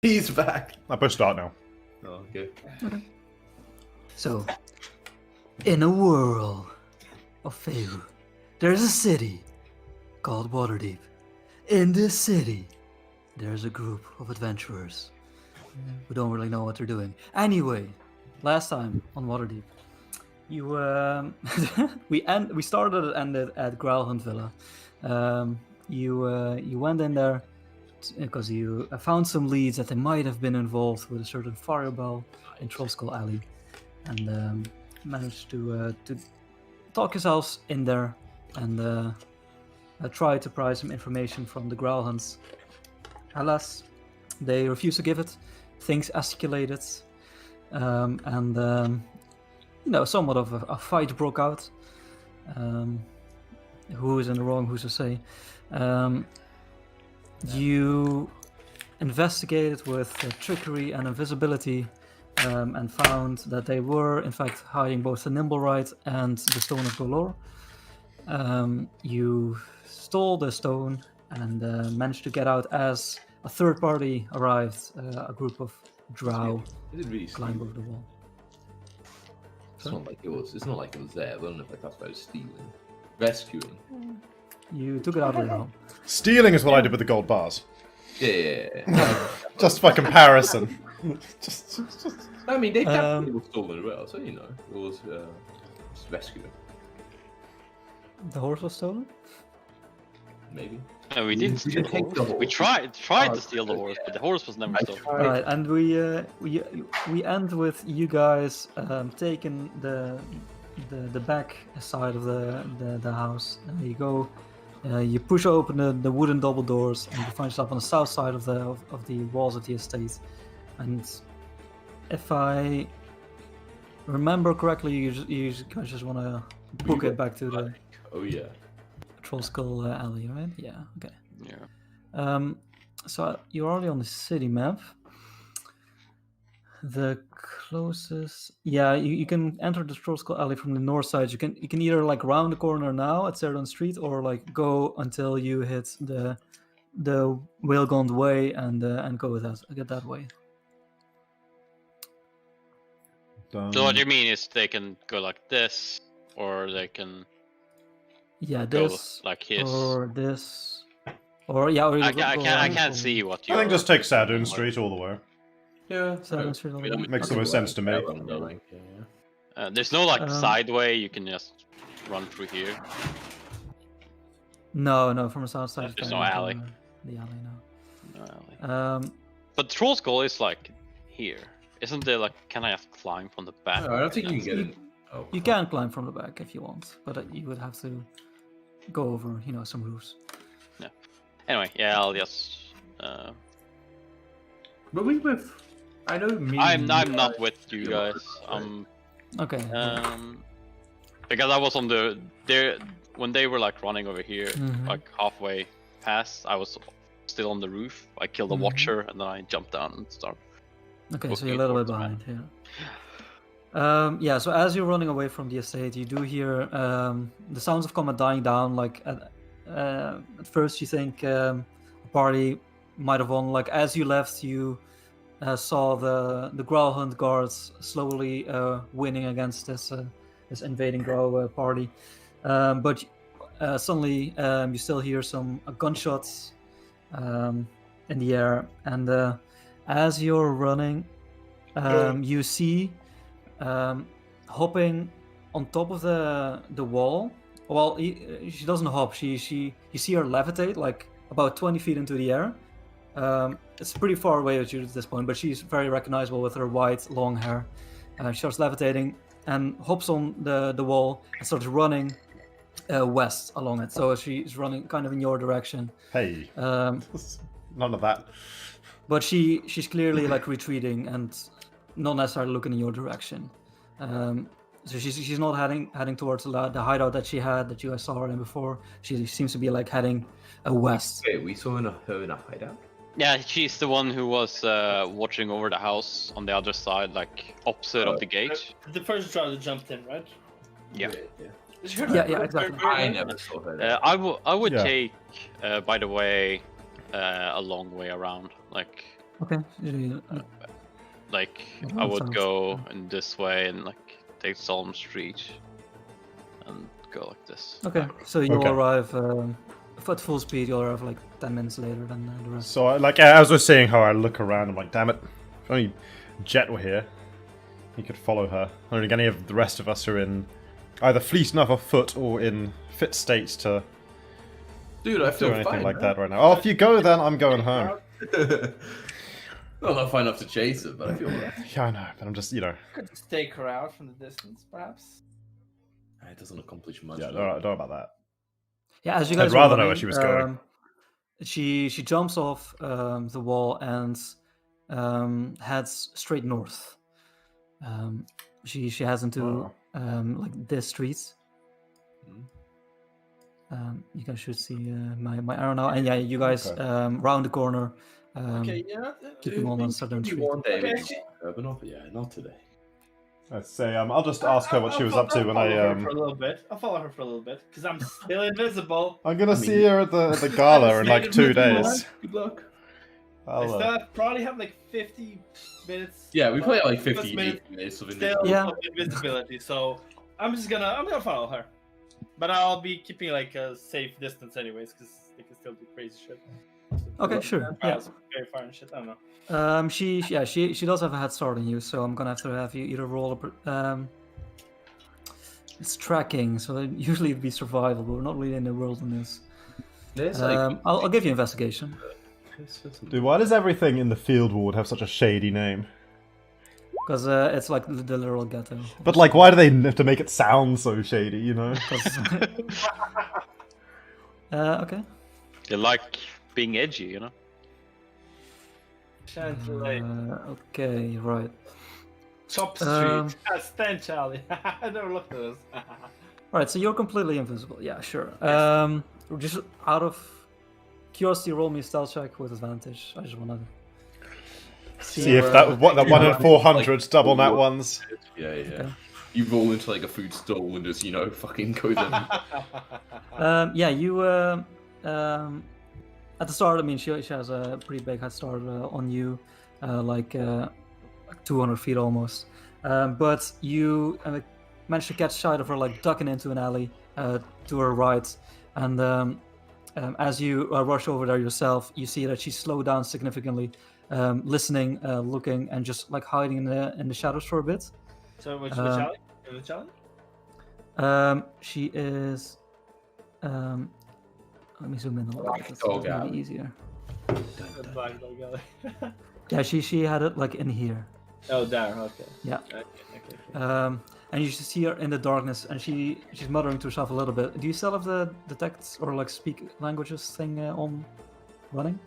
He's back. I push start now. Oh, okay. So, in a world of Faerû, there's a city called Waterdeep. In this city, there's a group of adventurers who don't really know what they're doing. Anyway, last time on Waterdeep, we started and ended at Growlhunt Villa. You went in there because you found some leads that they might have been involved with a certain fireball in Trollskull Alley, and managed to talk yourselves in there and try to pry some information from the Growlhunts. Alas, they refused to give it. Things escalated, and somewhat of a fight broke out. Who is in the wrong? Who's to say? You investigated with trickery and invisibility, and found that they were, in fact, hiding both the Nimblewright and the Stone of Dolor. You stole the stone and managed to get out as a third party arrived, a group of drow Really climbed over the wall. It's not like it was. It's not like it was there. I don't know if I classify as stealing, rescuing. You took it out of your home. Stealing is what I did with the gold bars. Yeah. Just for comparison. just... I mean, they definitely were stolen as well. So it was just rescuing. The horse was stolen? Maybe. No, we didn't steal the horse. We tried to steal the horse, but the horse was never stolen. Right, and we end with you guys taking the back side of the house, and you go, you push open the wooden double doors, and you find yourself on the south side of the walls of the estate. And if I remember correctly, you guys just want to book it back to the Trollskull Alley, right? Yeah. Okay. Yeah. So you're already on the city map. The closest, you can enter the Trollskull Alley from the north side. You can either like round the corner now at Ceridon Street, or like go until you hit the Whalegond Way and go with that. Get that way. So what you mean is they can go like this, or they can this like his. or this, or or I can't see what you. I think just take Sadoun Street all the way. Yeah. Ceridon Street. all the way. Makes the most sense to me. There's no like side way. You can just run through here. No, from the south side. There's no alley. The alley, no. No alley. But Trollskull is like here. Isn't there like, can I just climb from the back? No, I don't think you can get it. Oh, you can climb from the back if you want, but you would have to go over, some roofs. Yeah. Anyway, I'll just. But we with. I know me. I'm not with you guys. Okay. Because I was on when they were like running over here, like halfway past. I was still on the roof. I killed a watcher, and then I jumped down and started. Okay, so you're a little bit behind here. So as you're running away from the estate, you do hear the sounds of combat dying down. Like at first you think a party might have won. Like as you left, you saw the Growlhunt guards slowly winning against this invading Grow party. But suddenly you still hear some gunshots in the air, and as you're running, you see hopping on top of the wall. Well, she doesn't hop. You see her levitate like about 20 feet into the air. It's pretty far away at you at this point, but she's very recognizable with her white long hair. She starts levitating and hops on the wall and starts running west along it. So she's running kind of in your direction. Hey. None of that. But she's clearly like retreating and not necessarily looking in your direction. So she's not heading towards the hideout that she had that you guys saw her in before. She seems to be like heading west. Okay, we saw her in a hideout. Yeah, she's the one who was watching over the house on the other side, like opposite of the gate. The first driver jumped in, right? Yeah. Yeah, exactly. I never saw her. I would take, by the way, a long way around. Like, Okay. Like Yeah, I that would sounds- go in this way and like take Solom Street and go like this. Okay, so you'll Okay. arrive at full speed. You'll arrive like 10 minutes later than the rest. So, like, as we're seeing how I look around, I'm like, damn it. If only Jet were here, he could follow her. I don't think any of the rest of us are in either fleet enough of foot or in fit state to Dude, I do feel anything fine. like that right now. Oh, if you go, then I'm going home. Well, not fine enough to chase it, but I feel right. Yeah, I know, but I'm just, Could just take her out from the distance, perhaps. It doesn't accomplish much. yeah, don't know about that. Yeah, as you I'd guys rather are know where running, she was going. She jumps off the wall and heads straight north. She heads into like this street. You guys should see my arrow now, and yeah, you guys Okay. round the corner. Okay, yeah. Keeping on a southern street. One day, Okay. but not, yeah, not today. I'd say I'll just ask her what she was up to when I'll I follow her for a little bit. I'll follow her for a little bit because I'm still invisible. I'm gonna see her at the gala in like 2 days. Good luck. I still probably have like 50 minutes. Yeah, we probably have like 50 50 minutes of still Yeah. of invisibility. So I'm gonna follow her, but I'll be keeping like a safe distance anyways because they can still do crazy shit. Okay, sure. Yeah. Very far and shit. I don't know. She does have a head start on you, so I'm gonna have you either roll it's tracking, so usually it'd be survival, but we're not really in the wilderness. There's like, I'll give you investigation. Dude, why does everything in the field ward have such a shady name? Because it's like the literal ghetto. But like, why do they have to make it sound so shady? You know? 'Cause- okay. They like being edgy, you know. Chantilly. Okay, right. Top Street. um, Stan Charlie. I never looked at this. Right, so you're completely invisible. Yeah, sure. Just out of curiosity, roll me a stealth check with advantage. I just want to See if that 1 in 400 double nat ones. yeah. Okay. You roll into like a food stall and just, fucking go there. Yeah, you at the start. I mean, she has a pretty big head start on you, like 200 feet almost. But you managed to catch sight of her, like ducking into an alley to her right, and as you rush over there yourself, you see that she slowed down significantly, listening, looking, and just like hiding in the shadows for a bit. So which Charlie? Which Charlie? She is. Let me zoom in a little bit. It's Dog gonna alley. be easier. The Black Dog Alley. Yeah, she had it like in here. Oh, there. Okay. Yeah. Okay. And you see her in the darkness, and she's muttering to herself a little bit. Do you still have the detect or like speak languages thing on running?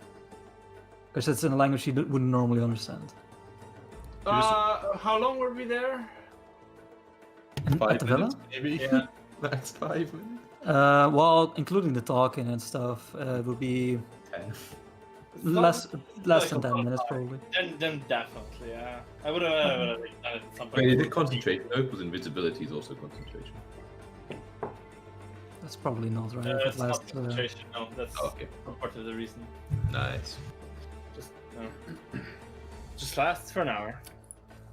Because it's in a language you wouldn't normally understand. How long were we there? At 5 the villa? minutes, maybe? Yeah. Max 5 minutes? Well, including the talking and stuff, it would be 10. less like than a 10 lot of minutes time. probably. Then definitely, yeah. I would have done it at some point. Wait, is it concentration? No, because invisibility is also concentration. That's probably not right. That's not Last, concentration. No, that's Oh, okay. part of the reason. Nice. Just lasts for an hour.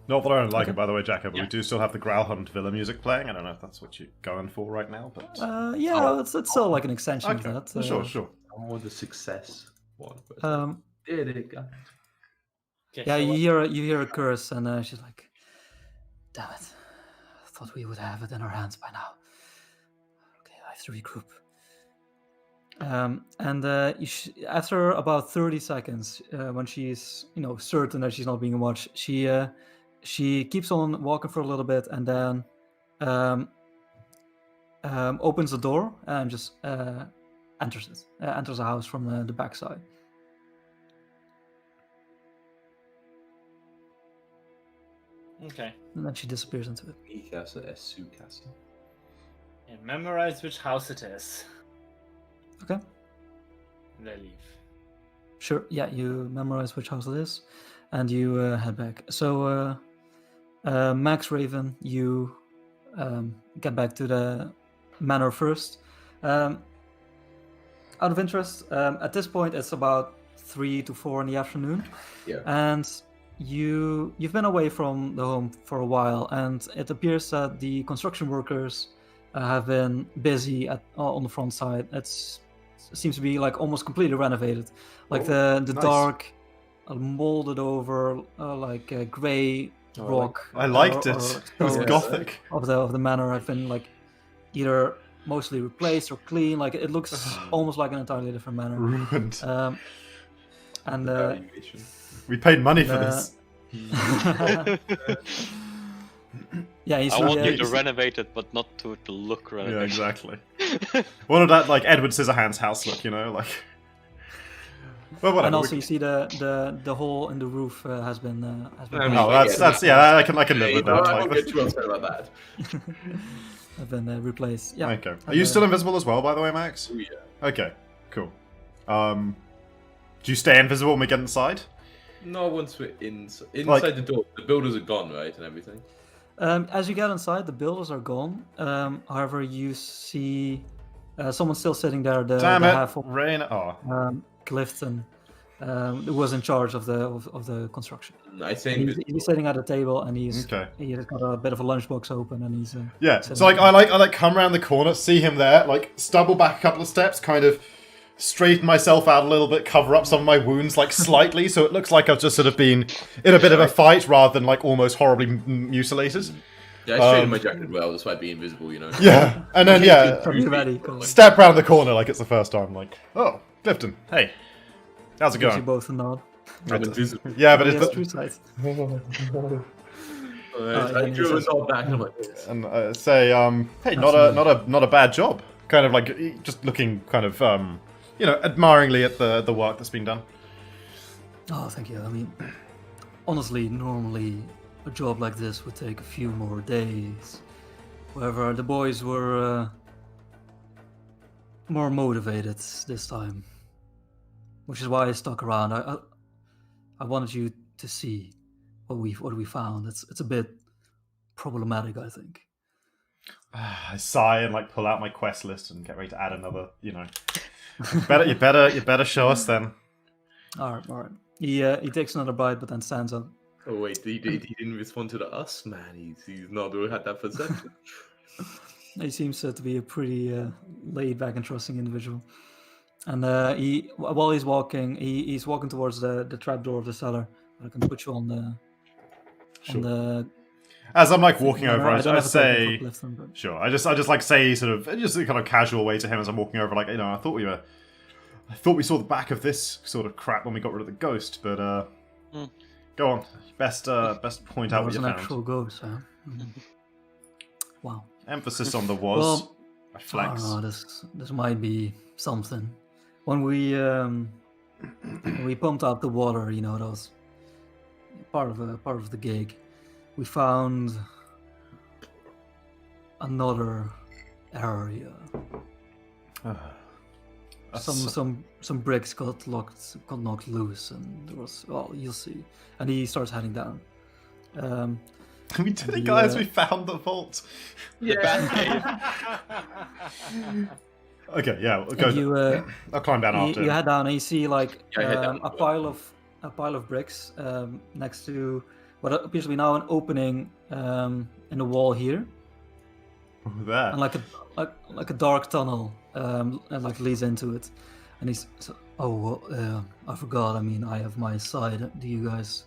Not that I don't like Okay. it, by the way, Jacob, but Yeah. we do still have the Growlhunt Villa music playing. I don't know if that's what you're going for right now, but... yeah, it's still like an extension okay. of that. Sure. I want the success one. But Yeah, there it go. Okay, yeah, so you hear a curse, and she's like, "Damn it! I thought we would have it in our hands by now." Okay, I have to regroup. And after about 30 seconds, when she's certain that she's not being watched, she keeps on walking for a little bit, and then opens the door and just enters the house from the backside. Okay. And then she disappears into it. Mikasa es su casa. Yeah, memorize which house it is. Okay. And I leave. Sure. Yeah, you memorize which house it is, and you head back. So, Max, Raven, you get back to the manor first. Out of interest, at this point, it's about 3 to 4 in the afternoon. Yeah. And you've been away from the home for a while, and it appears that the construction workers have been busy on the front side. It seems to be like almost completely renovated, like the nice. dark, molded over gray rock. I liked it. It was stones gothic. of the manor have been like either mostly replaced or clean. Like it looks almost like an entirely different manor. Ruined. And We paid money for this. yeah, you see, I want you to renovate it, but not to look renovated. Yeah, exactly. What of that like Edward Scissorhands house look, you know, like. Well, whatever. and also you see the hole in the roof has been. I mean, Oh, that's yeah. I can live with that. I Like, won't get too upset about that. have been replaced. Yeah. okay. Are you still invisible as well, by the way, Max? Oh, yeah. Okay. Cool. Do you stay invisible when we get inside? No, once we're inside Like- the door, the builders are gone, right, and everything. As you get inside, the builders are gone. However, you see someone still sitting there. The Damn half it, of Rain. Oh, Clifton, who was in charge of the construction. I say And invisible. he's sitting at a table, and he's okay. got a bit of a lunchbox open, and he's Yeah. sitting So like there. I like come around the corner, see him there, like stumble back a couple of steps, kind of straighten myself out a little bit, cover up some of my wounds like slightly, so it looks like I've just sort of been in a bit of a fight rather than like almost horribly mutilated. Yeah, I straightened my jacket well, despite being invisible, you know. Yeah, and then yeah, From the ready, cool. step round the corner like it's the first time. Like, oh, Clifton, hey, how's it Gives you going? both a nod. I'm invisible. Yeah, but Yes, it's true sight. I drew us all back, and I'm like, and say, hey, not a bad job. Kind of like just looking kind of admiringly at the work that's been done. Oh, thank you. I mean, honestly, normally a job like this would take a few more days. However, the boys were more motivated this time, which is why I stuck around. I wanted you to see what we found. It's a bit problematic, I think. I sigh and like pull out my quest list and get ready to add another. You better show us then. All right. He takes another bite, but then stands up. oh wait, he didn't respond to us, man. He's not had that perception. He seems to be a pretty laid back and trusting individual. And while he's walking, he's walking towards the trapdoor of the cellar. I can put you on the. Sure. On the As I'm like walking over, I don't I have a technical say, Clifton, but- sure. I just like say sort of just a kind of casual way to him as I'm walking over, like I thought we saw the back of this sort of crap when we got rid of the ghost, but go on, best point out There what was you an found. actual ghost, huh? Wow. Emphasis on the was. Well, I flex. I don't know, this might be something. When we pumped out the water, that was part of the gig. We found another area. Some bricks got knocked loose, and there was you'll see. And he starts heading down. We did it, guys. We found the vault. Okay, yeah, we'll go. I'll climb down after. You head down and you see like Yeah, I head down a as well. pile of bricks next to what appears to be now an opening in the wall here, Over there. and like a dark tunnel and like leads into it. And he's I forgot. I mean, I have my side. Do you guys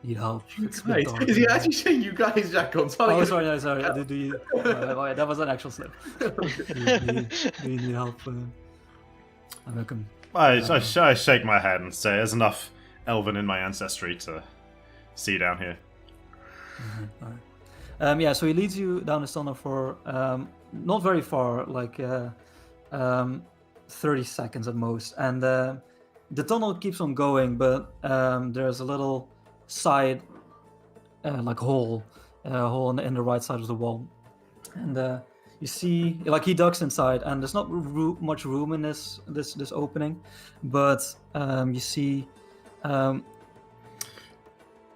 need help? It's a bit Guys, dark is in he here. actually saying you guys, Jack? I'm Oh, sorry. sorry. Do you? Yeah, that was an actual slip. do you need help? I can. I shake my head and say, "There's enough Elven in my ancestry to see down here." Alright. Yeah, so he leads you down this tunnel for not very far, like 30 seconds at most. And the tunnel keeps on going, but there's a little side, like hole in the right side of the wall. And you see, like he ducks inside, and there's not much room in this opening, but you see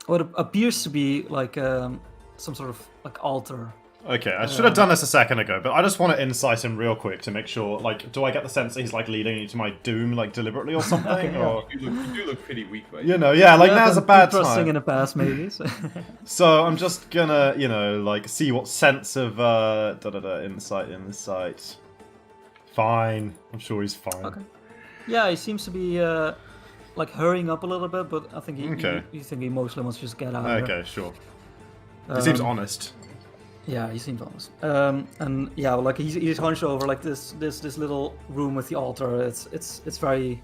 what appears to be like some sort of like altar Okay, I should have done this a second ago, but I just want to insight him real quick to make sure. Like, do I get the sense that he's like leading you to my doom, like deliberately or something? Okay, yeah. Or You do look pretty weak, mate. you know, yeah, like Yeah, now's a been bad trusting time. in the past, maybe. So. So I'm just gonna, like see what sense of insight. Fine, I'm sure he's fine. Okay. Yeah, he seems to be like hurrying up a little bit, but I think Okay. you think he mostly wants to just get out. of here. Okay, sure. He seems honest. Yeah, he seems honest. And yeah, like he's hunched over like this little room with the altar. It's very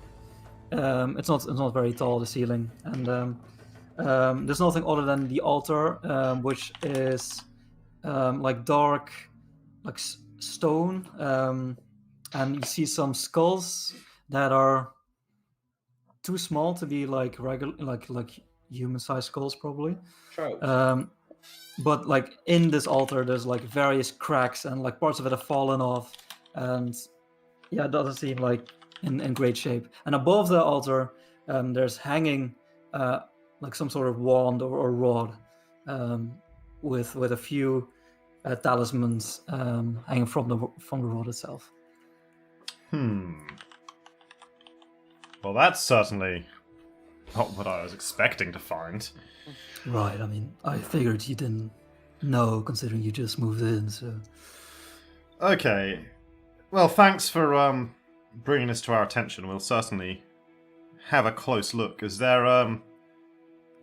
it's not very tall, the ceiling, and there's nothing other than the altar, which is like dark, like stone, and you see some skulls that are too small to be like regular, like human-sized skulls, probably. Trout. But like in this altar, there's like various cracks and like parts of it have fallen off, and yeah, it doesn't seem like in great shape. And above the altar, there's hanging like some sort of wand or rod, with a few talismans hanging from the rod itself. Well, that's certainly not what I was expecting to find. Right. I mean, I figured you didn't know, considering you just moved in. So. Okay. Well, thanks for bringing this to our attention. We'll certainly have a close look. Is there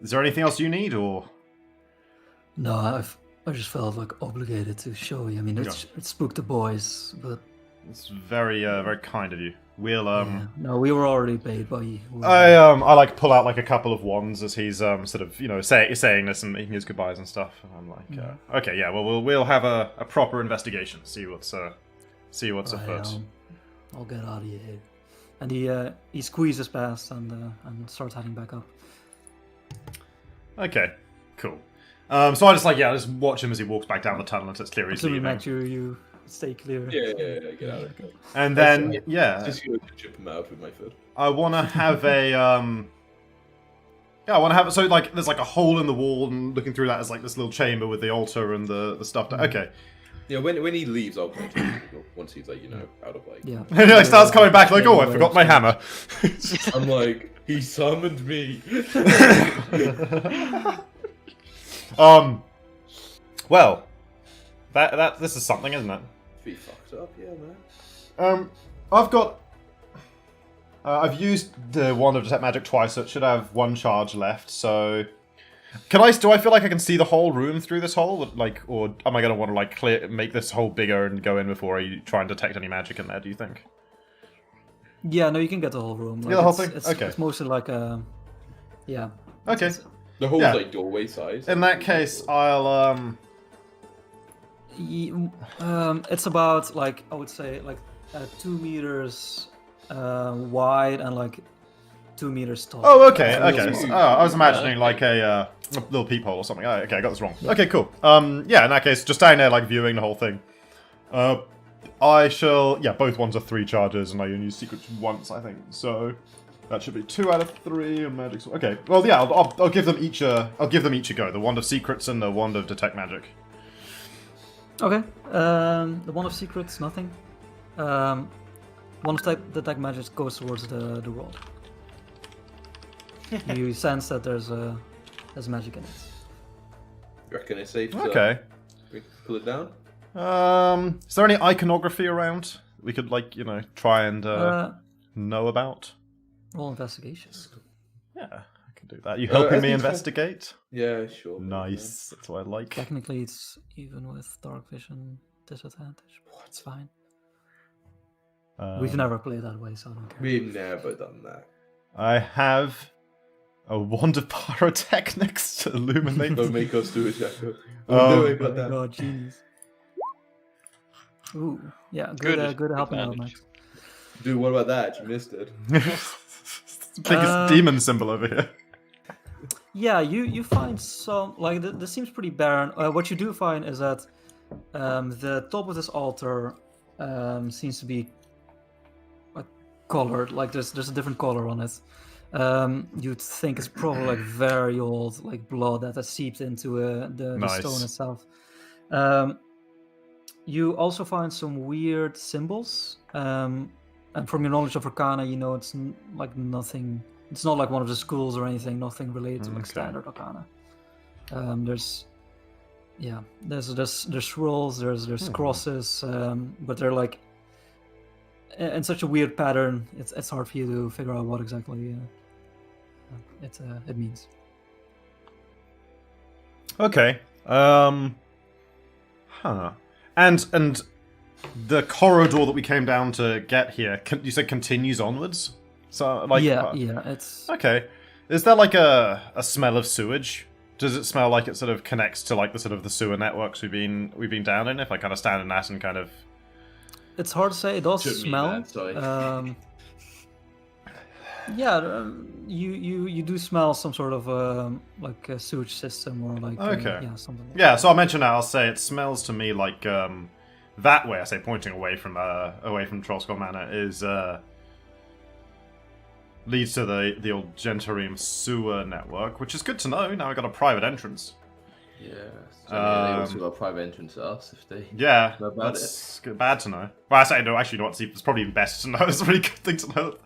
anything else you need, or? No, I just felt like obligated to show you. I mean, it spooked the boys, but It's very very kind of you. We'll yeah. No, we were already paid by you. I like pull out like a couple of wands as he's sort of saying this and making his goodbyes and stuff. And I'm like, okay, yeah, well we'll have a proper investigation. See what's afoot. I'll get out of here. And he squeezes past and starts heading back up. Okay, cool. So I just watch him as he walks back down the tunnel until it's clear he's Absolutely, leaving. Max, you stay clear. Yeah, get out of here. And then Just going to chip him out with my foot. I want to have a I want to have so like there's like a hole in the wall, and looking through that is like this little chamber with the altar and the stuff. Okay. Yeah, when he leaves, I'll go to once he's like out of like. Yeah. And he starts coming back like, oh, I forgot my hammer. I'm like, he summoned me. Well, that this is something, isn't it? Be fucked up, yeah, man. I've used the wand of detect magic twice, so it should have one charge left. So, do I feel like I can see the whole room through this hole? Like, or am I gonna want to like make this hole bigger and go in before I try and detect any magic in there? Do you think? Yeah, no, you can get the whole room. Like, the whole thing? It's, Okay. It's mostly like yeah. Okay. The hole's Yeah. like doorway size. In that case, I'll It's about like I would say like 2 meters wide and like 2 meters tall. Oh, okay, It's okay. really small. I was imagining like a little peephole or something. Oh, okay, I got this wrong. Okay, cool. Yeah, in that case, just standing there like viewing the whole thing. I shall. Yeah, both ones are 3 charges, and I only use secrets once, I think. So that should be 2 out of 3 and magic. Okay. Well, yeah, I'll give them each. I'll give them each a go. The wand of secrets and the wand of detect magic. Okay. The wand of secrets, nothing. Wand of detect magic goes towards the rod. You sense that there's magic in it. You reckon it's safe to Okay. pull it down? Is there any iconography around we could try and know about? Roll investigation. Yeah, I can do that. You helping I me think so. investigate? Yeah, sure. Nice. That's what I like. Technically, it's even with dark vision disadvantage. But it's fine. We've never played that way, so I don't care. We've never done that. I have a wand of pyrotechnics to illuminate. Don't make us do it, Jacko. Oh, No, I Oh got my that. god, genius. Ooh, yeah, Good good helping out, advantage. Max. Dude, what about that? You missed it. It's the biggest demon symbol over here. Yeah, you find some like this seems pretty barren. What you do find is that the top of this altar seems to be like colored. Like there's a different color on it. You'd think it's probably like very old, like blood that has seeped into the Nice. stone itself. You also find some weird symbols, and from your knowledge of Arcana, you know it's like nothing. It's not like one of the schools or anything. Nothing related to like Okay. standard Arcana. There's swirls, there's crosses, but they're like in such a weird pattern. It's hard for you to figure out what exactly it means. Okay. And the corridor that we came down to get here, you said continues onwards? So like yeah, it's Okay. Is there like a smell of sewage? Does it smell like it sort of connects to like the sort of the sewer networks we've been down in? If I kind of stand in that and kind of it's hard to say. It does Took me, smell. man, sorry. You do smell some sort of like a sewage system or like Okay. something. Like Yeah, so I'll mention that. I'll say it smells to me like that way. I say pointing away from Trollskull Manor is leads to the old Gentarium sewer network, which is good to know. Now I got a private entrance. Yeah. So, they also got a private entrance to us if they. Yeah, Know about that's bad to know. Well, I say no. Actually, you know what? It's probably best to know. It's a really good thing to know.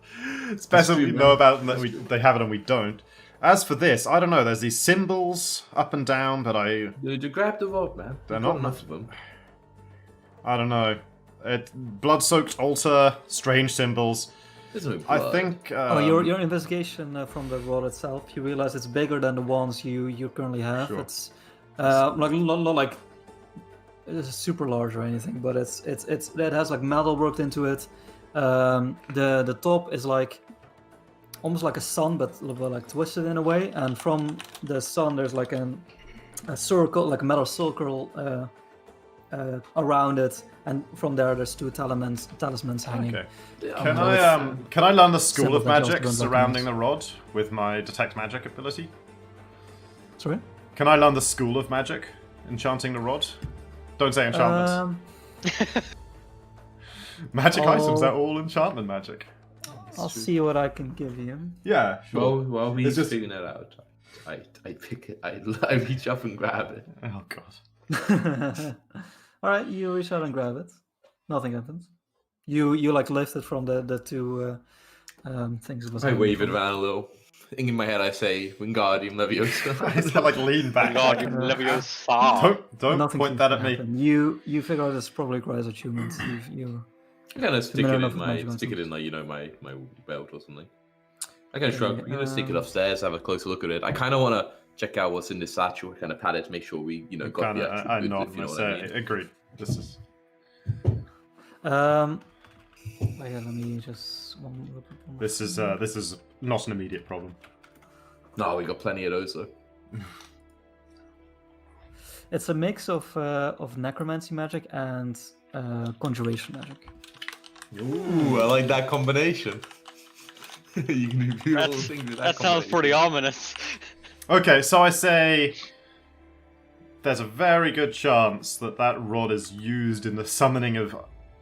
It's better true, we man. know about them that they have it and we don't. As for this, I don't know. There's these symbols up and down, but Dude, you grab the rod, man. They're You've not got enough of them. I don't know. Blood-soaked altar, strange symbols. There's no I blood. think. your investigation from the rod itself, you realize it's bigger than the ones you currently have. Sure. It's like not like it's super large or anything, but it has like metal worked into it. The top is like almost like a sun, but like twisted in a way, and from the sun there's like a circle, like a metal circle around it, and from there's two talismans hanging. Okay. Yeah, Can I learn the school Symbols of that just magic runs like surrounding things. the rod with my detect magic ability? Sorry. Can I learn the school of magic enchanting the rod? Don't say enchantments. Magic items, they're all enchantment magic. I'll see what I can give you. Yeah, sure. While It's he's just- figuring that out, I pick it. I reach up and grab it. Oh god. All right, you reach out and grab it. Nothing happens. You like lift it from the two things. It was I hanging wave it from. around a little. In my head, I say Wingardium Leviosa. I just like lean back. God, like, you Leviosa. don't Nothing point seems that to at me. happen. You figure out this probably requires achievements. You I kind of stick it Similar in enough with my magic stick it items. in like my belt or something. I kind of shrug. Okay, We're gonna stick it upstairs, have a closer look at it. I kind of want to check out what's in this satchel, kind of pat it to make sure we got the actual I goods, nod if you and know I what I say, mean. agreed. This is yeah, let me just this is not an immediate problem. No, we got plenty of those though. It's a mix of necromancy magic and conjuration magic. Ooh, I like that combination. You can do beautiful That's, things with that sounds pretty combination. ominous. Okay, so I say there's a very good chance that rod is used in the summoning of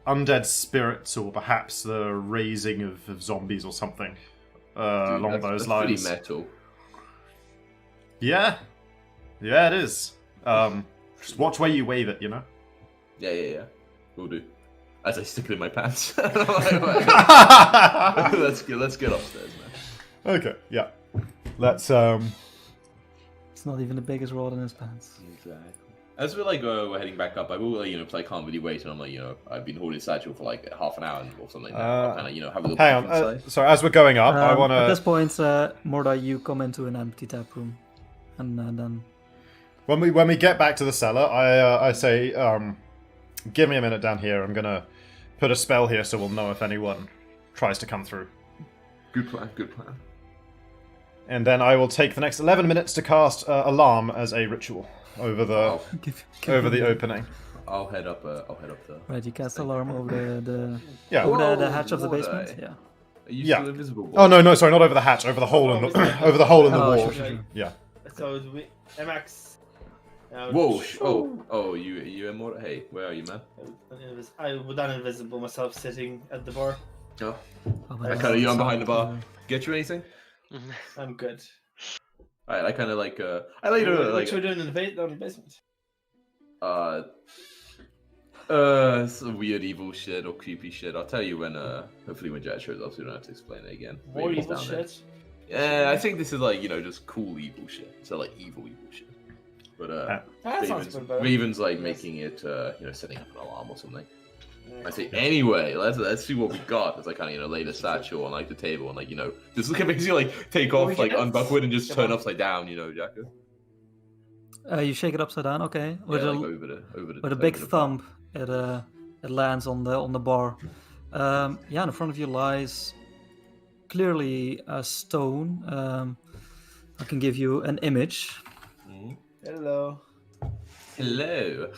undead spirits or perhaps the raising of zombies or something Dude, along that's those pretty lines. metal. Yeah, it is. Just watch where you wave it, you know. Yeah. We'll do. As I stick it in my pants. let's get upstairs, man. Okay, yeah. Let's It's not even the biggest rod in his pants. Exactly. As we're we're heading back up, I will because I can't really wait, and I'm I've been holding satchel for like half an hour or something. I'll kind of have a little. hang peek on. inside. So as we're going up, I want At this to point, Morda, you come into an empty tap room, and then when we get back to the cellar, I say, give me a minute down here. I'm gonna put a spell here so we'll know if anyone tries to come through. Good plan. And then I will take the next 11 minutes to cast alarm as a ritual over the give opening. I'll head up. I'll head up there. Right, you cast alarm over the Yeah. over the Whoa, hatch of the would basement. I? Yeah. Are you Yeah. still invisible? Oh no, sorry, not over the hatch, over the hole in the over the hole in the Oh, wall. sure. Yeah. So MX. Whoa! Oh, you immortal. Hey, where are you, man? I was done invisible myself, sitting at the bar. Oh, Oh, I kind of yawn behind the bar. Get you anything? I'm good. Alright, I kind of I later What you were doing in the down in the basement? Some weird evil shit or creepy shit. I'll tell you when, hopefully when Jack shows up, so we don't have to explain it again. More Maybe he's evil down there. shit. Yeah, I think this is like, just cool evil shit. So like evil shit. But That sounds good, though. Raven's like making it, setting up an alarm or something. I say, anyway, let's see what we got. As I kind of, lay the satchel on like the table and like, just look at basically like take off, like unbuckle it and just turn upside down, Jacko. You shake it upside down, okay? With Yeah, a like over the with a big thump, it lands on the bar. In front of you lies clearly a stone. I can give you an image. Hello. Hello.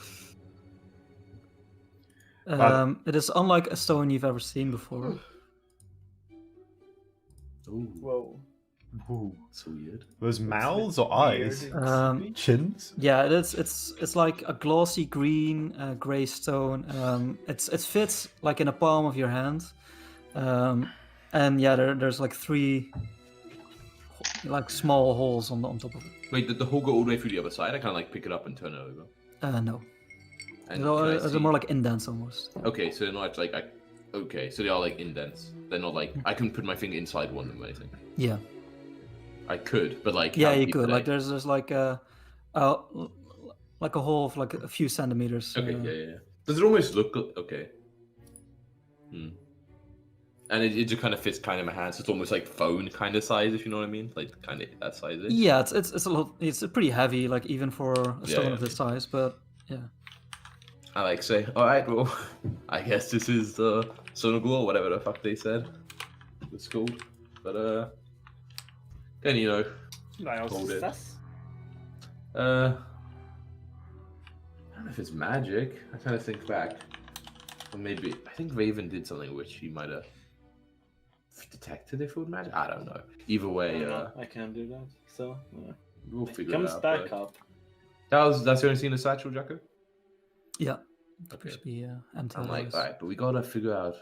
It is unlike a stone you've ever seen before. Ooh, Whoa. Ooh. that's weird. Those mouths or eyes? Chins? Yeah, it's like a glossy green gray stone. It fits like in a palm of your hand. And yeah, there's like 3 like small holes on top of it. Wait, did the hole go all the way through the other side? I kind of like pick it up and turn it over. No. And It's more like indents almost. Okay, so they're not like okay, so they are like indents. They're not like I can put my finger inside one of them or anything. Yeah. I could, but like Yeah, how you deep could. are Like they? there's like a hole of like a few centimeters. Okay, yeah. Does it almost look okay? And it just kind of fits kind of my hand, so it's almost like phone kind of size, if you know what I mean, like kind of that size. Yeah, it's a lot. It's pretty heavy, like even for a stone of this size. But yeah. I like say, all right, well, I guess this is the Sonoglu or whatever the fuck they said it's called. But then hold it. I don't know if it's magic. I kind of think back, or maybe I think Raven did something which he might have detected if it was magic. I don't know. Either way, I can't do that. So yeah. we'll figure Comes it out. back but up. that's the only thing in the satchel, Jacko. Yeah. Okay. Should be empty. I'm like, all right, but we gotta figure out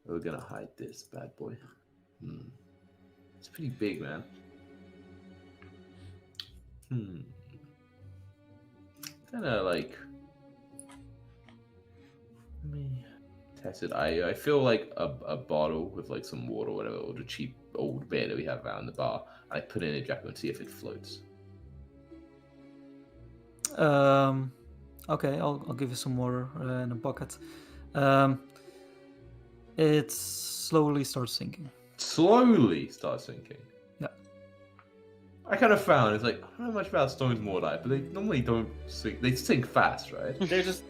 where we're gonna hide this bad boy. It's pretty big, man. Kinda like, let me test it. I feel like a bottle with like some water or whatever, or the cheap old beer that we have around the bar. I put it in a jacket and see if it floats. Okay, I'll give you some water in a bucket. It slowly starts sinking. Slowly starts sinking. Yeah. I kind of found it's like I don't know much about stones more like, but they normally don't sink. They sink fast, right? They just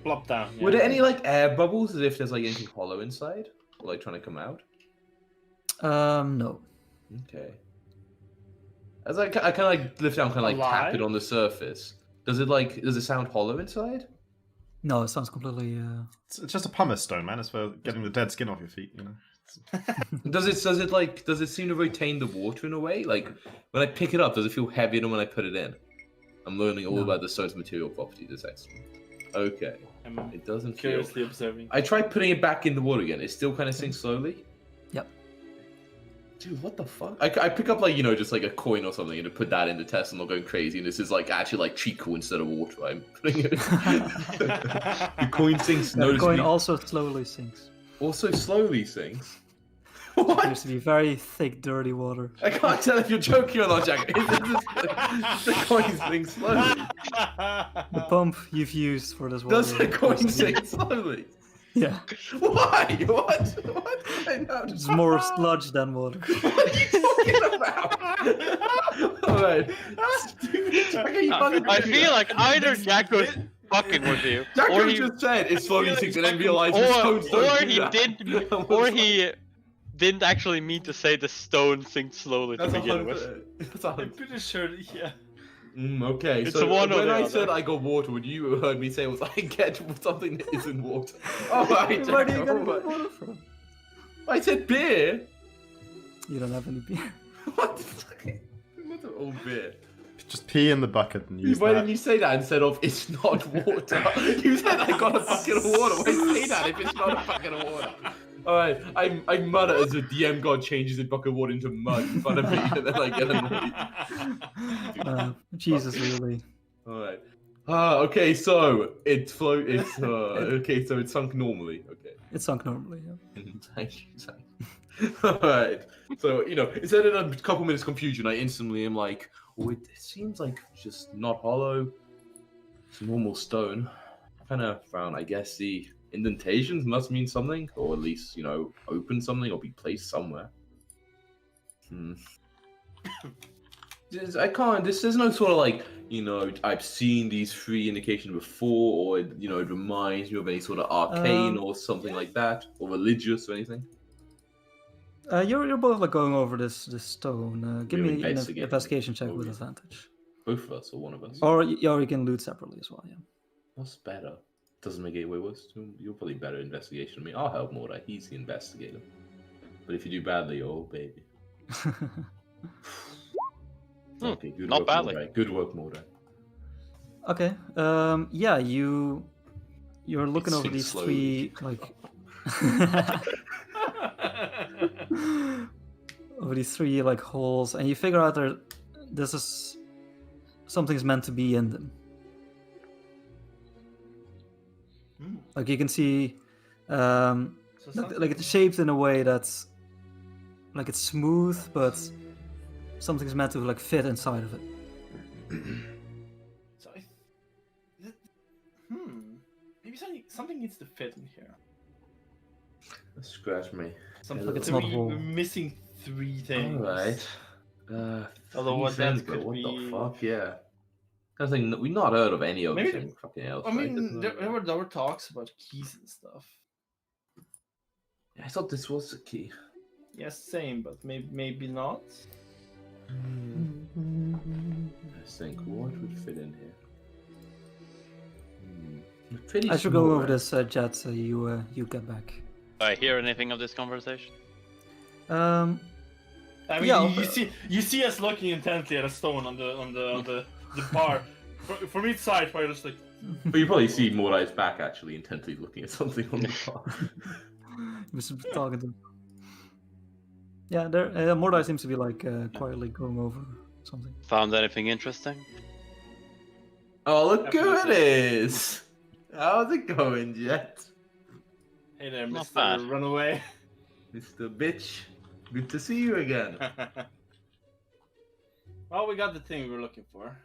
plop down. Were there any like air bubbles as if there's like anything hollow inside? Or like trying to come out? No. Okay. As I kind of like lift down, kind of like tap it Alive? on the surface. Does it sound hollow inside? No, it sounds completely. It's just a pumice stone, man. It's for getting the dead skin off your feet, Does it seem to retain the water in a way? Like when I pick it up, does it feel heavier than when I put it in? I'm learning all about the stone's material properties. It's excellent. Okay. It doesn't feel. Curiously observing. I tried putting it back in the water again. It still kind of sinks slowly. Yep. Dude, what the fuck? I pick up like just like a coin or something and put that in the test and I'm going crazy. And this is like actually like Chico instead of water. I'm putting it. The coin sinks. The coin also slowly sinks. Also slowly sinks. It What? appears to be very thick, dirty water. I can't tell if you're joking or not, Jack. The coin sinks slowly. The pump you've used for this water. Does the coin appears to be- sink slowly? Yeah. Why? What? I know. It's more sludge than water. What are you talking about? Alright. I feel like either Jack was fucking with you, Jacko or he, just said it slowly sinks and then realized the stones don't do that. or he didn't actually mean to say the stone sinks slowly to That's begin with. 100%. That's I'm 100%. pretty sure, yeah. Okay, It's so one or when the I other. said I got water, what you heard me say was I get something that isn't water. Alright, Where do you Jacko, get alright. water from? I said beer. You don't have any beer. What the fuck? What an old beer. Just pee in the bucket and use Why that. didn't you say that instead of it's not water? You said I got a bucket of water. Why say that if it's not a bucket of water? Alright, I mutter as the DM god changes a bucket of water into mud in front of me and then I get annoyed. Jesus, really. Alright. Okay, so it's okay, so it's sunk normally. Okay. It's sunk normally. Yeah. Thank you. Alright. So, instead of a couple minutes confusion, I instantly am like, oh, it seems like just not hollow. It's normal stone. I kind of found, I guess, the indentations must mean something, or at least, open something or be placed somewhere. There's no sort of like, I've seen these 3 indications before, or, it reminds me of any sort of arcane or something like that, or religious or anything. You're both like going over this stone. Give You're me an investigating. investigation check with Okay. advantage. Both of us or one of us? Or you can loot separately as well. Yeah. What's better? Doesn't make it way worse. You're probably better at investigation than me. I'll help Mordai. He's the investigator. But if you do badly, oh baby. Okay, good not work, badly. Mordai. Good work, Mordai. Okay. Yeah, you're looking over Sink these slowly. 3 like over these 3 like holes, and you figure out something's meant to be in them. Like you can see, like it's shaped in a way that's like it's smooth, but something's meant to like fit inside of it. So maybe something needs to fit in here. Scratch me. Something Like it's so not whole. we're missing 3 things. Alright. Although what things, that but could what be. the fuck, yeah. I think we've not heard of any of Maybe them fucking else. I right? mean, there were talks about keys and stuff. I thought this was the key. Yes, same, but maybe not. I think what would fit in here. Pretty As you're small, going over right? this, Jet, you get back. Do I hear anything of this conversation? I mean, Yeah, you see us looking intently at a stone on the bar. From each side, we're just like. But you probably see Mordai's back actually intently looking at something on the bar. He was talking to him. Yeah, Mordai seems to be like quietly going over something. Found anything interesting? Oh, look who it is! How's it going, Jet? Hey there, Not Mr. bad. Runaway. Mr. Bitch, good to see you again. Well, we got the thing we were looking for.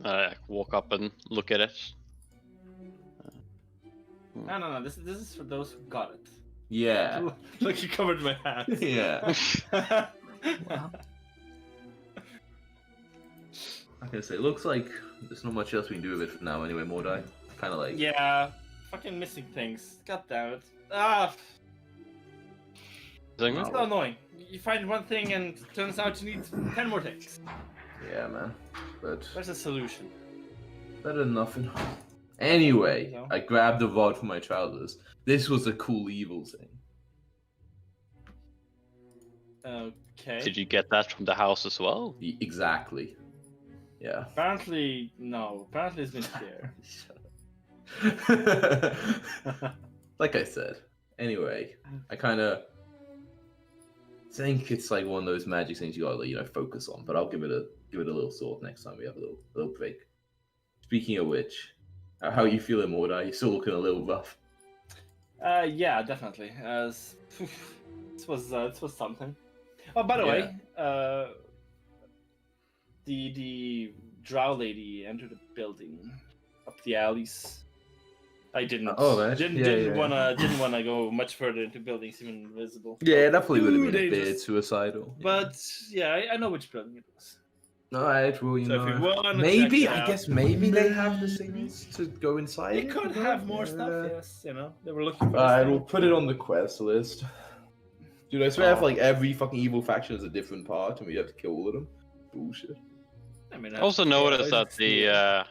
I walk up and look at it. No. This is for those who got it. Yeah. Look, you covered my hands. Yeah. Wow. I can say, it looks like there's not much else we can do with it for now anyway, Mordai. Kind of like... Yeah, fucking missing things. God damn it. Ah, Thing? it's so annoying. You find one thing and it turns out you need 10 more things. Yeah, man. But Where's the solution? better than nothing. Anyway, So? I grabbed the rod from my trousers. This was a cool evil thing. Okay. Did you get that from the house as well? Exactly. Yeah. Apparently, no. Apparently it's been here. Like I said. Anyway, I kind of think it's like one of those magic things you gotta focus on. But I'll give it a little thought next time we have a little break. Speaking of which, how are you feeling, Mordai? You're still looking a little rough. Yeah, definitely. This was something. Oh, by the way, the drow lady entered the building up the alleys. I didn't. Didn't wanna go much further into buildings even visible. Yeah, that probably would have Too been a bit dangerous. suicidal. But yeah, I know which building it was. Alright, well, So if you wanna maybe, check it I out, guess maybe they have the things to go inside. They could have more stuff. Yes, they were looking for. Alright, this we'll thing. put it on the quest list. Dude, I swear if like every fucking evil faction has a different part and we have to kill all of them. Bullshit. I mean, I also noticed that the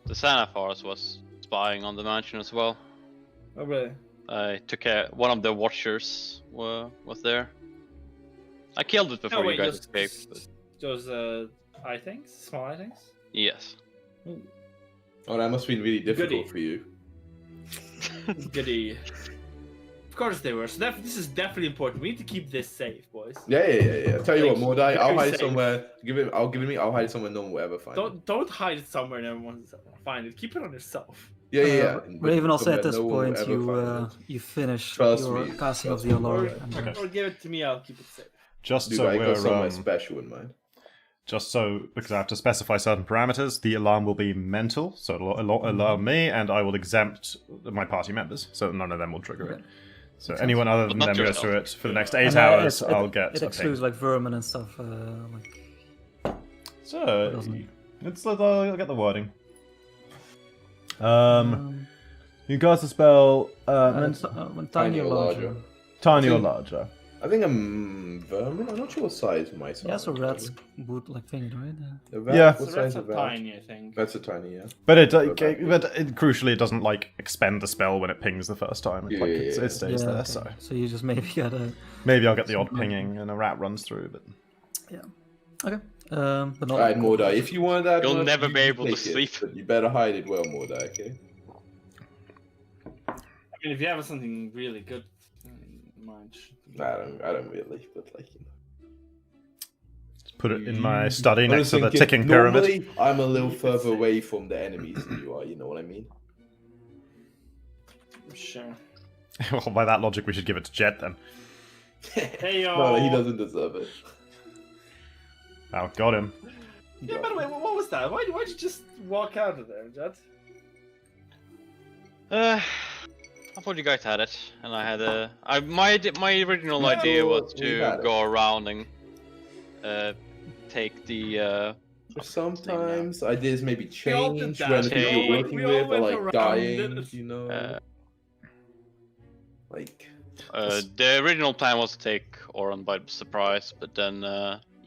Sanafars was spying on the mansion as well. Oh really? I took care. One of the watchers was there. I killed it before you guys escaped. But... Those eye things, small eye things. Yes. Oh, that must have been really difficult Goody. for you. Goody. Of course they were. So this is definitely important. We need to keep this safe, boys. Yeah. Tell you what, Mordai, I'll hide safe. somewhere. I'll hide it somewhere no one will ever find it. Don't hide it somewhere and everyone will find it. Keep it on yourself. Yeah. Raven also at this no one will point ever you finish Trust your me, casting of trust the me. alarm. Or give it to me. I'll keep it safe. Just Dude, so I got somewhere we're special in mind. just so because I have to specify certain parameters, the alarm will be mental, so it'll alarm me, and I will exempt my party members, so none of them will trigger it. So anyone other than them goes through it for the next 8 hours. I'll get. It excludes like vermin and stuff. So I'll get the wording. You cast a spell. When tiny or larger. Tiny or larger. I think I'm vermin. I'm not sure what size my size. Yeah, so rats would like thing, right? Yeah. What So size that's a of rat? tiny, I think. That's a tiny, yeah. But crucially, it doesn't like expend the spell when it pings the first time. It stays there. Okay. So you just maybe get a. Maybe I'll get the odd pinging and a rat runs through, but. Yeah. Okay. But not. Alright, Mordai, if you want that, You'll much, never you be can able to take it, sleep. but you better hide it well, Mordai. Okay. I mean, if you have something really good in mind. I don't really, but like you know. Put it in my study I next was to the thinking, ticking pyramid. normally, I'm a little further away from the enemies than you are. You know what I mean? Sure. Well, by that logic, we should give it to Jet then. Hey yo. No, he doesn't deserve it. Oh, got him. Yeah, by the way, what was that? Why'd you just walk out of there, Jet? I thought you guys had it, and I had my original idea was to go around and take the. Sometimes ideas maybe We all change did when that. the people you're working We all with are went like around dying. it. You know, like. The original plan was to take Oran by surprise, but then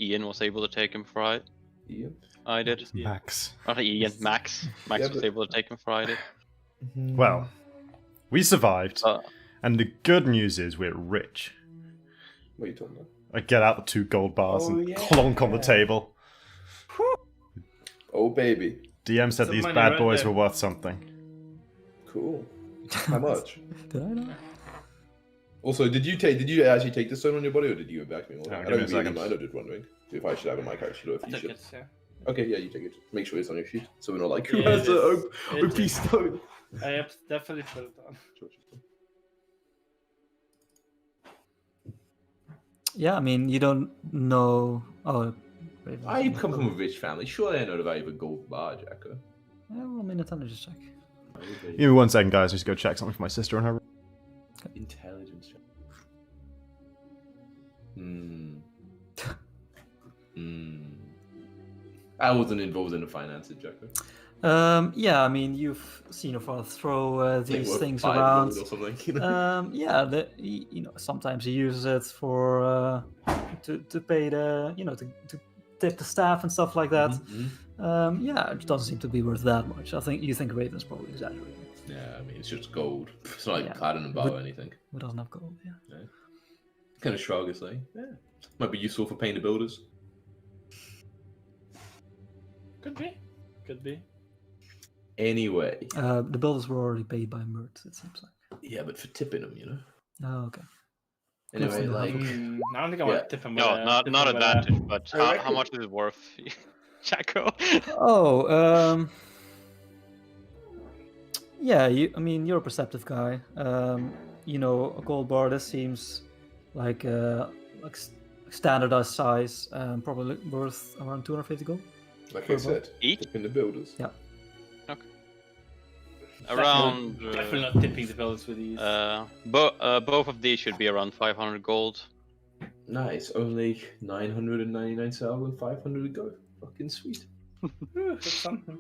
Ian was able to take him Friday. Ian? I did. Max. Not Ian, Max. Max Yeah, was but- able to take him Friday. Well, we survived, and the good news is we're rich. What are you talking about? I get out the 2 gold bars Oh, and yeah. clonk on the table. Oh baby, DM said Some these money bad right boys there. were worth something. cool. How much? Did I know? Also, did you actually take the stone on your body, or did you give it back to me? Oh, I give me don't a really second. mind. I'm just wondering if I should have it on my character sheet or if you Took should. it, yeah. Okay, yeah, you take it. Make sure it's on your sheet, so we're not like, who Yeah, has it the is. OP stone? I have definitely put it on. Yeah, I mean you don't know. Oh, Raven. I come from a rich family. Surely I know the value of a gold bar, Jacko. Yeah, well, I mean, intelligence check. Give me 1 second, guys. I need to go check something for my sister and her. Intelligence. I wasn't involved in the finances, Jacko. Yeah, I mean, you've seen your father throw these Worth things 5 around. gold or something, you know? Yeah, you know, sometimes he uses it for to pay the, you know, to tip the staff and stuff like that. Yeah, it doesn't seem to be worth that much. I think you think Raven's probably exaggerating. Yeah, I mean, it's just gold. It's not like Yeah. platinum bar or anything. Who doesn't have gold? Yeah. Kind of shrug, it's like, yeah. Might be useful for paying the builders. Could be. Could be. Anyway. The builders were already paid by Mert, it seems like. Yeah, but for tipping them, you know? Oh, okay. Anyway, like... I don't think I want to tip him with No, a- tip not him with a- advantage, but I how reckon- much is it worth, Jacko? Oh, yeah, I mean, you're a perceptive guy. You know, a gold bar, this seems like standardized size, probably worth around 250 gold. Like I said, Each? tipping the builders. Yeah. Around Definitely not tipping the builders with these. both of these should be around 500 gold. Nice, only 999,500 to go. Fucking sweet. That's something.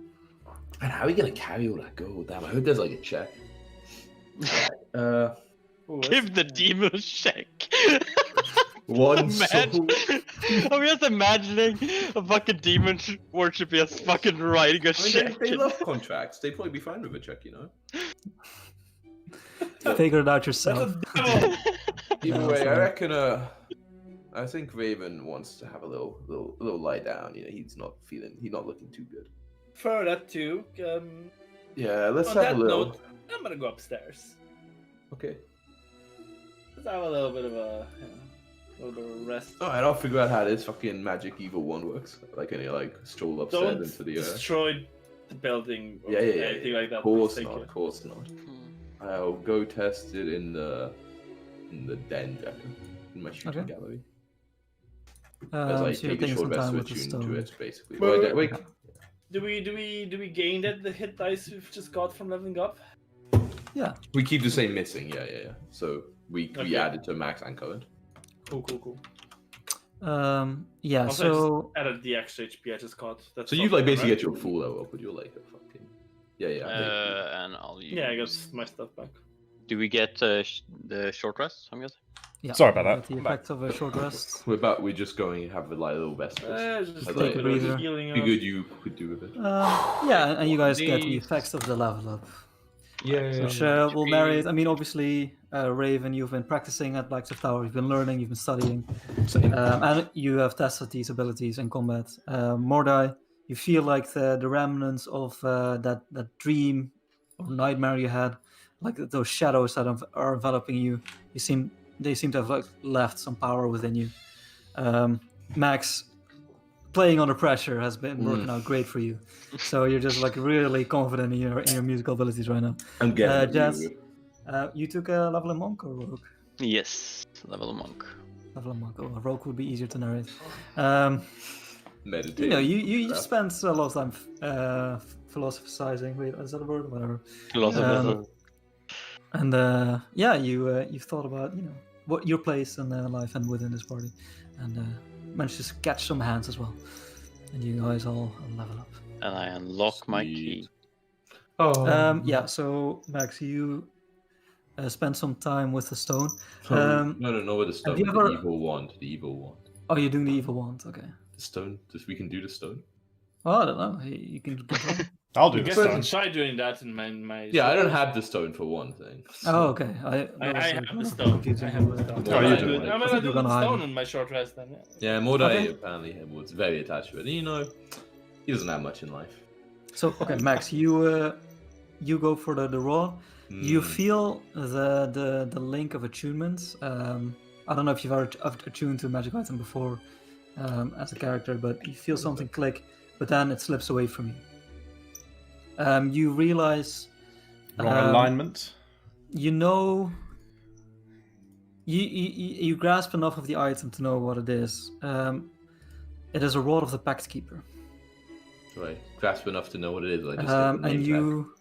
And how are we gonna carry all that gold? Damn, I hope there's like a check. Give the demon a check. One soul. I'm just imagining a fucking demon worship is fucking writing a I mean, check. they love contracts. They'd probably be fine with a check, you know? Figure it out yourself. Either Yeah, way, I fine. reckon. I think Raven wants to have a little lie down. You know, he's not looking too good. For that too. Yeah, let's On have that a little. note, I'm gonna go upstairs. Okay. Let's have a little bit of a rest. Alright, I'll figure out how this fucking magic evil wand works. Like any stroll upstairs Don't into the destroy the building or yeah. anything like that. Of course not. I'll go test it in the den, Jack, in my shooting gallery. As I so you're take a taking short some rest time to with the attune stone. to it, basically. Well, Wait. Do we gain the hit dice we've just got from leveling up? Yeah. We keep the same missing, yeah. So we add it to max and current. Cool. Yeah. Also, So I just added the extra HP I just got. That's So you basically get your full level up, but you're like a fucking And I'll use... I got my stuff back. Do we get the short rest, I'm guessing? yeah. Sorry about with that. The effect of a short rest. We're just going to have a little rest. Just I'd take a breather. healing Be up. good you could do with it. Yeah, and you guys get the effects of the level up. Which will narrate. I mean, obviously, Raven, you've been practicing at Blacksmith Tower. You've been learning. You've been studying, and you have tested these abilities in combat. Mordai, you feel like the remnants of that dream or nightmare you had, like those shadows that are enveloping you. They seem to have left some power within you. Max, playing under pressure has been working out great for you. So you're just really confident in your musical abilities right now. I'm getting Jazz, you took a level in monk or rogue? Yes, level monk. Level in monk. Oh, a rogue would be easier to narrate. Meditate. You spent a lot of time philosophizing. Wait, is that a word? Whatever. Philosopher. And you've thought about what your place in life and within this party, and managed to catch some hands as well. And you guys all level up. And I unlock my key. So Max, you spent some time with the stone. No, with the stone. The evil wand. Oh, you're doing the evil wand. Okay. The stone. We can do the stone. Oh, I don't know. You can control. I'll do I the guess I can stone. try doing that in my. Yeah, I don't have the stone for one thing. Oh, okay. I have the stone. I have the stone. Oh, you do. I'm gonna do the stone in my short rest then. Yeah, Mordai apparently was very attached to it. He doesn't have much in life. So okay, Max, you go for the roll. You feel the link of attunement. I don't know if you've ever attuned to a magic item before as a character, but you feel something click, but then it slips away from you. You realize Wrong alignment. You grasp enough of the item to know what it is. It is a rod of the Pact Keeper. Right, grasp enough to know what it is. And you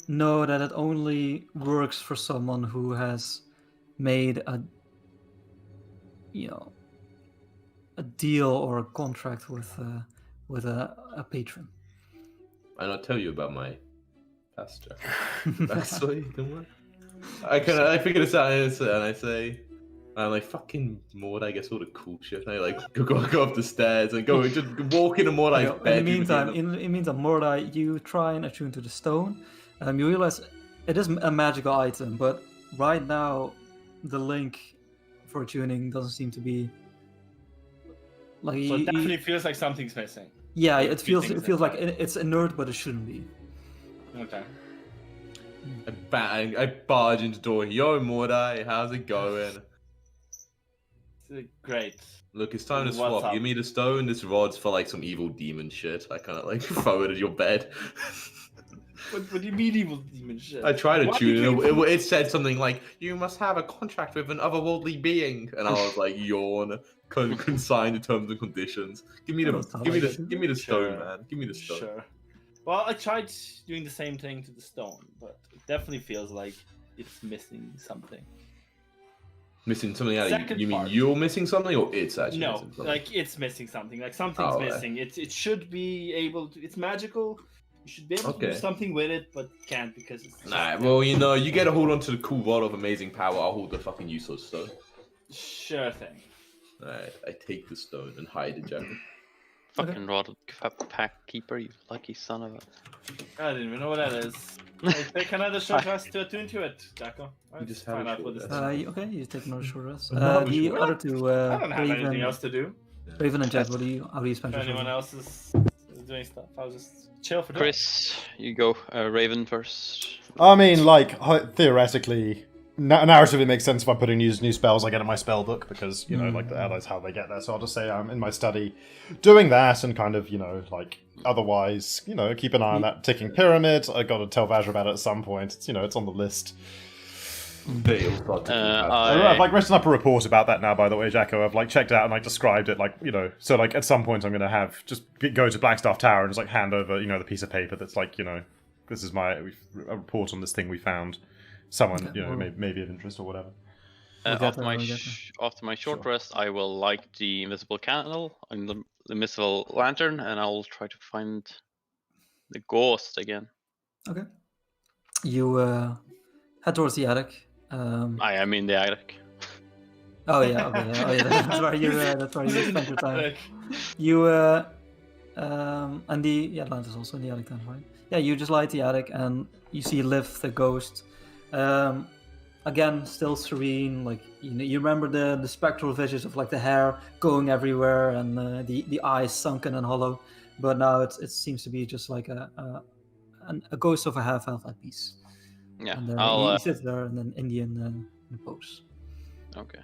know that it only works for someone who has made a deal or a contract with a patron. I not tell you about my pastor. Backstory, don't worry. I figure this out and I say, I'm like, fucking Mordai gets all the cool shit. And I go up the stairs and just walk into Mordai's bed. In the meantime, Mordai, you try and attune to the stone. You realize it is a magical item, but right now the link for attuning doesn't seem to be so it definitely feels like something's missing. Yeah, it feels like it's inert, but it shouldn't be. Okay. I barge into the door. Yo, Mordai, how's it going? Great. Look, it's time to swap. Give me the stone. This rod's for some evil demon shit. I kind of throw it at your bed. What do you mean evil demon shit? I tried to tune it. It said something like, "You must have a contract with an otherworldly being," and I was like, "Yawn." Consign the terms and conditions. Give me the stone, man. Give me the stone. Sure. Well, I tried doing the same thing to the stone, but it definitely feels like it's missing something. Missing something out of you? You mean you're missing something, or it's actually missing something? It's missing something. Something's missing. It should be able to. It's magical. You should be able to do something with it, but can't because it's. Well, you get to hold on to the cool rod of amazing power. I'll hold the fucking useless stone. Sure thing. Alright, I take the stone and hide it, Jack. Fucking rod Pact Keeper, you lucky son of a. I didn't even know what that is. I take another short rest to attune to it, Jacko. You just find out what this is. Okay, you take another short rest. The other two, I don't have anything else to do. Raven and Jet, how do you spend your anyone else is doing stuff, I'll just chill for that. Chris, you go. Raven first. I mean, theoretically, narratively makes sense if I'm putting new spells I get in my spell book, because, you know, like, that's how they get there. So I'll just say I'm in my study doing that, and kind of, you know, like, otherwise, you know, keep an eye on that ticking pyramid. I got to tell Vajra about it at some point. It's, you know, it's on the list. I've like written up a report about that now, by the way, Jacko. I've like checked it out and like described it, like, you know, so like at some point I'm gonna have just go to Blackstaff Tower and just like hand over, you know, the piece of paper that's like, you know, this is a report on this thing we found. Someone, you know, may be of interest or whatever. After my short rest, I will light the invisible candle and the invisible lantern, and I'll try to find the ghost again. Okay. You head towards the attic. I am in the attic. Oh yeah, okay. Oh yeah, that's where you spend your time. You and the Atlantis also in the attic then, right? Yeah, you just light the attic and you see Liv, the ghost. Again, still serene. Like, you know, you remember the spectral visions of like the hair going everywhere and the eyes sunken and hollow. But now it seems to be just like a ghost of a half-elf at peace. Yeah, and he sits there in an Indian pose. Okay.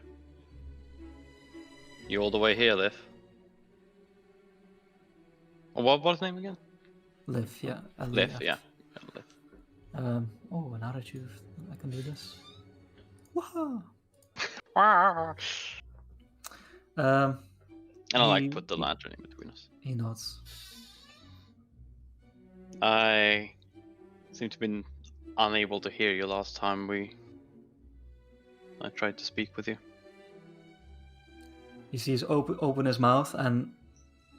You all the way here, Liv? What was his name again? Liv, yeah. Liv, yeah. Oh, now that I can do this. Wow. And I like put the lantern in between us. He nods. I seem to have been unable to hear you last time I tried to speak with you. You see he's open his mouth and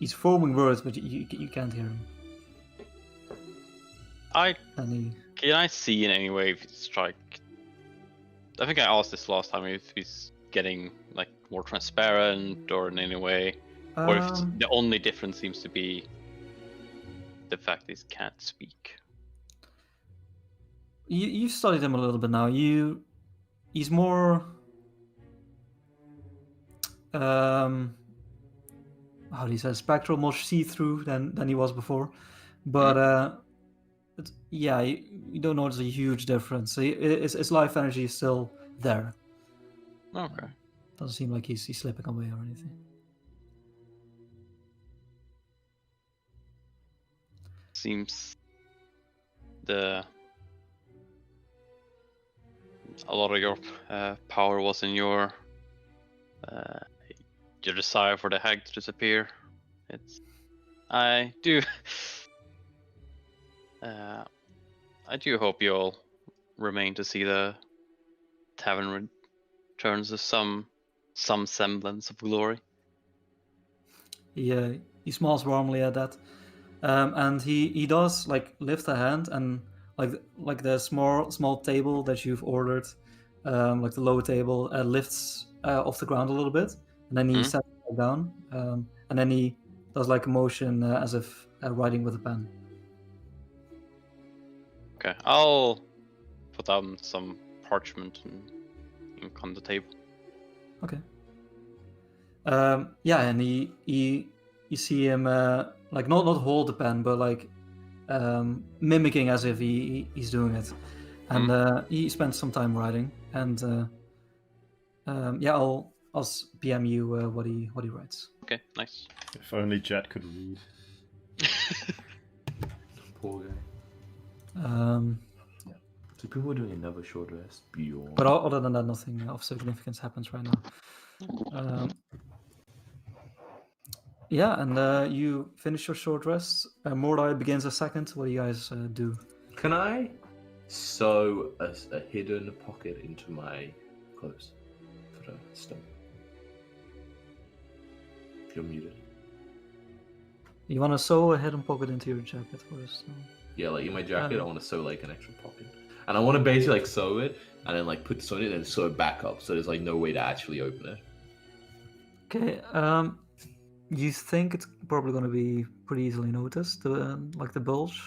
he's forming words, but you can't hear him. Can I see in any way if it's like... I think I asked this last time, if he's getting like more transparent or in any way, or if the only difference seems to be the fact he can't speak. You've studied him a little bit now. He's more how do you say, spectral, more see-through than he was before, but you don't notice a huge difference. His life energy is still there. Okay. Doesn't seem like he's slipping away or anything. Seems a lot of your power was in your desire for the hag to disappear. I do hope you'll remain to see the tavern returns to some semblance of glory. Yeah, he smiles warmly at that, and he does like lift a hand, and like the small table that you've ordered, like the low table, lifts off the ground a little bit, and then he sets it down, and then he does like a motion as if writing with a pen. Okay, I'll put down some parchment and ink on the table. Okay. And you see him like not hold the pen, but like mimicking as if he's doing it, and he spends some time writing, and I'll PM you what he writes. Okay, nice. If only Jet could read. Poor guy. So people are doing another short rest beyond. But other than that, nothing of significance happens right now. And you finish your short rest. Mordai begins a second. What do you guys do? Can I sew a hidden pocket into my clothes for the stone? If you're muted. You want to sew a hidden pocket into your jacket first? Yeah, like in my jacket, I want to sew like an extra pocket, and I want to basically like sew it and then like put this on it and sew it back up, so there's like no way to actually open it. Okay. You think it's probably going to be pretty easily noticed, like the bulge?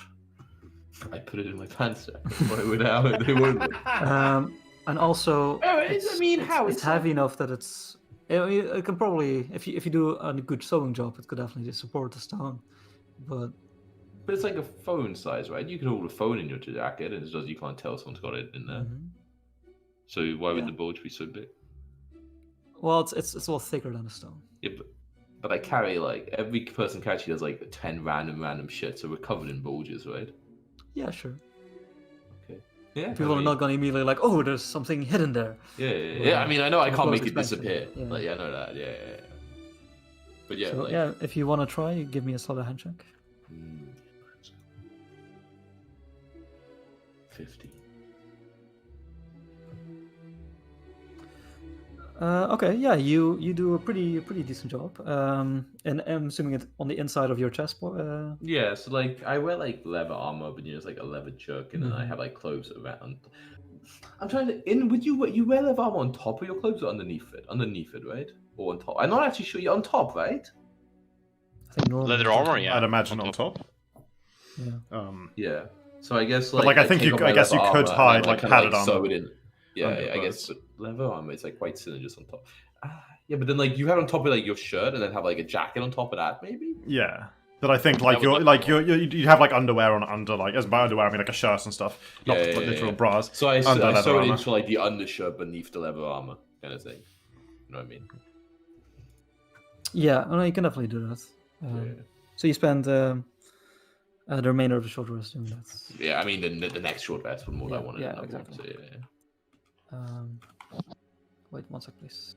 I put it in my pants jacket. Why would they won't? And also, it's heavy enough that it can probably, if you do a good sewing job, it could definitely support the stone. But it's like a phone size, right? You can hold a phone in your jacket, and it's just you can't tell someone's got it in there. So why would the bulge be so big? Well, it's all thicker than a stone. Yeah, but I carry like every person carries does like 10 random shit, so we're covered in bulges, right? Yeah, sure. Okay. Yeah. People are not gonna immediately like, oh, there's something hidden there. Yeah. I mean, I know I can't make it expansion. disappear. Yeah. Like, I know that. Yeah. But yeah. So like... yeah, if you want to try, give me a solid hand check. 50. Okay, yeah, you do a pretty decent job. And I'm assuming it on the inside of your chest. Yeah, so like I wear like leather armor, but it's like a leather jerkin, and I have like clothes around. I'm trying to. Would you wear leather armor on top of your clothes or underneath it? Underneath it, right? Or on top? I'm not actually sure. You're on top, right? I think normally leather armor, yeah. I'd imagine on top. Yeah. Yeah. So I guess like I think you could hide like padded armor. Sew it in. Yeah, I guess. But leather armor is like quite thin just on top. Yeah, but then like you have on top of like your shirt, and then have like a jacket on top of that, maybe. Yeah. But I think like you have like underwear on under, like, as by underwear I mean like a shirt and stuff, not literal bras. So I sew it into like the undershirt beneath the leather armor kind of thing. You know what I mean? Yeah, well, you can definitely do that. So you spend the remainder of the short rest doing that. Yeah, I mean the next short rest would more than one. Yeah, exactly. So, yeah. Wait 1 sec, please.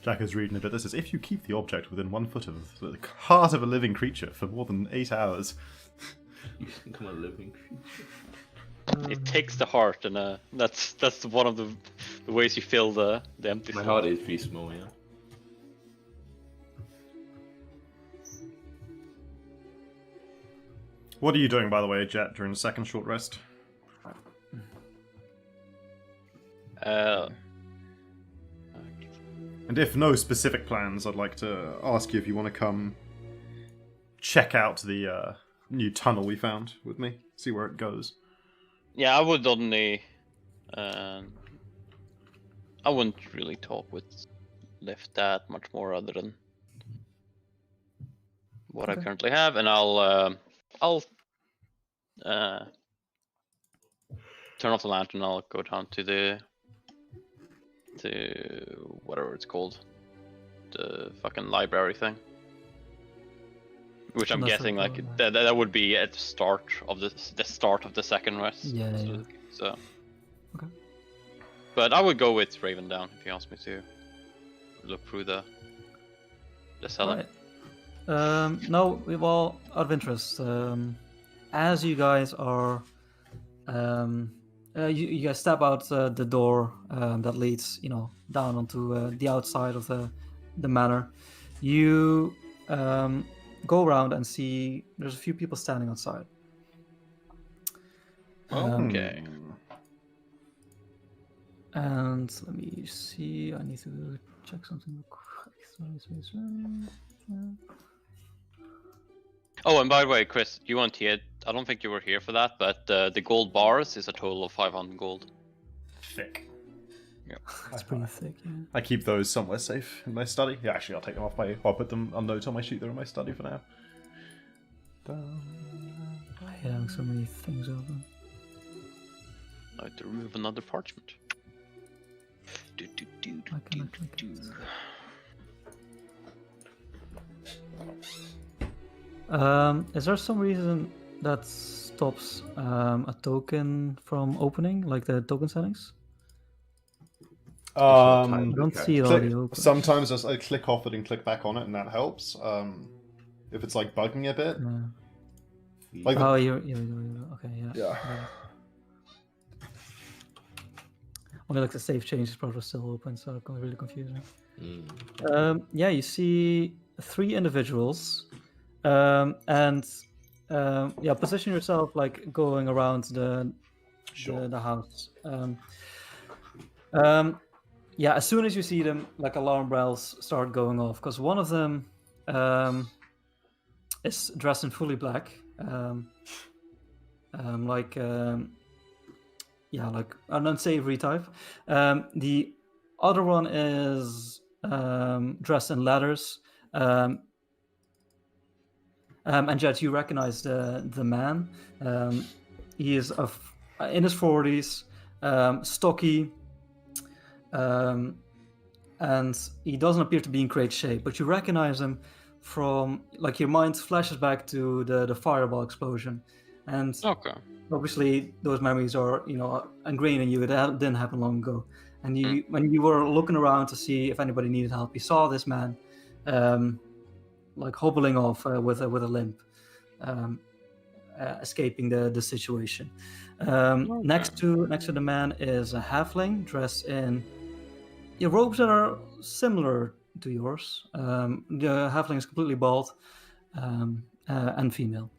Jack is reading a bit. This is if you keep the object within 1 foot of the heart of a living creature for more than 8 hours. You become a living creature. It takes the heart, and that's one of the ways you fill the empty. My heart is pretty small, yeah. What are you doing, by the way, Jet, during the second short rest? And if no specific plans, I'd like to ask you if you want to come check out the new tunnel we found with me, see where it goes. Yeah, I would only. I wouldn't really talk with Lift that much more, other than what I currently have, and I'll turn off the lantern. I'll go down to whatever it's called, the fucking library thing, which I'm guessing like that would be at the start of the second rest. Yeah. So. Okay. But I would go with Raven down if you ask me to look through the cellar. Right. No, well, out of interest, as you guys are, you guys step out the door that leads, down onto the outside of the manor. You go around and see there's a few people standing outside. Okay. And let me see. I need to check something real quick. Sorry. Oh, and by the way, Chris, you weren't here. I don't think you were here for that, but the gold bars is a total of 500 gold. Thick. Yeah. That's pretty thick, yeah. I keep those somewhere safe in my study. Yeah, actually, I'll take them off I'll put them on notes on my sheet. They're in my study for now. I hate having so many things open. I have to remove another parchment. Is there some reason that stops a token from opening, like the token settings? I don't see it already open. Sometimes I click off it and click back on it, and that helps. If it's like bugging a bit. Like you're okay, yeah. Only like the save change is probably still open, so it's really confusing. Yeah, you see 3 individuals, and position yourself like going around the house. As soon as you see them, like alarm bells start going off, because one of them is dressed in fully black, like an unsavory type. The other one is dressed in leathers. And Jet, you recognize the man. He is in his 40s, stocky, and he doesn't appear to be in great shape. But you recognize him from, like, your mind flashes back to the fireball explosion, and obviously those memories are, ingrained in you. It didn't happen long ago, and when you were looking around to see if anybody needed help, you saw this man, like hobbling off with a limp, escaping the situation. Next to the man is a halfling dressed in robes that are similar to yours. The halfling is completely bald and female.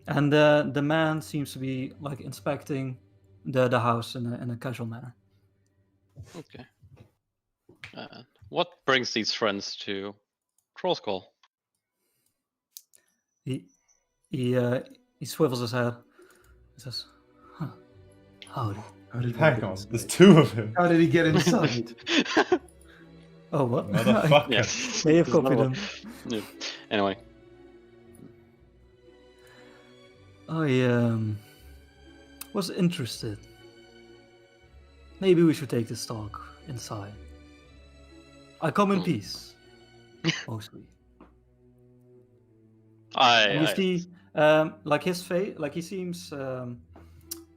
And the man seems to be like inspecting the house in a casual manner. Okay. What brings these friends to Troll Skull? He swivels his head. He says, "Howdy." Hang on, there's two of him. How did he get inside? Oh, what? Motherfucker. Yes. May have copied him. Yeah. Anyway. I was interested. Maybe we should take this talk inside. I come in peace, mostly. You see, like his face, like he seems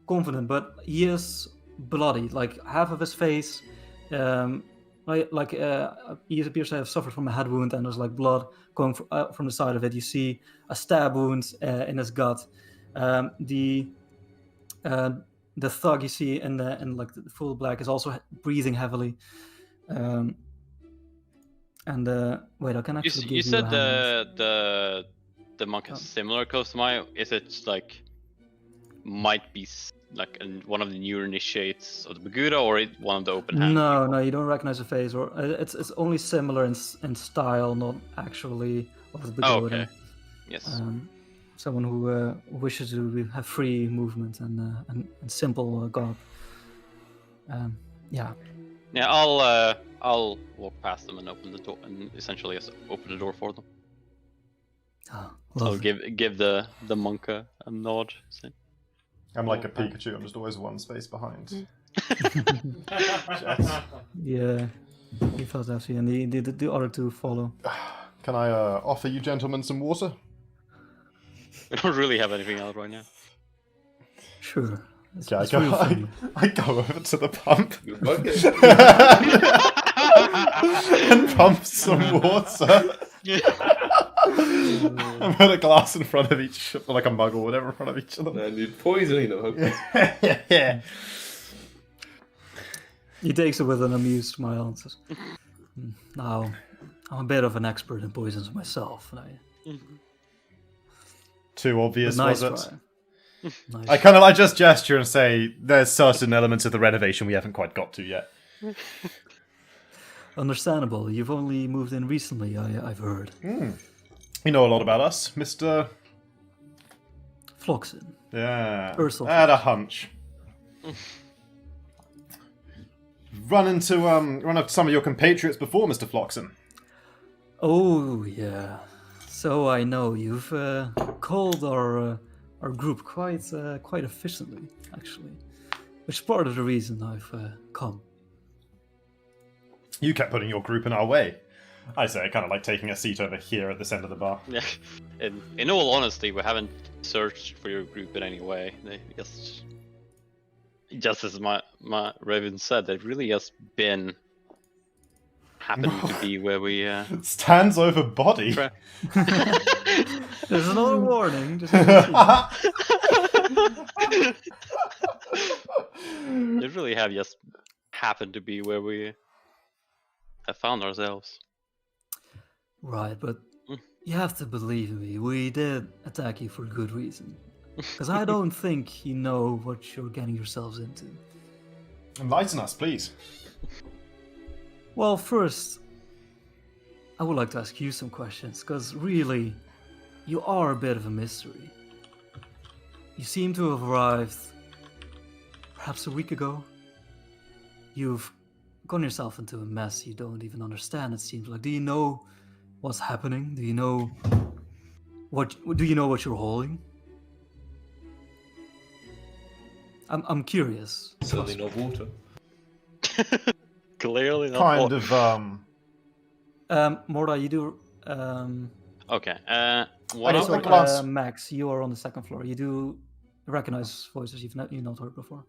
confident, but he is bloody. Like half of his face, he appears to have suffered from a head wound, and there's like blood going from the side of it. You see a stab wound in his gut. The thug you see in like the full black is also breathing heavily. Wait, I can actually give you. You said the monk is similar close to mine. Is it like might be like one of the newer initiates of the Baguda, or one of the open hand? No, you don't recognize the face, or it's only similar in style, not actually of the Baguda. Oh, okay. Yes. Someone who wishes to have free movement and simple garb. Yeah. Yeah, I'll walk past them and open the door, and essentially open the door for them. I'll give the monk a nod. So. I'm like a Pikachu. I'm just always one space behind. Yeah, he felt actually, and the other two follow. Can I offer you gentlemen some water? We don't really have anything else right now. Sure. Okay, I go over to the pump and pump some water. I put a glass in front of each, like a mug or whatever, in front of each of them. And you're poisoning them. Yeah. He takes it with an amused smile and says, "Now, I'm a bit of an expert in poisons myself." Too obvious, nice was it? Nice. I just gesture and say there's certain elements of the renovation we haven't quite got to yet. Understandable. You've only moved in recently, I've heard. You know a lot about us, Mr. Floxen. Yeah. Ursel. I had a hunch. Run into some of your compatriots before, Mr. Floxen. Oh yeah. So I know you've called our group quite efficiently, actually, which is part of the reason I've come. You kept putting your group in our way. I say, kind of like taking a seat over here at this end of the bar. Yeah. In all honesty, we haven't searched for your group in any way. They just as my Raven said, they've really just been happening to be where we stands over body. There's another warning. Just they really have just happened to be where we have found ourselves. Right, but you have to believe me. We did attack you for a good reason. Because I don't think you know what you're getting yourselves into. Enlighten us, please. Well, first, I would like to ask you some questions, because really, you are a bit of a mystery. You seem to have arrived perhaps a week ago. You've gotten yourself into a mess you don't even understand, it seems like. Do you know what's happening? Do you know what you're holding? I'm curious. Certainly not water. Clearly not. Kind of. Morda, you do. Okay. What Sorry, glance? Max, you are on the second floor. You do recognize voices you've not heard before.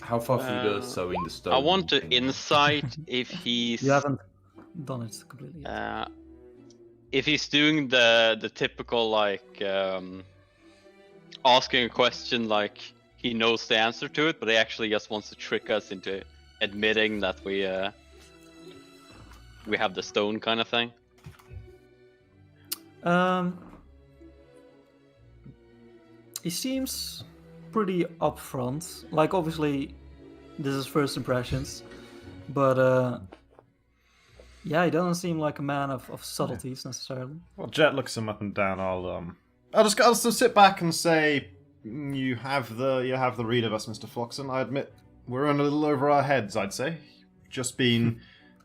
How far through the sewing the stone? I want to thing? insight if he's. You haven't done it completely yet. If he's doing the typical like asking a question like he knows the answer to it, but he actually just wants to trick us into admitting that we have the stone kind of thing. He seems pretty upfront. Like, obviously, this is first impressions, but yeah, he doesn't seem like a man of subtleties necessarily. Well, Jet looks him up and down. I'll just sit back and say, you have the read of us, Mr. Floxen. I admit we're in a little over our heads. I'd say, just been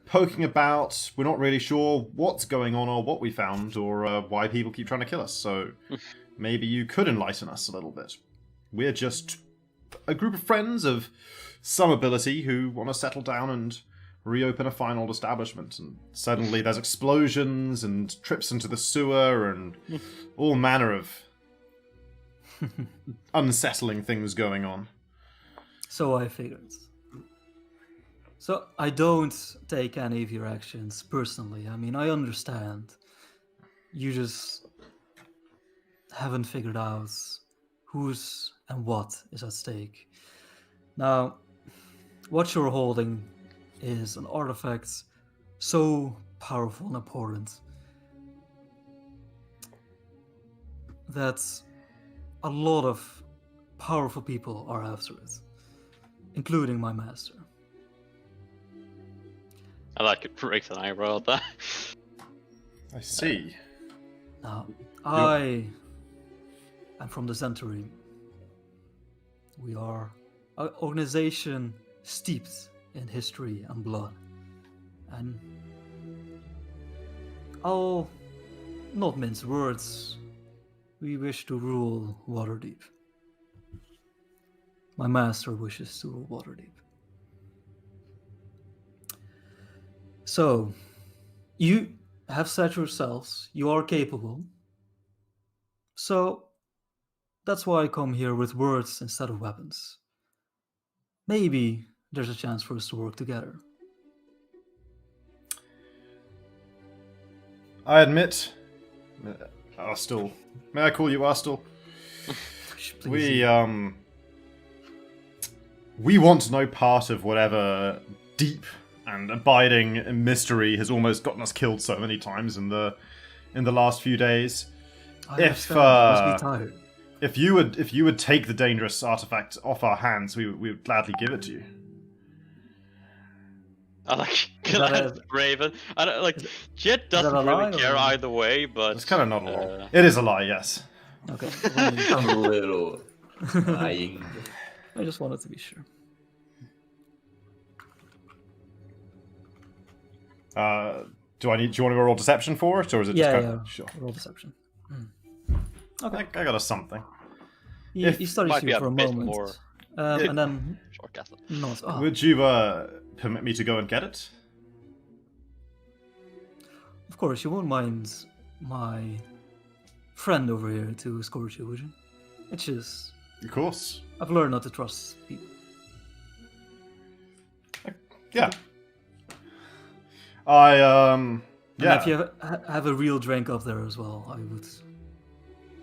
poking about. We're not really sure what's going on or what we found or why people keep trying to kill us. So maybe you could enlighten us a little bit. We're just a group of friends of some ability who want to settle down and reopen a fine old establishment, and suddenly there's explosions and trips into the sewer and all manner of unsettling things going on. So I figured. So I don't take any of your actions personally. I mean, I understand. You just haven't figured out who's and what is at stake. Now, what you're holding is an artifact so powerful and important that a lot of powerful people are after it, including my master. I like it. Breaks an eyebrow at that. I see. Now, I am from the Centauri. We are an organization steeped in history and blood. And I'll not mince words. We wish to rule Waterdeep. My master wishes to rule Waterdeep. So, you have said yourselves, you are capable. So, that's why I come here with words instead of weapons. Maybe there's a chance for us to work together. I admit, Arstal. May I call you Arstal? We want no part of whatever deep and abiding mystery has almost gotten us killed so many times in the last few days. Must be tired. If you would take the dangerous artifact off our hands, we would gladly give it to you. I like Raven. I don't like. Jet doesn't really care either way, but it's kind of not a lie. It is a lie, yes. Okay. I'm a little lying. I just wanted to be sure. Do you want to roll deception for it, or is it just kind of... Sure. Roll deception. Okay. I got us something. He studies you for a moment. And then... nods. Oh. Would you permit me to go and get it? Of course, you won't mind my friend over here to escort you, would you? It's just... Of course. I've learned not to trust people. Yeah. Yeah. And if you have a real drink up there as well, I would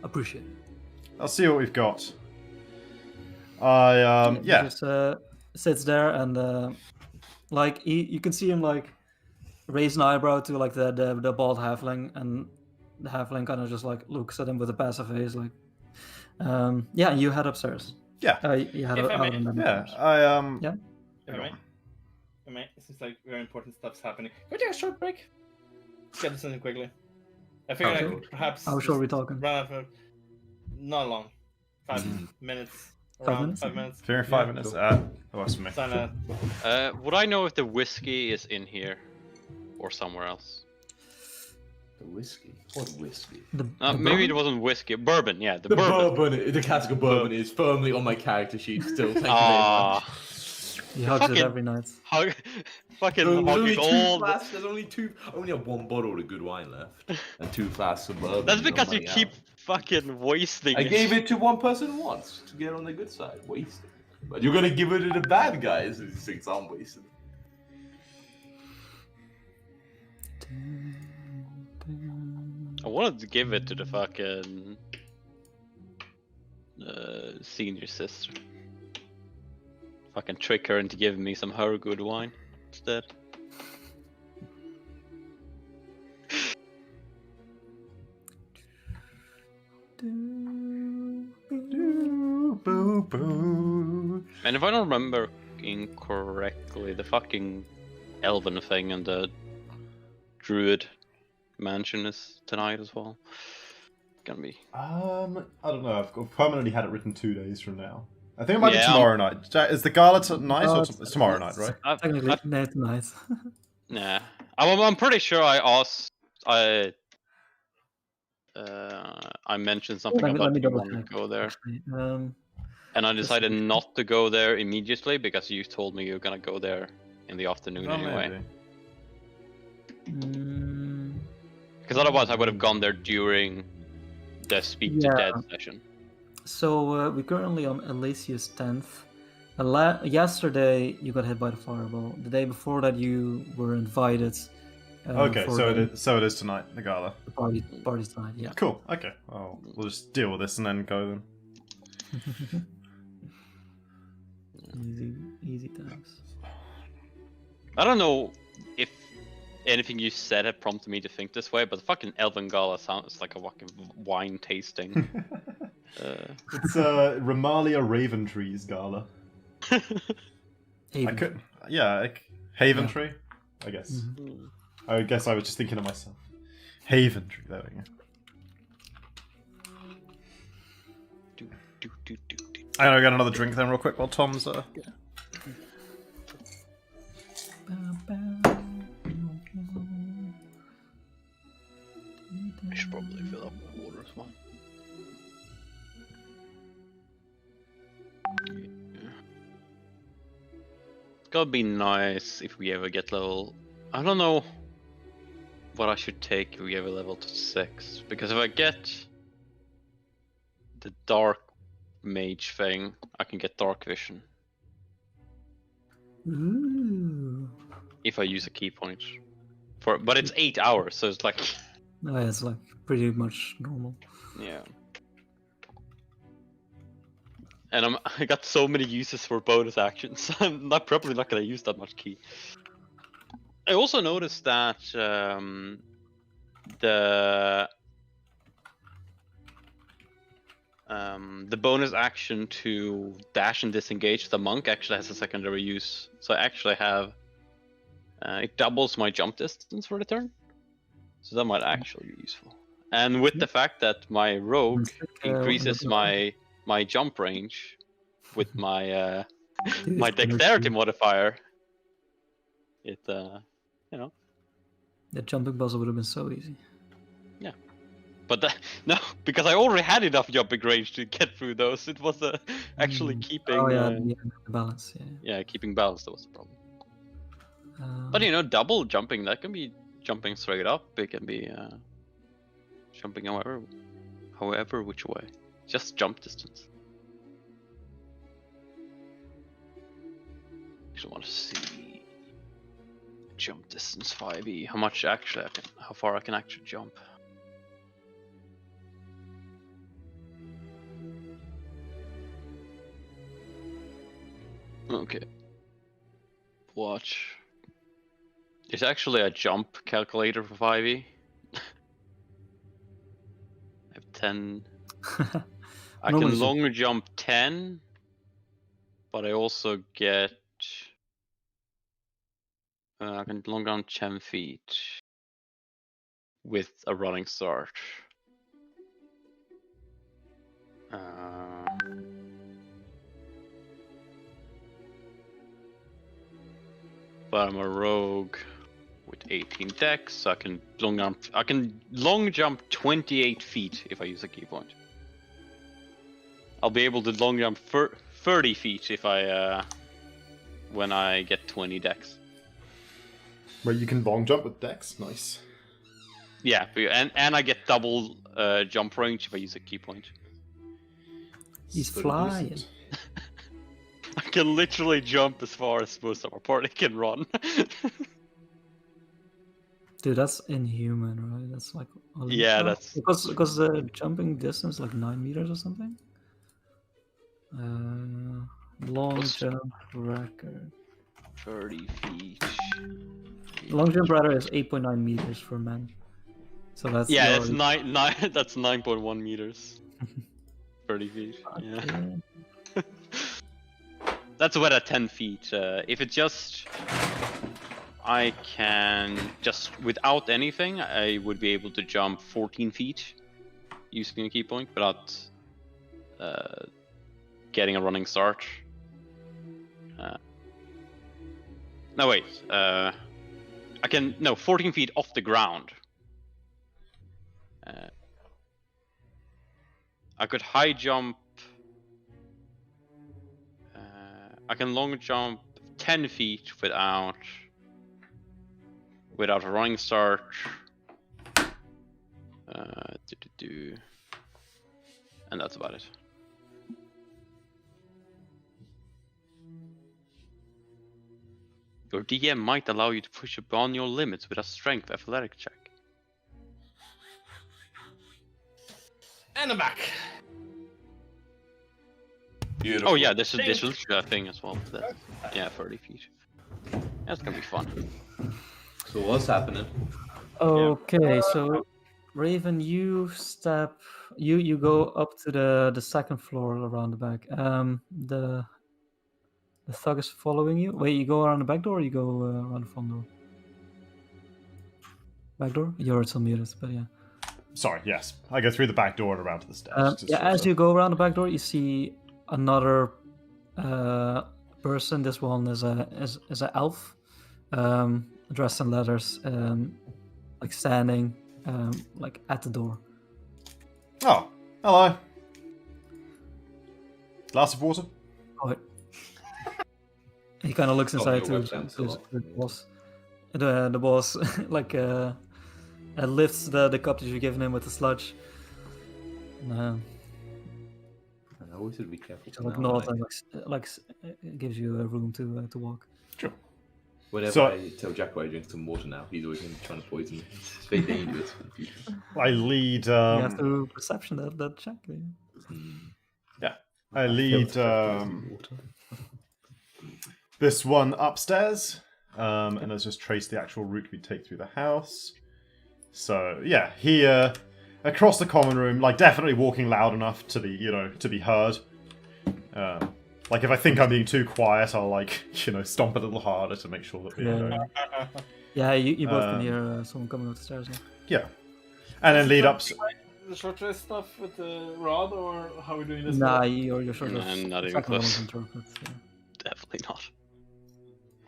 appreciate it. I'll see what we've got. Yeah. He just sits there and like you can see him like raise an eyebrow to like the bald halfling, and the halfling kind of just like looks at him with a passive face, like yeah. And you head upstairs. Yeah. You head out and then yeah. Yeah. It seems like very important stuff's happening. Can we take a short break? Let's get this in quickly. I figured I could perhaps. How short are we talking? Run for not long. 5 minutes. Around 5 minutes. 5 minutes. That works for me. Would I know if the whiskey is in here or somewhere else? The whiskey? What whiskey? Maybe it wasn't whiskey. Bourbon, yeah. The bourbon. The cask of bourbon is firmly on my character sheet still. Thank you very much. He hugs it every night. Fucking There's only all two flasks. There's only two. I only have one bottle of good wine left, and 2 flasks of bourbon. That's because you keep fucking wasting I it. gave it to one person once to get on the good side. Wasted. But you're gonna give it to the bad guys who thinks I'm wasted. I wanted to give it to the fucking senior sister. Fucking trick her into giving me some her good wine instead. And if I don't remember incorrectly, the fucking elven thing and the druid mansion is tonight as well. It's gonna be. I don't know. I've permanently had it written 2 days from now. I think it might be tomorrow night. Is the gala tonight or it's tomorrow night, right? Technically, tonight. Nah, I'm pretty sure I asked. I mentioned something about you wanting to go there, and I decided not to go there immediately because you told me you were gonna go there in the afternoon anyway. Because otherwise, I would have gone there during the Speak to Dead session. So we're currently on Elysius 10th. Yesterday you got hit by the fireball. The day before that you were invited. Okay, so it is tonight, the gala. The party's tonight, yeah. Cool. Okay, well, we'll just deal with this and then go then. Easy times. I don't know if anything you said had prompted me to think this way, but the fucking Elven Gala sounds like a fucking wine tasting. It's Ramalia Raventree's gala. Haven. Haventree, I guess. Mm-hmm. I guess I was just thinking of myself. Haventree, there we go. I'm gonna get another drink then real quick while Tom's I should probably fill up my water as well. It's gotta be nice if we ever get level. I don't know what I should take if we ever level to 6, because if I get the dark mage thing, I can get dark vision. Ooh. If I use a key point but it's 8 hours, so it's like. No, it's like pretty much normal. Yeah. And I got so many uses for bonus actions. I'm probably not gonna use that much key. I also noticed that the bonus action to dash and disengage the monk actually has a secondary use. So I actually have it doubles my jump distance for the turn. So that might actually be useful. And with the fact that my rogue increases my jump range with my my dexterity modifier, it you know. The jumping puzzle would have been so easy. Yeah, but no, because I already had enough jumping range to get through those. It was actually keeping. Oh yeah, the balance. Yeah, keeping balance. That was the problem. But you know, double jumping, that can be jumping straight up. It can be jumping however which way. Just jump distance. Actually want to see jump distance 5e. How much actually how far I can actually jump. Okay. Watch. There's actually a jump calculator for 5e. I have 10. I can longer jump 10, but I also get. I can long jump 10 feet with a running start. But I'm a rogue with 18 dex, so I can long jump. I can long jump 28 feet if I use a key point. I'll be able to long jump 30 feet if I when I get 20 dex. Where you can long jump with dex, nice. Yeah, and I get double jump range if I use a key point. He's flying. I can literally jump as far as most of our party can run. Dude, that's inhuman, right? That's like yeah, that's because the jumping distance like 9 meters or something. Long jump record. 30 feet. Long jump record is 8.9 meters for men. So that's that's nine. That's 9.1 meters. 30 feet. Yeah. That's about at 10 feet. If it's just, I can just without anything, I would be able to jump 14 feet using a key point without getting a running start. No wait. I can 14 feet off the ground. I could high jump. I can long jump 10 feet without a running start. And that's about it. Your DM might allow you to push beyond your limits with a strength athletic check. And I'm back. Beautiful. Oh yeah, this is a thing as well. Yeah, 30 feet. That's gonna be fun. So what's happening? Okay, so Raven, you go up to the second floor around the back. The thug is following you. Wait, you go around the back door or you go around the front door? Back door? You're still muted, but yeah. Sorry, yes. I go through the back door and around to the stairs. As you go around the back door, you see another person. This one is an elf, dressed in leathers, like standing like at the door. Oh, hello. Glass of water? Oh, he kind of looks inside to the boss. The boss like lifts the cup that you've given him with the sludge. I always should be careful. Like nods and like gives you a room to walk. Sure. Whenever I tell Jack I drink some water now, he's always trying to poison me. It's very dangerous for the future. I lead. You have to perception that check. Yeah, I lead this one upstairs, and let's just trace the actual route we take through the house. So yeah, here across the common room, like definitely walking loud enough to be to be heard. Like if I think I'm being too quiet, I'll stomp a little harder to make sure that we Yeah, you both can hear someone coming up the stairs now. Yeah, and then lead up. The short rest stuff with the rod, or how are we doing this? Nah, your short rest. Not even close. Definitely not.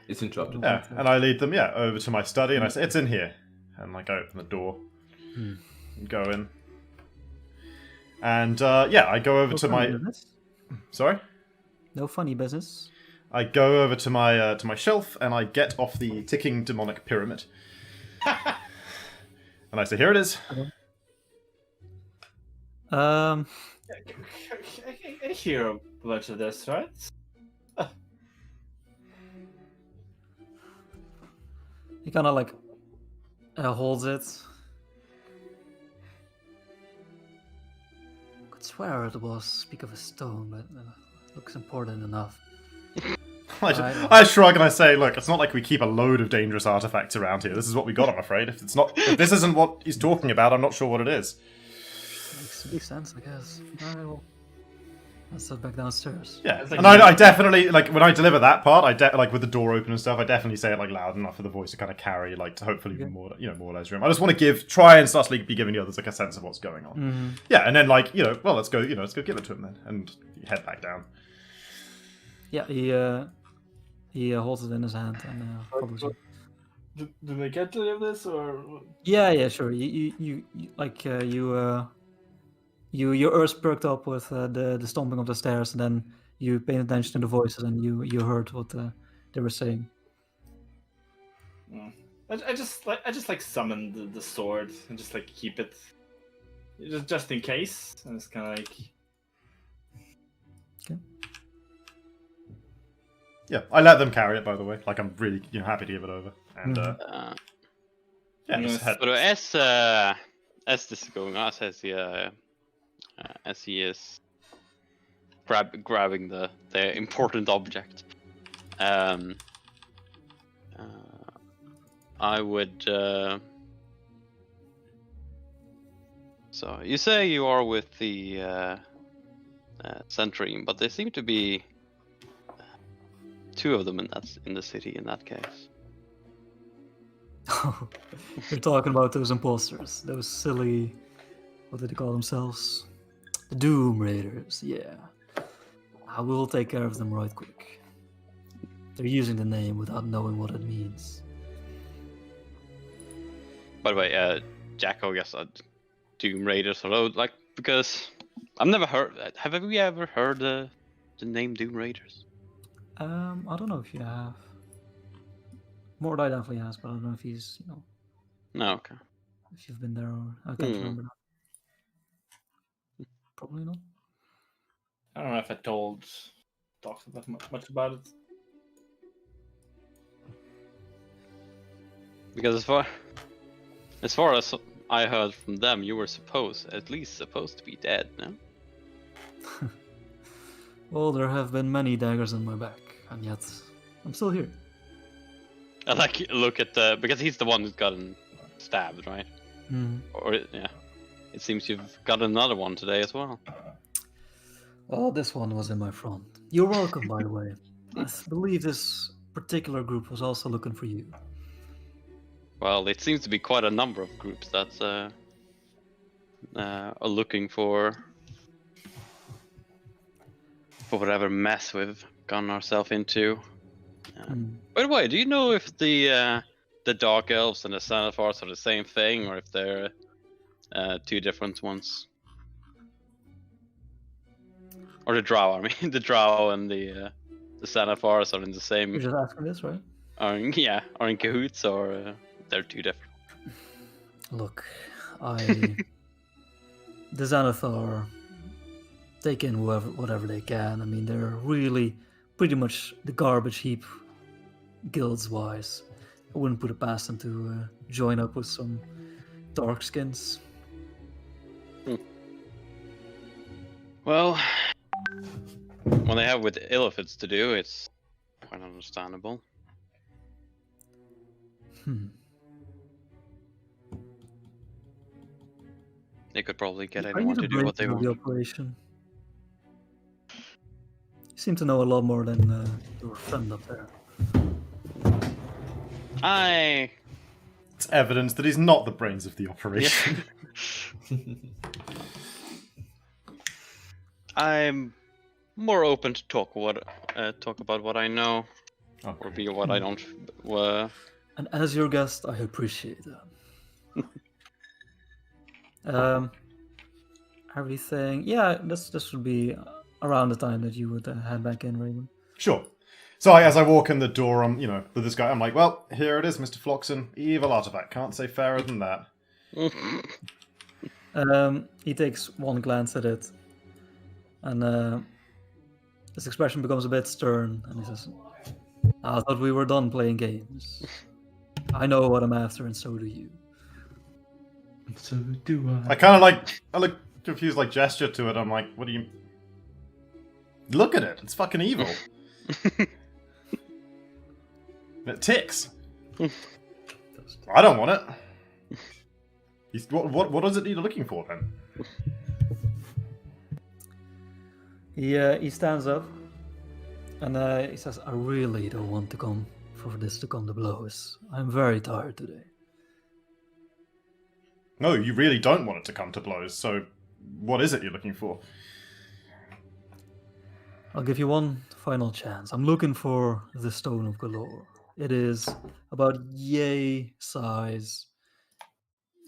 It's interrupted. Yeah, and I lead them over to my study, and I say it's in here, and I open the door, and go in, and I go over to my. Business? Sorry. No funny business. I go over to my shelf and I get off the ticking demonic pyramid. And I say, here it is. I hear a bunch of this, right? He kind of like holds it. I could swear the boss speak of a stone, but looks important enough. I shrug and I say, look, it's not like we keep a load of dangerous artifacts around here. This is what we got, I'm afraid. If this isn't what he's talking about, I'm not sure what it is. Makes sense, I guess. Alright, well, let's head back downstairs. Yeah, and I definitely, like, when I deliver that part, like, with the door open and stuff, I definitely say it, like, loud enough for the voice to kind of carry, like, to hopefully be more or less room. I just want to try and subtly be giving the others, like, a sense of what's going on. Mm-hmm. Yeah, and then, like, well, let's go give it to him then, and head back down. Yeah, he holds it in his hand and follows you. Do they get any of this, or? Yeah, sure. You your ears perked up with the stomping of the stairs, and then you paid attention to the voices, and you heard what they were saying. I just like summon the sword and just like keep it, just in case, and it's kind of like. Okay. Yeah, I let them carry it, by the way. Like, I'm really happy to give it over. And yeah, just head. But as this is going on, as he is grabbing the important object, I would. So you say you are with the Centurion, but there seem to be two of them in the city in that case. You're talking about those imposters, those silly, what did they call themselves? The Doom Raiders, yeah. I will take care of them right quick. They're using the name without knowing what it means. By the way, Jacko, yes, Doom Raiders, although, like, because I've never heard. Have we ever heard the name Doom Raiders? I don't know if you have. Mordai definitely has, but I don't know if he's, No, okay. If you've been there, or I can't remember that. Probably not. I don't know if I talked that much about it. Because as far as I heard from them, you were at least supposed to be dead, no? Well, there have been many daggers in my back, and yet I'm still here. I like look at because he's the one who's gotten stabbed, right? Mm. Or yeah, it seems you've got another one today as well. Oh, this one was in my front. You're welcome, by the way. I believe this particular group was also looking for you. Well, it seems to be quite a number of groups that are looking for whatever mess we've gotten ourselves into. By the way, do you know if the Dark Elves and the Sanathars are the same thing, or if they're two different ones? Or the Drow, I mean, the Drow and the Sanathars are in the same. You're just asking this, right? Are in cahoots, or they're two different. Look, the Xanathar take in whatever they can. I mean, they're really pretty much the garbage heap, guilds-wise. I wouldn't put it past them to join up with some dark skins. Well, when they have with Illithids to do, it's quite understandable. They could probably get anyone to do what they want. The operation. You seem to know a lot more than your friend up there. It's evidence that he's not the brains of the operation. Yeah. I'm more open to talk about what I know, or be what I don't. And as your guest, I appreciate that. Everything. Yeah, this would be around the time that you would head back in, Raymond. Sure. So as I walk in the door, I'm, with this guy, I'm like, well, here it is, Mr. Floxen. Evil artifact. Can't say fairer than that. He takes one glance at it, and his expression becomes a bit stern, and he says, I thought we were done playing games. I know what I'm after, and so do you. So do I. I kind of I look confused, gesture to it. I'm like, what do you... Look at it. It's fucking evil. It ticks. I don't want it. What is it you're looking for, then? He stands up, and he says, I really don't want to come to blows. I'm very tired today. No, you really don't want it to come to blows, so what is it you're looking for? I'll give you one final chance. I'm looking for the Stone of Galore. It is about yay size,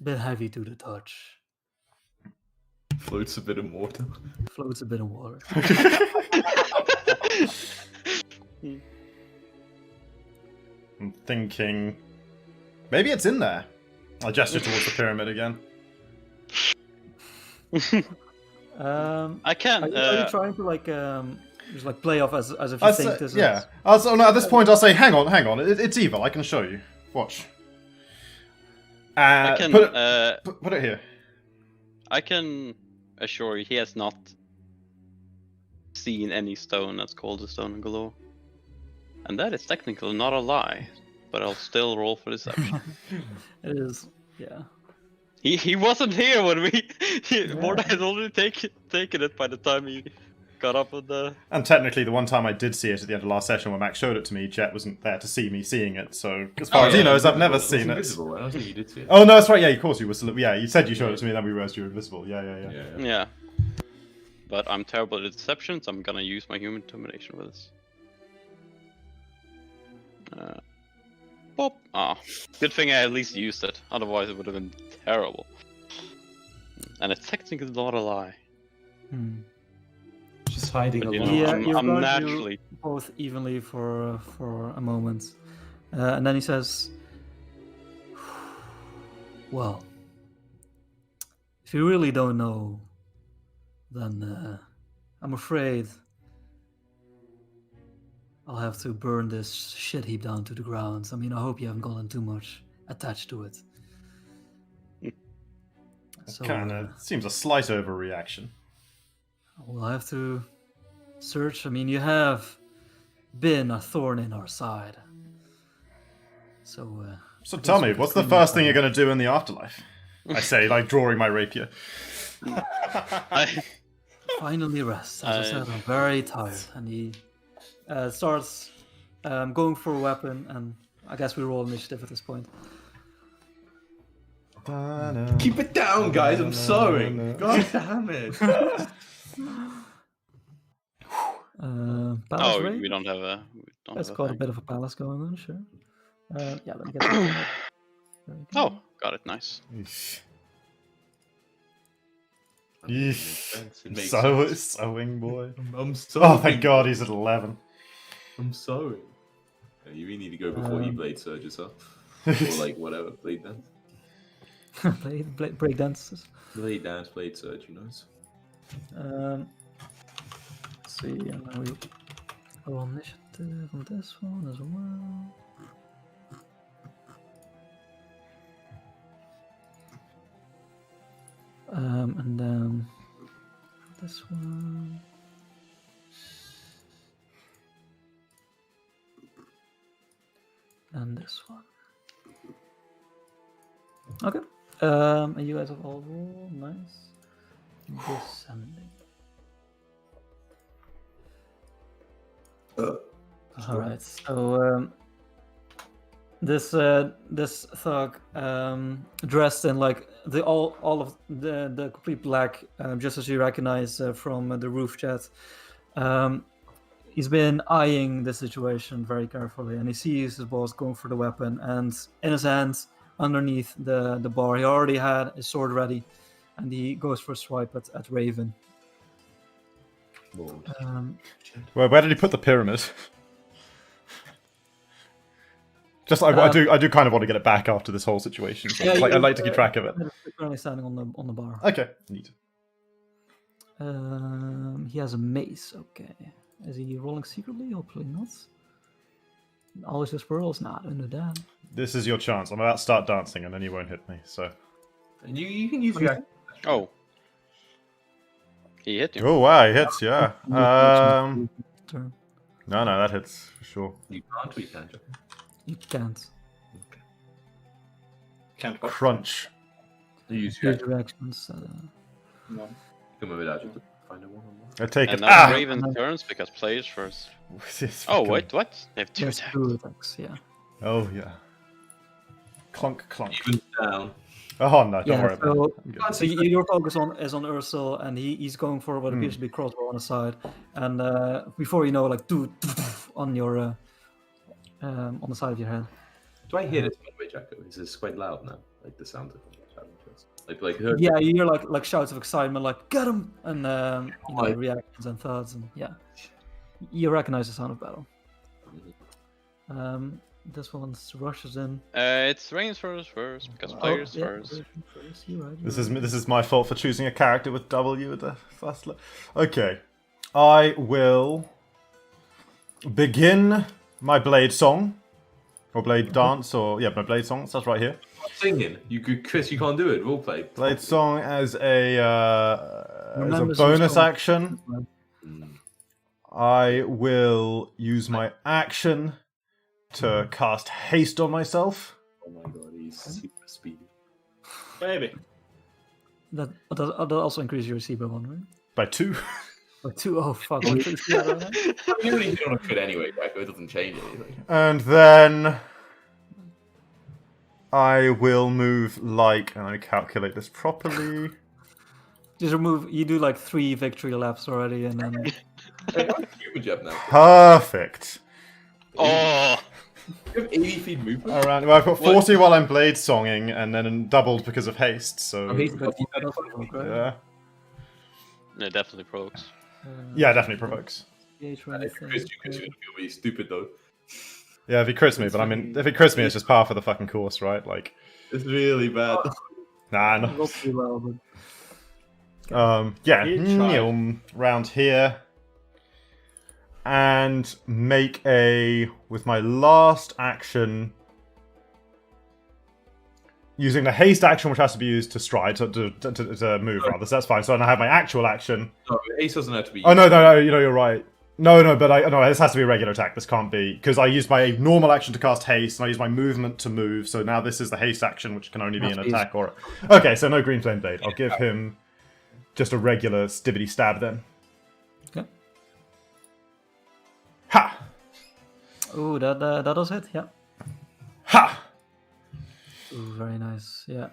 bit heavy to the touch. Floats a bit in water. Floats a bit in water. I'm thinking maybe it's in there. I gesture towards the pyramid again. I can. Are you trying to just like play off as if you think this is? Yeah. No, at this point, I'll say, hang on. It's evil. I can show you. Watch. I can put it here. I can assure you, he has not seen any stone that's called the Stone Galore, and that is technically not a lie. But I'll still roll for deception. It is, yeah. He wasn't here when Morda had already taken it by the time he got up with the... And technically, the one time I did see it at the end of last session when Max showed it to me, Jet wasn't there to see me seeing it, so as far as he knows, I've never seen it. Invisible. I don't think you did see it. Oh, no, that's right, yeah, of course you were. Yeah, you said you showed it to me, then we realized you were invisible. Yeah. But I'm terrible at deception, so I'm gonna use my human domination with this. Pop. Good thing I at least used it, otherwise it would have been terrible. And it's technically not a lie. Just hiding a lot. Yeah, I'm naturally both evenly for a moment, and then he says, "Well, if you really don't know, then I'm afraid I'll have to burn this shit heap down to the ground. I mean, I hope you haven't gotten too much attached to it." So, kind of seems a slight overreaction. We'll have to search. I mean, you have been a thorn in our side. So tell me, what's the first thing you're going to do in the afterlife? I say, like drawing my rapier. Finally rest. As I said, I'm very tired. And he starts going for a weapon, and I guess we roll initiative at this point. Keep it down, guys. I'm sorry. God damn it. Palace raid? We don't have a. Let's got a bit of a palace going on, sure. Yeah, let me get that. Oh, got it. Nice. Sewing boy. I'm sorry. Oh, thank God he's at 11. I'm sorry. Yeah, you really need to go before you blade surge yourself. Or like whatever, blade dance. Break dances. Blade dance, blade surge, who knows? Let's see, and then we roll initiative on this one as well. And then this one. And this one. Okay. And you guys have all rolled. Nice. Descending. Alright, so this thug dressed in like all of the complete black, just as you recognize from the roof chat. He's been eyeing the situation very carefully, and he sees his boss going for the weapon, and in his hand, underneath the bar, he already had his sword ready, and he goes for a swipe at Raven. Where did he put the pyramid? Just I do kind of want to get it back after this whole situation. So I'd like to keep track of it. He's currently standing on the bar. Okay, neat. He has a mace. Okay, is he rolling secretly? Hopefully not. Always just rolls. Nah, don't do that. This is your chance. I'm about to start dancing, and then you won't hit me. So. And you can use your. Oh. He hit you. Oh wow, he hits. Yeah. Turn. No, that hits for sure. You can't. We can. You can't. Okay. Can't crunch. You use your reactions. No. Come over there. Just find a one. I take and it. now Raven turns because players first. Oh wait, what? They have two attacks. Two attacks. Yeah. Oh yeah. Clunk, clunk. Even down. Oh no, don't worry about it. So your focus is on Ursel, and he's going for what appears to be crossbow on the side, and before you know, like on your on the side of your head. Do I hear this, by the way, Jacko? Is this quite loud now? Like the sound of it? Yeah, you hear like shouts of excitement, like "Get him!" and reactions and thoughts, and yeah, you recognize the sound of battle. This one rushes in. It's Rainsford's first because players first. This is my fault for choosing a character with W at the first. Okay, I will begin my blade song, or blade dance, or my blade song. That's right here. Singing, Chris, you can't do it. Roleplay. Blade song as a bonus action. I will use my action to cast haste on myself. Oh my god, he's super speedy. Baby. That also increases your AC by 1, right? By 2. By 2? Oh fuck! You really don't look good anyway, right? It doesn't change anything. And then I will move like, and I calculate this properly. Just remove. You do like 3 victory laps already, and then. Perfect. Oh. You have 80 feet movement. Around. Well, I've got 40 while I'm blade songing, and then doubled because of haste. So. Yeah. It definitely provokes. Yeah, it definitely provokes. If it crits you, it'll be stupid though. Yeah, if he crits me, but I mean, if he crits me, it's just par for the fucking course, right? Like. It's really bad. Nah, no. Yeah, round here. And make with my last action, using the haste action, which has to be used to stride, to move, rather. So that's fine. So I have my actual action. No, haste doesn't have to be used. Oh, no, you're right. No, but this has to be a regular attack. This can't be, because I used my normal action to cast haste, and I used my movement to move, so now this is the haste action, which can only be an attack or... Okay, so no green flame blade. I'll give him just a regular stibbity stab then. Okay. Ha! Ooh, that does hit, yeah. Ha! Ooh, very nice, yeah.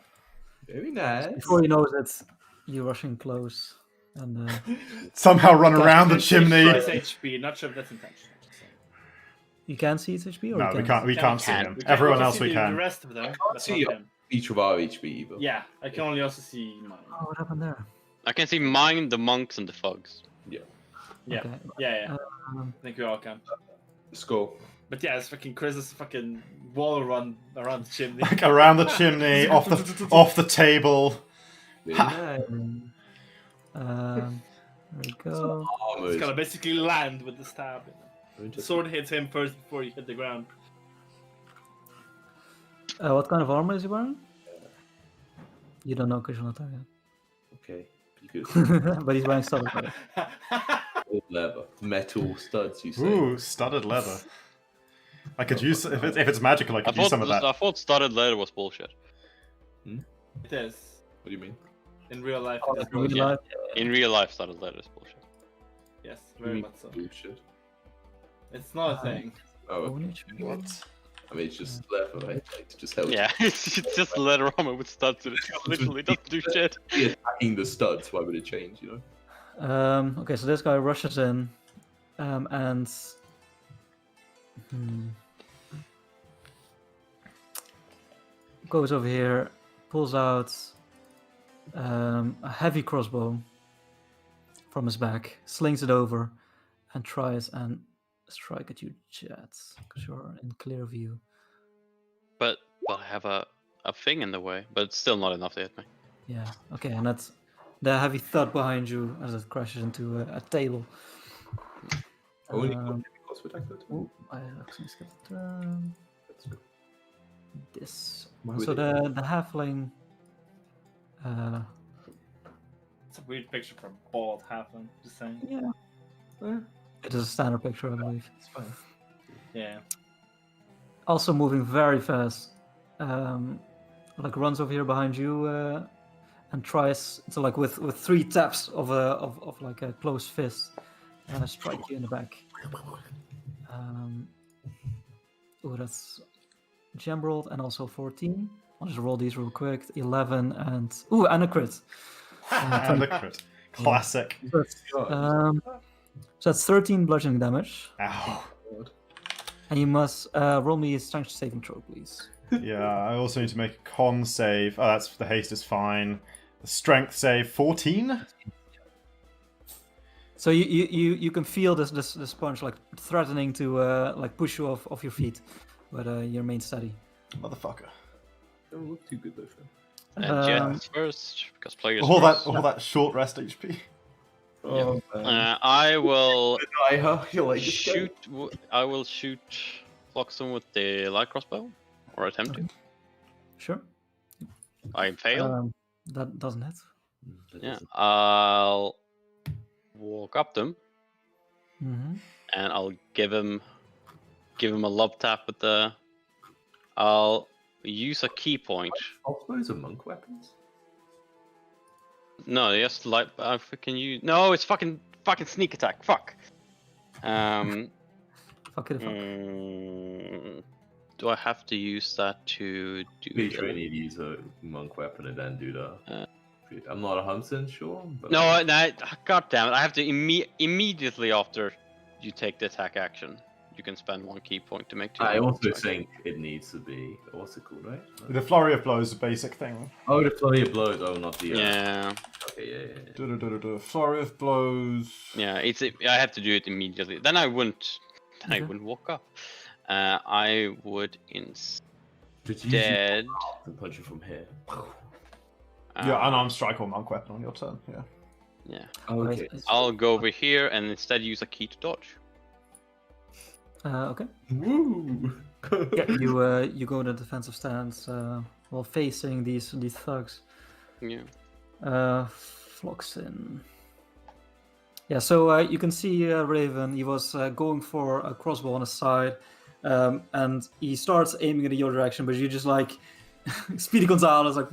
Very nice. Before you know it, you're rushing close. And somehow run around the chimney. HP, not sure if that's intentional. You can see its HP, or no, you we can't see him. Everyone else we can. The rest of them. I can't see each of our HP either. Yeah, I can only also see mine. Oh, what happened there? I can see mine, the monks, and the thugs. Yeah. Okay. Yeah. I think we all can. Let's go. But yeah, it's fucking Chris's fucking wall run around the chimney. Like around the chimney, off the table. Very nice. There we go. It's gonna basically land with the stab. The sword hits him first before you hit the ground. What kind of armor is he wearing? You don't know because you're not there yet. Okay. But he's wearing studded leather. Leather. Metal studs, you say? Ooh, studded leather. I could use... If it's magical, I could use some of that. I thought studded leather was bullshit. It is. What do you mean? In real life, in real life, studded leather is bullshit. Yes, very much so. Bullshit. It's not a thing. Oh, what? I mean, it's just leather, right? Like, to just help. Yeah, it's just leather armor with studs in it. It literally doesn't do shit. Attacking the studs, why would it change, you know? Okay, so this guy rushes in, and... goes over here, pulls out a heavy crossbow from his back, slings it over, and tries and strike at you, Jets, because you're in clear view. But I have a thing in the way, but it's still not enough to hit me. Yeah, okay, and that's the heavy thud behind you as it crashes into a table. Only cost would I could? Oh, I actually skipped this. So the halfling. It's a weird picture for a bald halfling. Just saying. Yeah. It is a standard picture, I believe. It's fine. Yeah. Also moving very fast. Like runs over here behind you and tries to, like, with 3 taps of like a closed fist strike you in the back. Oh, that's gem rolled and also 14. I'll just roll these real quick. 11 and a crit. And a crit. Classic. So that's 13 bludgeoning damage. Ow. And you must roll me a strength saving throw, please. Yeah, I also need to make a con save. Oh, that's the haste is fine. The strength save 14. So you can feel this sponge like threatening to like push you off your feet, but you remain steady. Motherfucker. Don't look too good though. Jets first because players. All first. that short rest HP. Oh, I will You're like, shoot. I will shoot Floxon with the light crossbow, or attempt to. Sure. I fail. That doesn't hit. Yeah, I'll walk up them, Mm-hmm. and I'll give him a love tap with the. I'll use a key point. Crossbows are monk weapons. No, just light. I freaking use. No, it's fucking sneak attack. Fuck. Fuck it. Do I have to use that to do? Pretty sure you need to use a monk weapon and then do the. I'm not 100% sure. But No, god damn it! I have to immediately after you take the attack action. You can spend 1 key point to make 2. I also think it needs to be. What's it called, right? The flurry of blows is a basic thing. Oh, the flurry of blows. Oh, not the. Yeah. Okay, yeah. Flurry of blows. Yeah, I have to do it immediately. Then I wouldn't. I wouldn't walk up. I would instead. And punch you from here. Yeah, unarmed strike or monk weapon on your turn. Yeah. Yeah. Okay. I'll go over here and instead use a key to dodge. Okay. Woo! Yeah, you go in a defensive stance while facing these thugs. Yeah. Floxin. Yeah, so you can see Raven. He was going for a crossbow on his side, and he starts aiming in your direction, but you just like Speedy Gonzalez, like,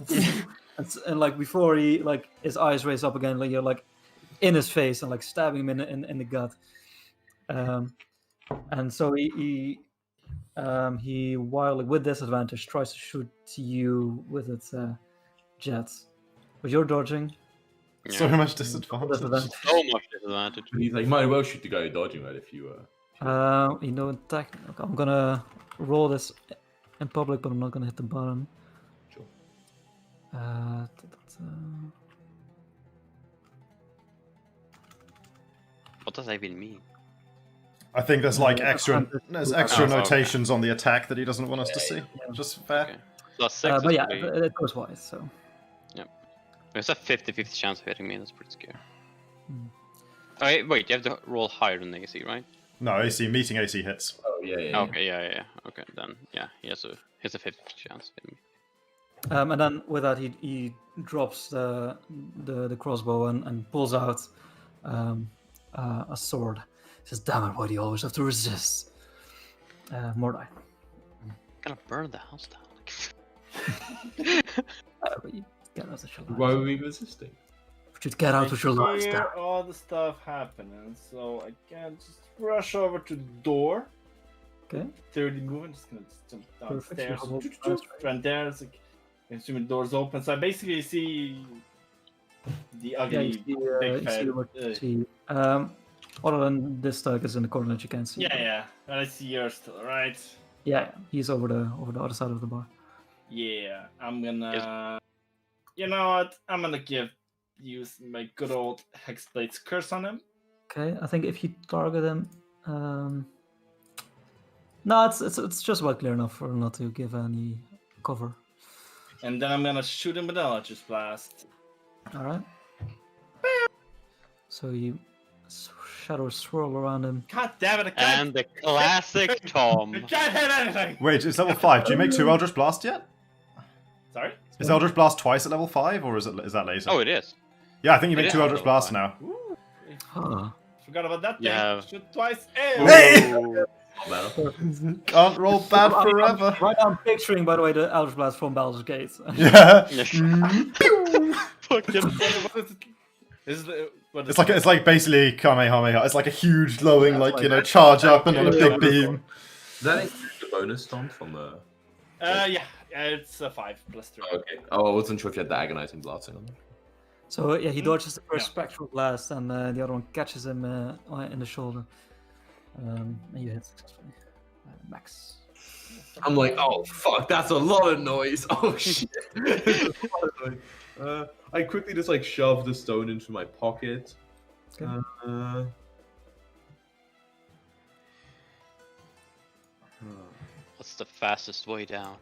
and like before he like his eyes raise up again, like you're like in his face and like stabbing him in the gut. And so he while like, with disadvantage tries to shoot you with its jets, but you're dodging. Yeah. So much disadvantage. So much disadvantage. He's like, you might as well shoot the guy dodging, right? If you You know, attack. Okay, I'm gonna roll this in public, but I'm not gonna hit the button. Sure. What does that even mean? I think there's like extra notations okay. on the attack that he doesn't want us to see. Just fair. Okay. Plus 6 but yeah, it goes wise. So. Yeah. There's a 50-50 chance of hitting me. That's pretty scary. Hmm. Okay, wait. You have to roll higher than AC, right? No, AC meeting AC hits. Oh yeah. Okay, yeah. Okay, then yeah, he has a 50 chance of hitting me. And then with that, he drops the crossbow and pulls out a sword. He says, "Damn it! Why do you always have to resist?" Mordai. Gonna burn the house down. But you get out of your lives. Why were we resisting? Should get out of your lives. Hear all the stuff happening, so I can just rush over to the door. Okay. 30 movement, just gonna jump downstairs. Perfect. Run there, it's like, I'm assuming the door's open, so I basically see the ugly big fat. Other than this thug is in the corner that you can't see. Yeah. And I see yours still, right? Yeah, he's over the other side of the bar. Yeah, I'm gonna. You know what? I'm gonna use my good old Hexblade's curse on him. Okay, I think if you target him, no, it's just about clear enough for him not to give any cover. And then I'm gonna shoot him with an Eldritch Blast. All right. So you shadows swirl around him. God damn it! I can't. And the classic Tom. I can't hit anything. Wait, it's level 5. Do you make 2 Eldritch Blast yet? Sorry. Is Eldritch Blast twice at level 5, or is that later? Oh, it is. Yeah, I think you It make is 2 at Eldritch level Blasts 5. now. Huh. Forgot about that thing. Yeah. Shoot twice. Hey! Well, Can't roll bad forever. Right now I'm picturing, by the way, the Eldritch Blast from Baldur's Gate. Yeah. It's like basically Kamehameha. It's like a huge glowing, charge up and then a big beam. does that include the bonus Tom from the? Yeah, it's a 5 plus 3. Okay. Oh, I wasn't sure if you had the agonizing blasting on. So yeah, he dodges the first spectral blast, and the other one catches him in the shoulder. And you hit successfully. Max. I'm like, oh fuck, that's a lot of noise. Oh shit. I quickly just like shove the stone into my pocket. Okay. What's the fastest way down?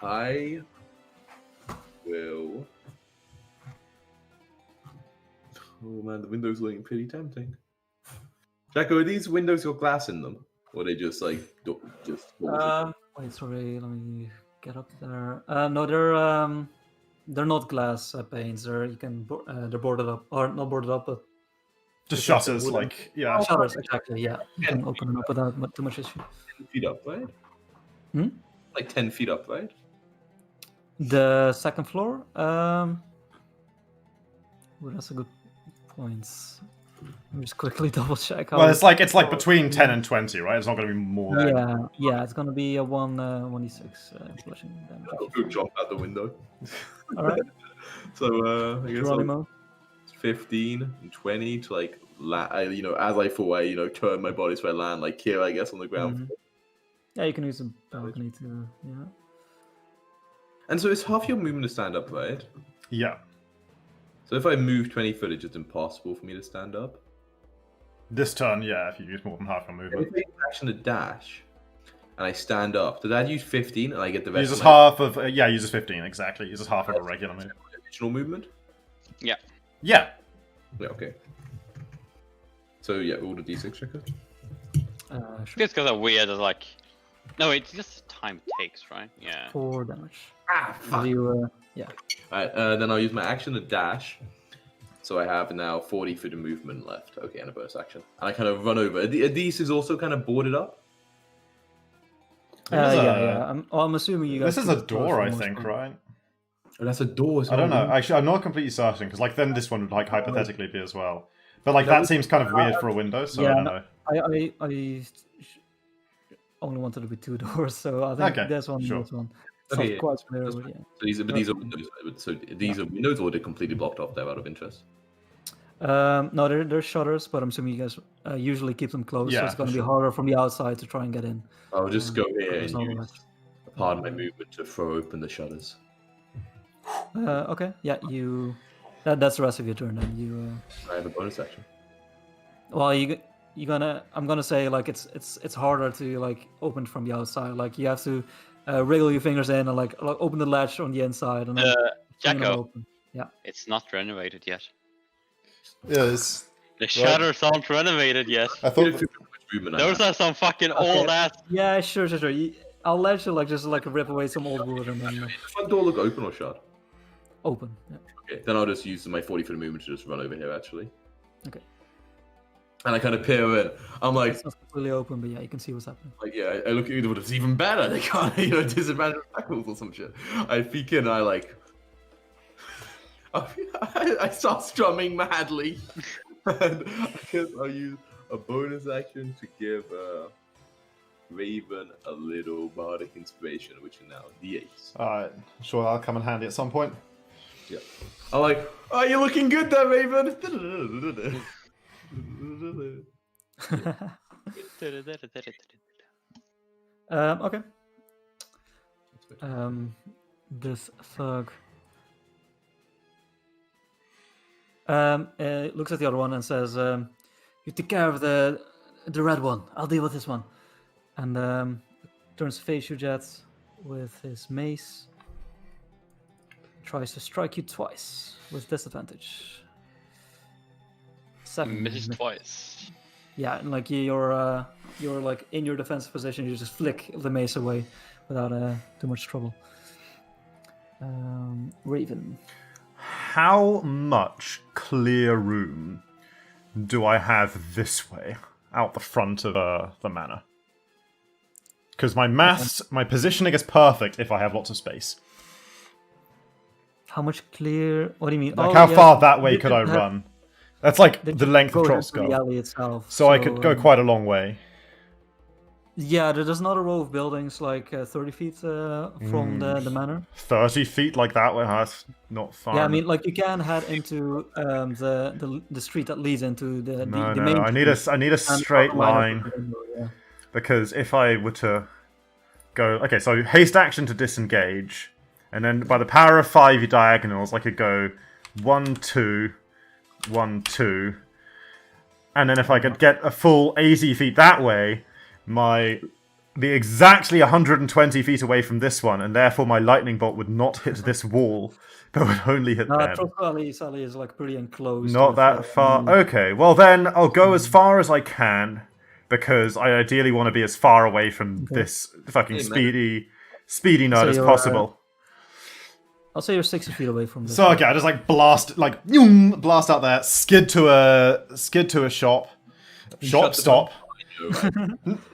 I will. Oh man, the windows looking pretty tempting. Jacko, are these windows got glass in them, or are they just like just? Wait, sorry. Let me get up there. No, they're not glass panes. They're boarded up, or not boarded up, but Just shutters, like, yeah. Shutters, exactly. Yeah, you can open them up without too much issue. 10 feet up, right? Like 10 feet up, right? The second floor. Well, that's a good point. Let me just quickly double check. Well, it's like between 10 and 20, right? It's not going to be more. Yeah, it's gonna be a 1d6 slashing damage. I'll go jump out the window. All right. So I guess Geronimo. 15 and 20 to like as I fall, I turn my body so I land like here, I guess, on the ground. Mm-hmm. Yeah, you can use a balcony to And so it's half your movement to stand up, right? Yeah. So if I move 20 foot, it's just impossible for me to stand up. This turn, yeah, if you use more than half your movement. If I take action to dash, and I stand up, does that use 15 and I get the rest? Uses of my... half of uses 15 exactly. Uses half of a regular movement. Additional movement. Yeah. Yeah. Okay. So yeah, all the d6 checker. Sure. Just because of weird, like. No, it's just time it takes, right? Yeah. 4 damage. Ah, fuck. Yeah. Alright, then I'll use my action to dash. So I have now 40 foot of movement left. Okay, and a bonus action. And I kind of run over. Are these is also kind of boarded up? Yeah. I'm assuming you guys. This is a door, I think, right? Oh, that's a door. I don't know. Actually, I'm not completely certain because, like, then this one would like hypothetically be as well. But like that seems kind of weird for a window, so I don't know. I only wanted to be 2 doors, so I think this one. Sure. This one. Okay, quite familiar with, So these are windows. So these are windows, or they're completely blocked off there out of interest. No, they're shutters, but I'm assuming you guys usually keep them closed, so it's going to be harder from the outside to try and get in. I'll just go here and use part of my movement to throw open the shutters. Okay, yeah, that's the rest of your turn. Then I have a bonus action. Well, I'm gonna say like it's harder to like open from the outside. Like you have to wriggle your fingers in and like open the latch on the inside and then Jacko, open. Yeah, it's not renovated yet. Yes. The shutters aren't renovated yet. I thought those are some fucking old ass. Yeah, sure. I'll let you just rip away some old wood and then. Does the front door look open or shut? Open. Yeah. Okay, then I'll just use my 40 foot movement to just run over here. Actually. Okay. And I kind of peer in. I'm like, it's not completely open, but yeah, you can see what's happening. Like, yeah, I look at you, but it's even better. They can't, disadvantage tackles or some shit. I peek in, I start strumming madly. And I guess I'll use a bonus action to give Raven a little bardic inspiration, which is now D8. Alright, sure that'll come in handy at some point. Yeah. I'm like, oh, you're looking good there, Raven. Okay. This thug looks at the other one and says, "You take care of the red one. I'll deal with this one." And turns to face you, Jet, with his mace. Tries to strike you twice with disadvantage. 7. Misses twice. Yeah, and like you're like in your defensive position, you just flick the mace away without too much trouble. Raven. How much clear room do I have this way, out the front of the manor? Because my positioning is perfect if I have lots of space. How much clear? What do you mean? Like how far that way could I run? That's like the length of Trotskull. The alley itself, so I could go quite a long way. Yeah, there's another row of buildings like 30 feet from the manor. 30 feet like that way? That's not far. Yeah, I mean, like you can head into the street that leads into the main. I need a straight line. Yeah. Because if I were to go... Okay, so haste action to disengage. And then by the power of 5 diagonals, I could go 1, 2, 1, 2. And then if I could get a full 80 feet that way, be exactly 120 feet away from this one, and therefore my lightning bolt would not hit this wall, but would only hit them. Sally is like pretty enclosed. Not that far. Okay, well then I'll go as far as I can, because I ideally want to be as far away from this fucking speedy nerd as possible. I'll say you're 60 feet away from this. So okay, I just like blast out there, skid to a shop stop.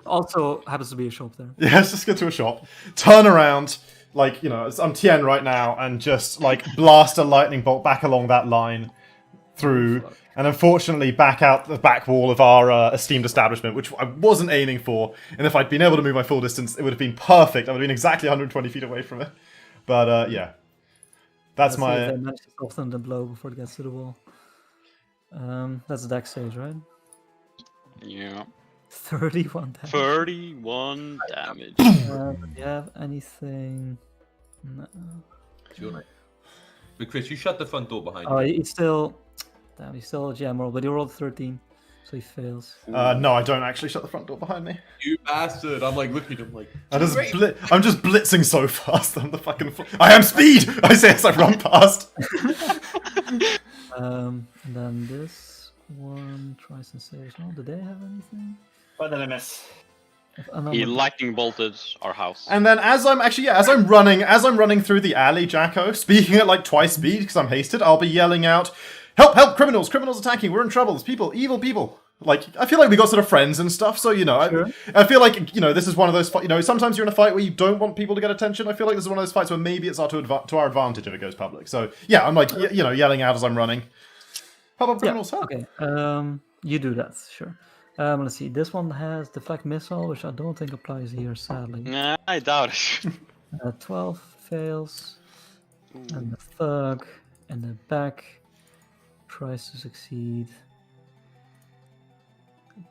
Also happens to be a shop there. Yeah, let's just get to a shop. Turn around, like, you know, I'm Tien right now, and just, like, blast a lightning bolt back along that line through, and unfortunately back out the back wall of our esteemed establishment, which I wasn't aiming for, and if I'd been able to move my full distance, it would have been perfect. I would have been exactly 120 feet away from it. But, yeah. That's my... They managed to soften the blow before it gets to the wall. That's the dex stage, right? Yeah. 31 damage. 31 damage. Do you have anything? No. But Chris, you shut the front door behind you. Oh, he's still a gem roll, but he rolled 13, so he fails. No, I don't actually shut the front door behind me. You bastard! I'm like looking at him like. I'm just blitzing so fast. I'm the fucking. I am speed. I say as I run past. And then this one tries and saves. Oh, did they have anything? What did I miss? He lightning bolted our house. And then as I'm running through the alley, Jacko, speaking at like twice speed because I'm hasted, I'll be yelling out, "Help! Help! Criminals! Criminals attacking! We're in trouble! There's people! Evil people!" Like, I feel like we got sort of friends and stuff, so, you know, Sure. I feel like, you know, this is one of those, you know, sometimes you're in a fight where you don't want people to get attention. I feel like this is one of those fights where maybe it's to our advantage if it goes public. So, yeah, I'm like, you know, yelling out as I'm running. Help! Help! Criminals! Help! Okay. You do that, sure. Let's see. This one has deflect missile, which I don't think applies here, sadly. Nah, I doubt it. 12 fails, and the thug in the back tries to succeed.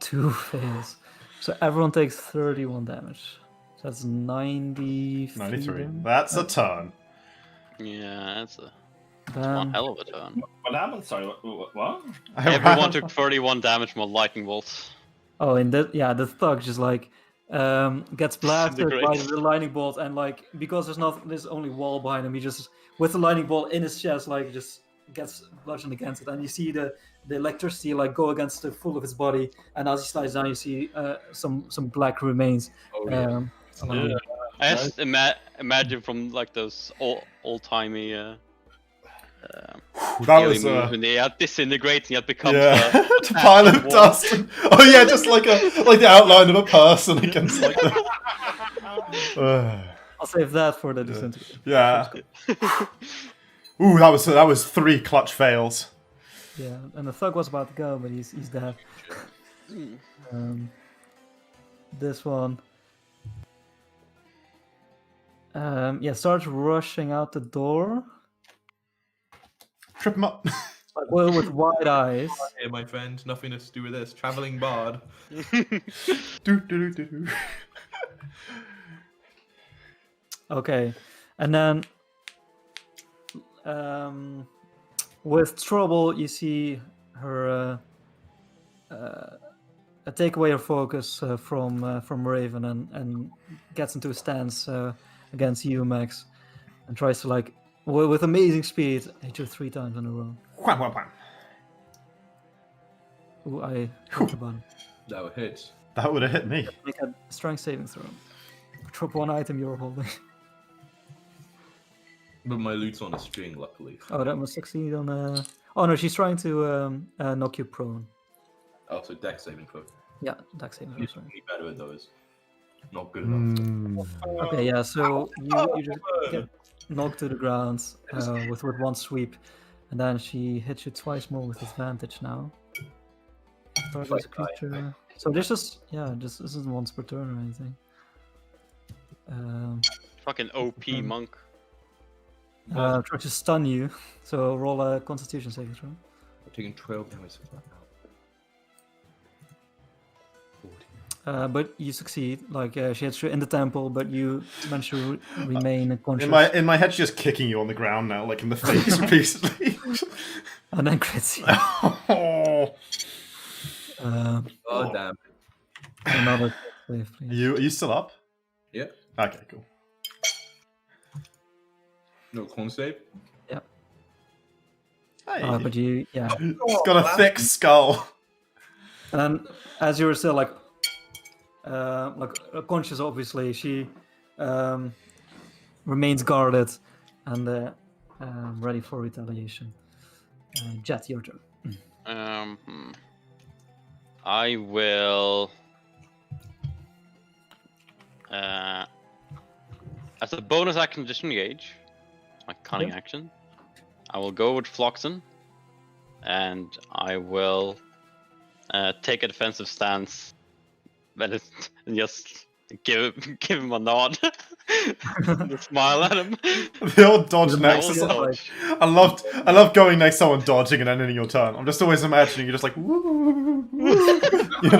2 fails. So everyone takes 31 damage. So that's 93. That's a turn. Yeah, that's one hell of a turn. What happened? Sorry, what? Everyone took 31 damage from a lightning bolt. Oh, and the thug just like gets blasted by the lightning bolt, and like because there's only wall behind him, he just with the lightning bolt in his chest like just gets bludgeoned against it, and you see the electricity like go against the full of his body, and as he slides down, you see some black remains. Oh, yeah. I just imagine from like those old timey. That was when they are disintegrating, it becomes a pile of dust. Oh yeah, just like the outline of a person against like the. I'll save that for the disintegration. Yeah. Ooh, that was 3 clutch fails. Yeah, and the thug was about to go, but he's dead. This one. Starts rushing out the door. Trip him up. Like, well, with wide eyes. Hey, my friend, nothing to do with this. Traveling bard. Okay, and then with trouble, you see her take away her focus from Raven and gets into a stance against you, Max, and tries to like with amazing speed hit you 3 times in a row. Wham, wham, wham. Ooh, I hit the button. That would hit. That would have hit me. Make a strength saving throw. Drop 1 item you're holding. But my loot's on a string, luckily. Oh, that must succeed on. Oh no, she's trying to knock you prone. Oh, so dex saving throw. Yeah, dex saving throw. You're Sorry. better at those. Not good enough. Okay, yeah. So you just get knocked to the ground with 1 sweep, and then she hits you twice more with advantage now. Target as a creature. So this is this isn't once per turn or anything. Fucking OP monk. Try to stun you. So roll a Constitution saving throw. I'm taking 12 damage. But you succeed. Like she hits you in the temple, but you manage to remain conscious. In my head, she's just kicking you on the ground now, like in the face repeatedly. And then crits you. Oh damn! Another save, please. Are you still up? Yeah. Okay, cool. No con save. Yeah. Hey. But you, It's got a thick skull. And then as you're still like conscious, obviously, she remains guarded and ready for retaliation. Jet, your turn. I will. As a bonus action, disengage. My cunning action. I will go with Floxen, and I will take a defensive stance, and just give him a nod, and smile at him. The old dodge next to someone. I love going next to someone dodging and ending your turn. I'm just always imagining you just like, woo, woo. In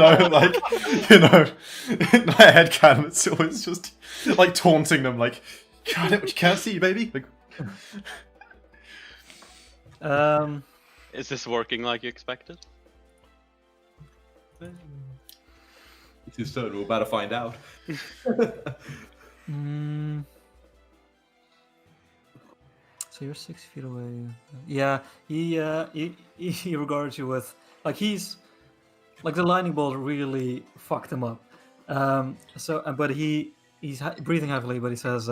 my head canon, it's always just like taunting them, like, you can't see, baby. Like, Is this working like you expected? It's his turn. We're about to find out. So you're 6 feet away. Yeah, he regards you with like he's like the lightning bolt really fucked him up. But he's breathing heavily, but he says,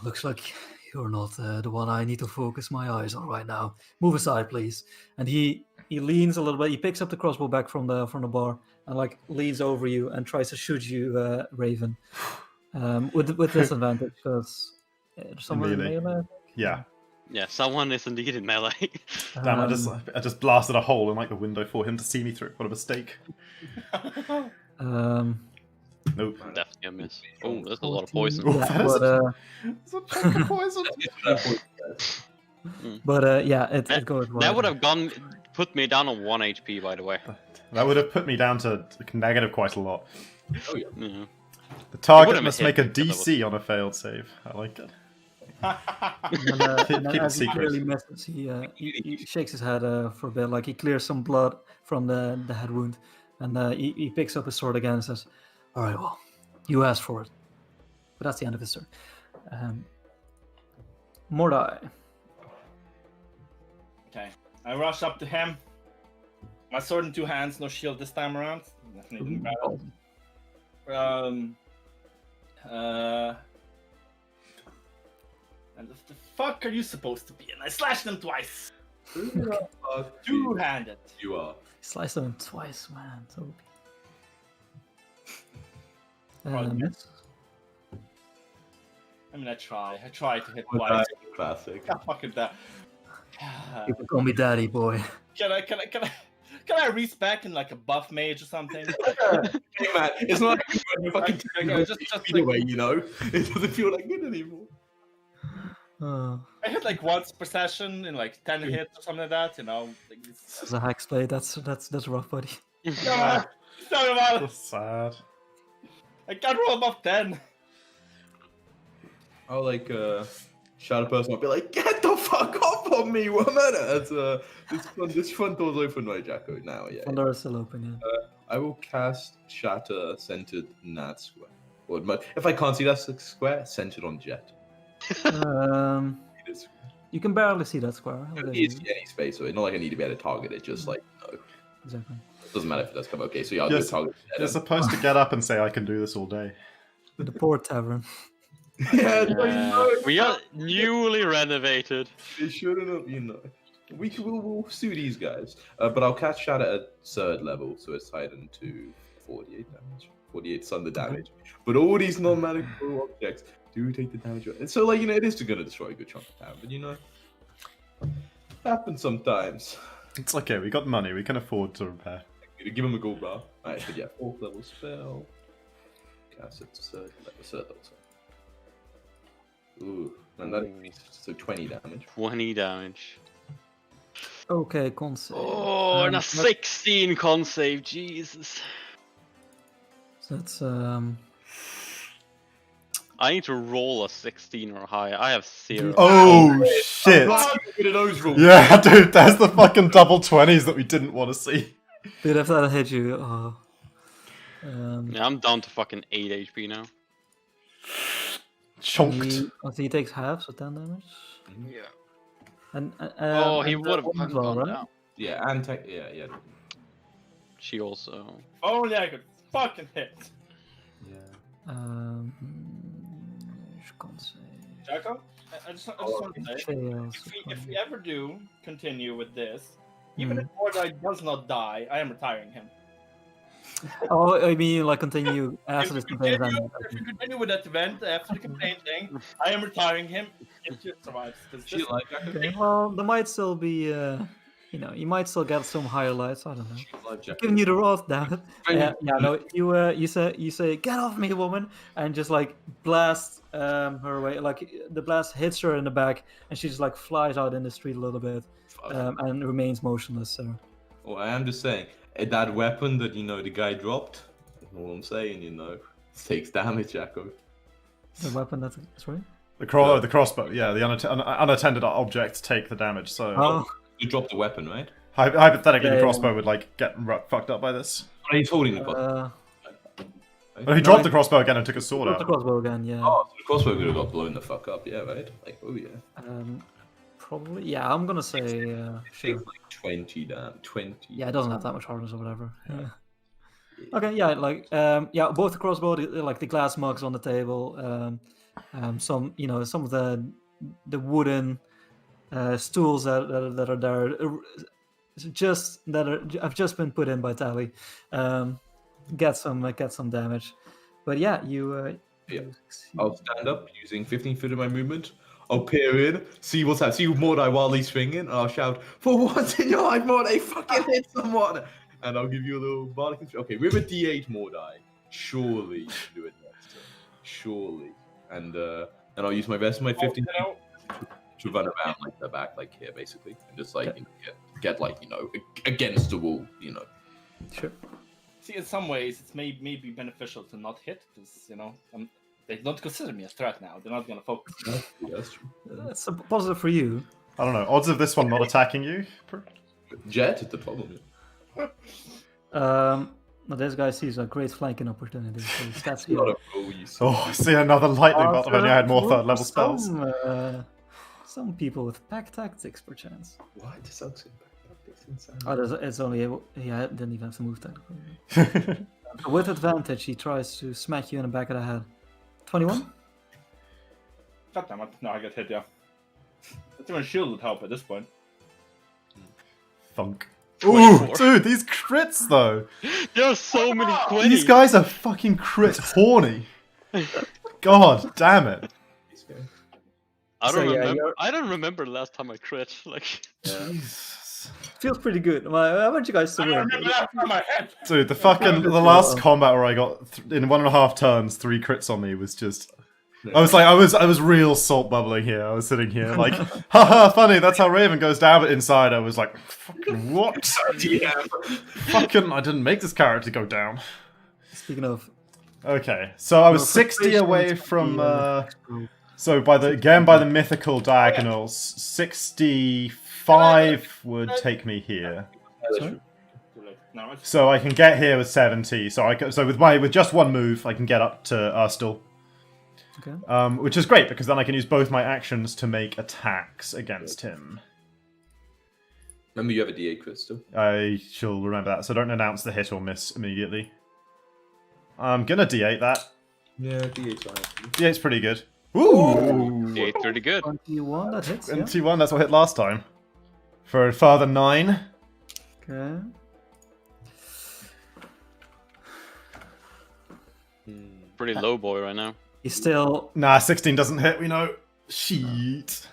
"Looks like you're not the one I need to focus my eyes on right now. Move aside, please." And he leans a little bit. He picks up the crossbow back from the bar and like leans over you and tries to shoot you, Raven, with disadvantage because someone in melee. yeah. Yeah, someone is indeed in melee. Damn, I just blasted a hole in like the window for him to see me through. What a mistake. Nope. Definitely a miss. Oh, there's a lot of poison. Yeah, It's a chunk of poison. It goes well. That would have put me down on 1 HP, by the way. That would have put me down to negative quite a lot. Oh yeah. Mhm. The target have must hit make a me, but that DC on a failed save. I like it. And Keep it as he secret. clearly misses, he shakes his head for a bit, like he clears some blood from the head wound, and he picks up his sword again and says, "All right, well, you asked for it." But that's the end of his turn. Mordai. Okay, I rush up to him. My sword in 2 hands, no shield this time around. Definitely didn't battle. And the fuck are you supposed to be? And I slashed him twice. Two-handed. You are. Slice him twice, man. So Miss. I mean, I try to hit twice. Classic. God fucking that. you can call me daddy, boy. Can I reach back in like a buff mage or something? Hey man, it's not like you fucking just either way, you know. It doesn't feel like good anymore. I hit like once per session in like 10 hits or something like that, you know. Like, As a hack play, that's rough, buddy. sorry about So it. sad. I can't roll above 10. I'll like shout a person. I'll be like, "Get the fuck off of me, woman!" As this front door's open, right, Jacko? Now, yeah. Front door is still open, yeah. I will cast Shatter centered in that square. Or if I can't see that square, centered on Jet. You can barely see that square. I don't need to see any space, so it's not like I need to be able to target it. Just like no, Exactly. it doesn't matter if it does come. Okay, so yeah, I'll Yes. do target. You're supposed to get up and say, I can do this all day. The poor tavern. Yeah, We are newly renovated. It shouldn't have, you know. We'll sue these guys. But I'll cast Shatter at 3rd level, so it's heightened to 48 damage. 48 thunder damage. But all these non-magical objects do take the damage. And so, like, you know, it is going to destroy a good chunk of town. But, you know, happens sometimes. It's okay, we got money, we can afford to repair. Give him a gold bar. Alright, but yeah, 4th level spell. Cast it to 3rd level spell. Ooh, and that increases, so 20 damage. 20 damage. Okay, con save. Oh, and a 16 con save, Jesus. So that's I need to roll a 16 or higher. I have 0. Oh shit! Yeah, dude, that's the fucking double 20s that we didn't want to see. Dude, if that hit you, Yeah, I'm down to fucking 8 HP now. Chonked. He takes half, so 10 damage. Yeah. And he would have fucking gone right? down. Yeah, and yeah. She also. Oh yeah, I could fucking hit. Yeah. Can't say. Jacko, I just want to say, if we ever do continue with this, even if Mordai does not die, I am retiring him. Oh, I mean, like continue after this campaign event. If we continue with that event after the campaign thing, I am retiring him if he survives. Okay, well, there might still be, you might still get some highlights. I don't know. Giving you the wrath, damn it. Yeah, no, you say, get off me, woman, and just like blast her away. Like the blast hits her in the back, and she just like flies out in the street a little bit, and remains motionless. So. Well, I am just saying. That weapon that the guy dropped, all I'm saying, takes damage, Jacko. The weapon that's sorry? The crossbow, yeah, the unattended objects take the damage, so... You dropped the weapon, right? Hypothetically, the crossbow would, like, get fucked up by this. Oh, he's holding the crossbow. He dropped the crossbow again and took a sword out. The crossbow again, yeah. Oh, so the crossbow would have got blown the fuck up, yeah, right? Like, oh yeah. Probably, yeah, I'm gonna say, sure. Like 20 damn, 20. Yeah, it doesn't have that much hardness or whatever. Yeah. Okay, yeah, like, both the crossbow, like the glass mugs on the table, some of the wooden stools that are there, have just been put in by Tally, get some damage, but yeah, I'll stand up using 15 feet of my movement. I'll peer in, see what's happening, see Mordai while he's swinging, and I'll shout, "For once in your life, Mordai, fucking hit someone!" And I'll give you a little bardic inspiration. Okay, with a D8 Mordai, surely you can do it next turn. Surely. And I'll use my rest of my 15 to run around like the back, like here, basically, and just like get like against the wall, Sure. See, in some ways, it's maybe beneficial to not hit because they don't consider me a threat now. They're not going to focus. That's true. That's a positive for you. I don't know. Odds of this one not attacking you? Jet is the problem. Well, this guy sees a great flanking opportunity. So he steps here. I see another lightning bolt. If only I had more third level spells. Some people with pack tactics, perchance. Why does that say pack tactics inside? It's only didn't even have to move technically. With advantage, he tries to smack you in the back of the head. 21? God damn it. No, I get hit, yeah. That's even shield would help at this point. Thunk. Ooh, dude, these crits though. There are so many 20s. These guys are fucking crit horny. God damn it. I don't remember the last time I crit. Like, Jesus. Feels pretty good. I want you guys to win. Dude, the last combat where I got in 1.5 turns 3 crits on me was just. I was real salt bubbling here. I was sitting here like, haha, funny. That's how Raven goes down. But inside, I was like, fucking what? Fucking, I didn't make this character go down. Speaking of. Okay, so I was 60 away from. So by the mythical diagonals, 65 would take me here. Sorry? So I can get here with 70. So with just one move, I can get up to Urstel. Okay. Which is great because then I can use both my actions to make attacks against him. Remember, you have a D8 crystal. I shall remember that. So don't announce the hit or miss immediately. I'm gonna D8 that. Yeah, D8's fine. D8's pretty good. Ooh! D8 pretty good. 21, that hits. 21, that's what hit last time. For a further 9. Okay. Pretty low boy right now. He's still. Nah, 16 doesn't hit, we know. Shit.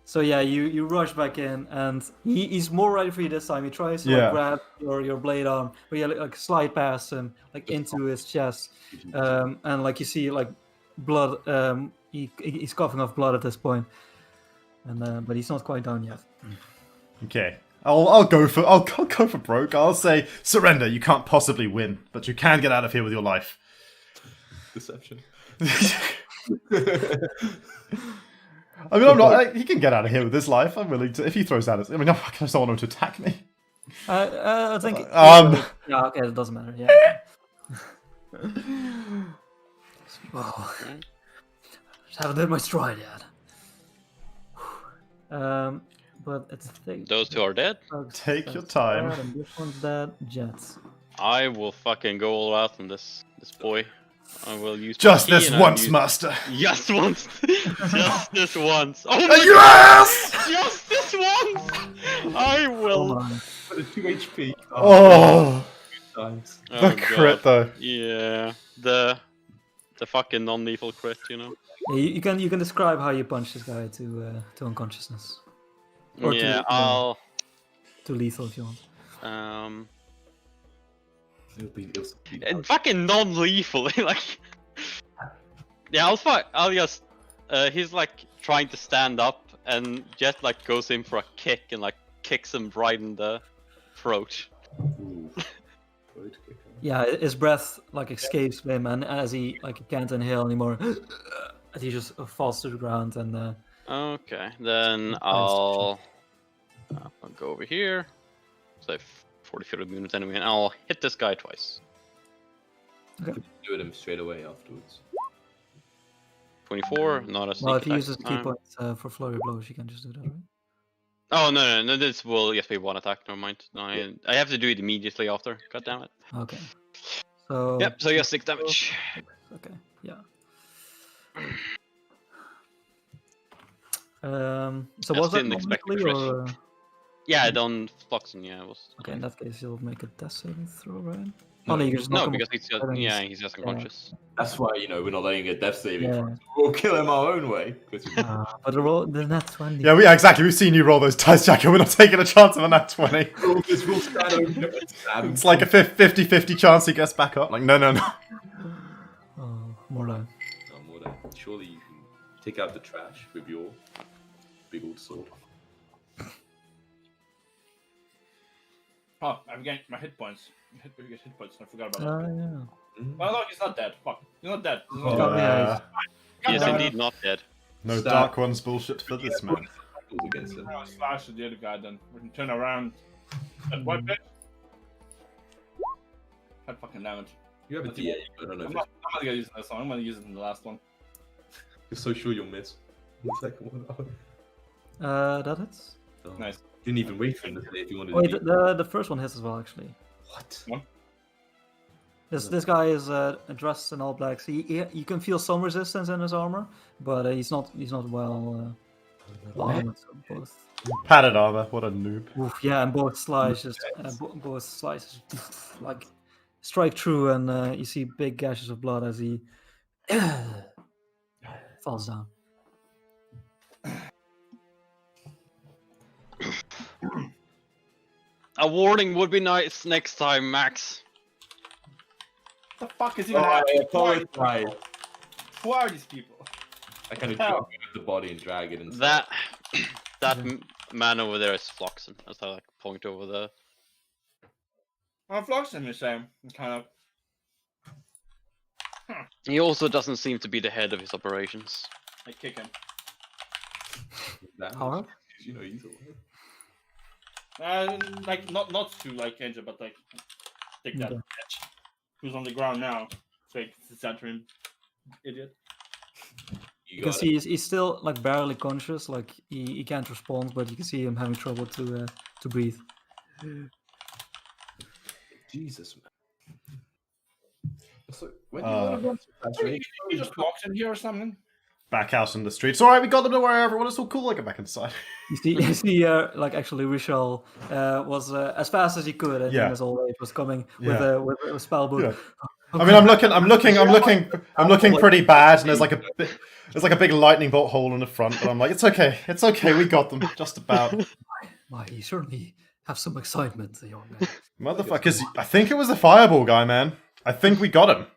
So yeah, you rush back in, and he's more ready for you this time. He tries to like, grab your blade arm, but you like slide past him, like into his chest, and like you see like blood. He's coughing off blood at this point, and but he's not quite down yet. Okay, I'll go for broke. I'll say surrender. You can't possibly win, but you can get out of here with your life. Deception. I mean, I'm not. He can get out of here with his life. I'm willing to. If he throws out his, I mean, I just don't want him to attack me. I think. Yeah. Okay. It doesn't matter. Yeah. Oh, just haven't hit my stride yet. But it's those two are dead. Take your time. And this one's dead. Jets. I will fucking go all out on this boy. I will use just this once, master. Just once. Just this once. Oh my yes! God. Just this once. I will. For the 2 HP. Oh. Times. The crit though. Yeah. The fucking non-lethal crit, you know. Yeah, you can describe how you punch this guy to unconsciousness. Or yeah, to lethal if you want. Fucking non-lethal, like. Yeah, I'll just. He's like trying to stand up, and Jet like goes in for a kick and like kicks him right in the throat. Yeah, his breath like escapes him, and as he like can't inhale anymore, he just falls to the ground. And okay, then I'll go over here. So 40 feet of movement anyway, and I'll hit this guy twice. Okay. Do him straight away afterwards. 24, not a sneak well, if he attack uses key points for flurry blows, you can just do that, right? Oh no, this will just be one attack. Never mind. No, I have to do it immediately after. God damn it. Okay. So. Yep. So yeah, 6 damage. Okay. Yeah. So was that normally or? Yeah, on Floxen, yeah, it was. Okay, in that case, you'll make a death saving throw, right? No, because he's just unconscious. That's why, we're not letting a death saving throw. We'll kill him our own way. But the nat 20. Yeah, exactly. We've seen you roll those dice, Jack, and we're not taking a chance of a nat 20. It's like a 50-50 chance he gets back up. Like, no. Oh, more down. More down. Surely you can take out the trash with your big old sword. Oh, I'm getting my hit points. We get hit points. I forgot about that. Yeah. Well, no, he's not dead. Fuck. He's not dead. He is indeed not dead. No Dark One's bullshit for this man. I'll slash the other guy then. We can turn around. And what bitch? God fucking damn it. You have a D8, I don't know. I'm not gonna use this one. I'm gonna use it in the last one. You're so sure you'll miss. The second one. That hits. Oh. Nice. You didn't even wait for him to say if you wanted Wait, to. the first one hits as well, actually. What? This guy is dressed in all black. So you can feel some resistance in his armor, but he's not well armored. So both. Padded armor. What a noob. Oof, yeah, and both slices, like strike through, and you see big gashes of blood as he falls down. A warning would be nice next time, Max. What the fuck is even happening? Who are these people? I kind of drag the body and drag it inside. That man over there is Floxen. As I like point over the. Floxen, you're saying, kind of. He also doesn't seem to be the head of his operations. I kick him. Hard? He's a like not to like injure, but like take that bitch who's on the ground now. Fake center idiot. You can see he's still like barely conscious, like he can't respond, but you can see him having trouble to breathe. Jesus, man. So, when do you want to run to you just walked in here or something? Back out in the streets. Alright, we got them to where everyone is so cool. I get back inside. You see, like actually, Richel was as fast as he could, and as always was coming with a spell book. Yeah. I mean, I'm looking pretty bad, and there's like There's like a big lightning bolt hole in the front, but I'm like, it's okay, we got them, just about. You certainly have some excitement, the young man. Motherfuckers, I think it was the fireball guy, man. I think we got him.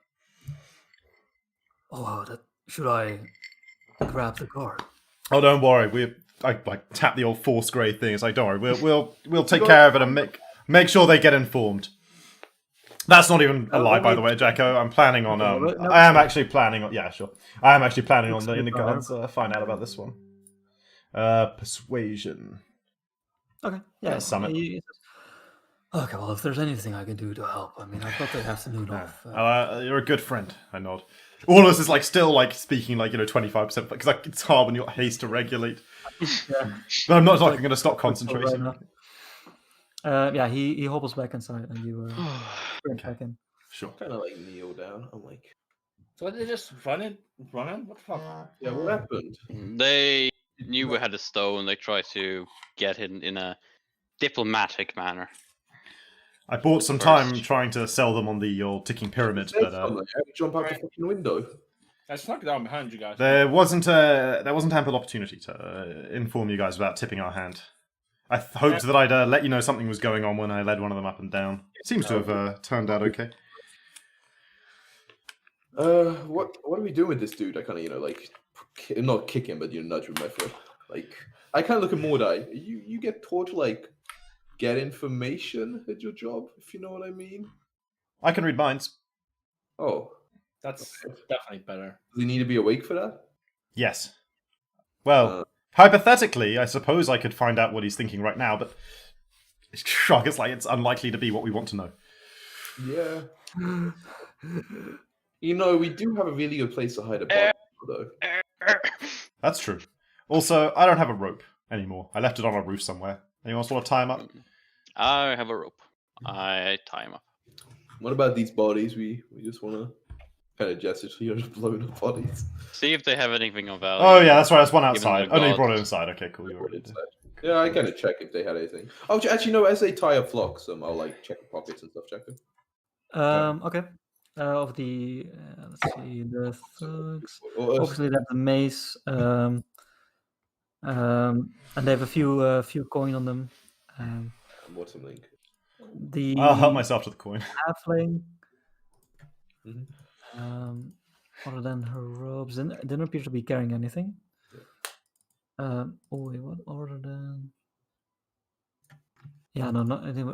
Oh, should I grab the card? Oh, don't worry. I tap the old force grade thing. It's like, don't worry, we'll take care of it and make sure they get informed. That's not even a lie, by the way, Jacko. I'm planning on. I am actually planning on. Yeah, sure. I am actually planning on letting the guards find out about this one. Persuasion. Okay. Yeah. Summit. Okay. Well, if there's anything I can do to help, I mean, I've got the afternoon off. You're a good friend. I nod. All of us is like still like speaking like 25% because like it's hard when you're haste to regulate. Yeah. But I'm not like going to stop concentrating. Yeah, he hobbles back inside and you sprint back in. Sure. Kind of like kneel down. I'm like, so they just run in? What the fuck? Yeah, what happened? They knew we had a stone. They tried to get it in a diplomatic manner. I bought some time trying to sell them on the old ticking pyramid, but jump out the fucking window. I snuck down behind you guys. There wasn't ample opportunity to inform you guys about tipping our hand. I hoped that I'd let you know something was going on when I led one of them up and down. Seems to have turned out okay. What are we doing with this dude? I kind of like not kick him, but nudge with my foot. Like I kind of look at Mordai. You get taught to like get information at your job, if you know what I mean. I can read minds. Oh, that's definitely better. Do you need to be awake for that? Yes. Well, hypothetically, I suppose I could find out what he's thinking right now, but it's like it's unlikely to be what we want to know. Yeah. We do have a really good place to hide a body, though. That's true. Also, I don't have a rope anymore. I left it on a roof somewhere. Anyone else want to tie him up? I have a rope. I tie him up. What about these bodies? We just want to kind of gesture to the blown up bodies. See if they have anything of value. Oh yeah, that's right. There's one outside. Oh no, you brought it inside. Okay, cool. You already did. Yeah, I kind of check if they had anything. Oh, actually, no. As they tie up flocks, I'll like check the pockets and stuff. Check them. Okay. Of the let's see the thugs. Obviously, they have the mace. And they have a few coin on them. What's something? I'll help myself to the coin. Halfling. Other than her robes, didn't appear to be carrying anything. Wait, what? Other than? Yeah, no,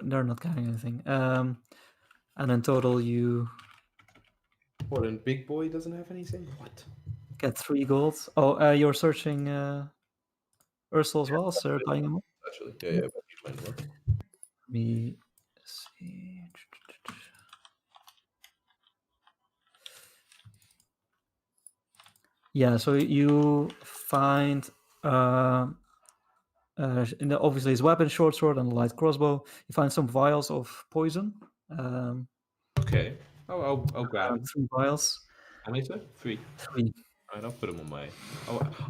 they're not carrying anything. And in total, you. What? And Big Boy doesn't have anything. What? Get 3 gold. Oh, you're searching Ursula as well, sir. Tying him up. Actually, yeah. Let me see. Yeah, so you find obviously his weapon, short sword, and a light crossbow. You find some vials of poison. Okay, I'll grab 3 vials. How many, sir? 3. 3. Alright, I'll put them on my.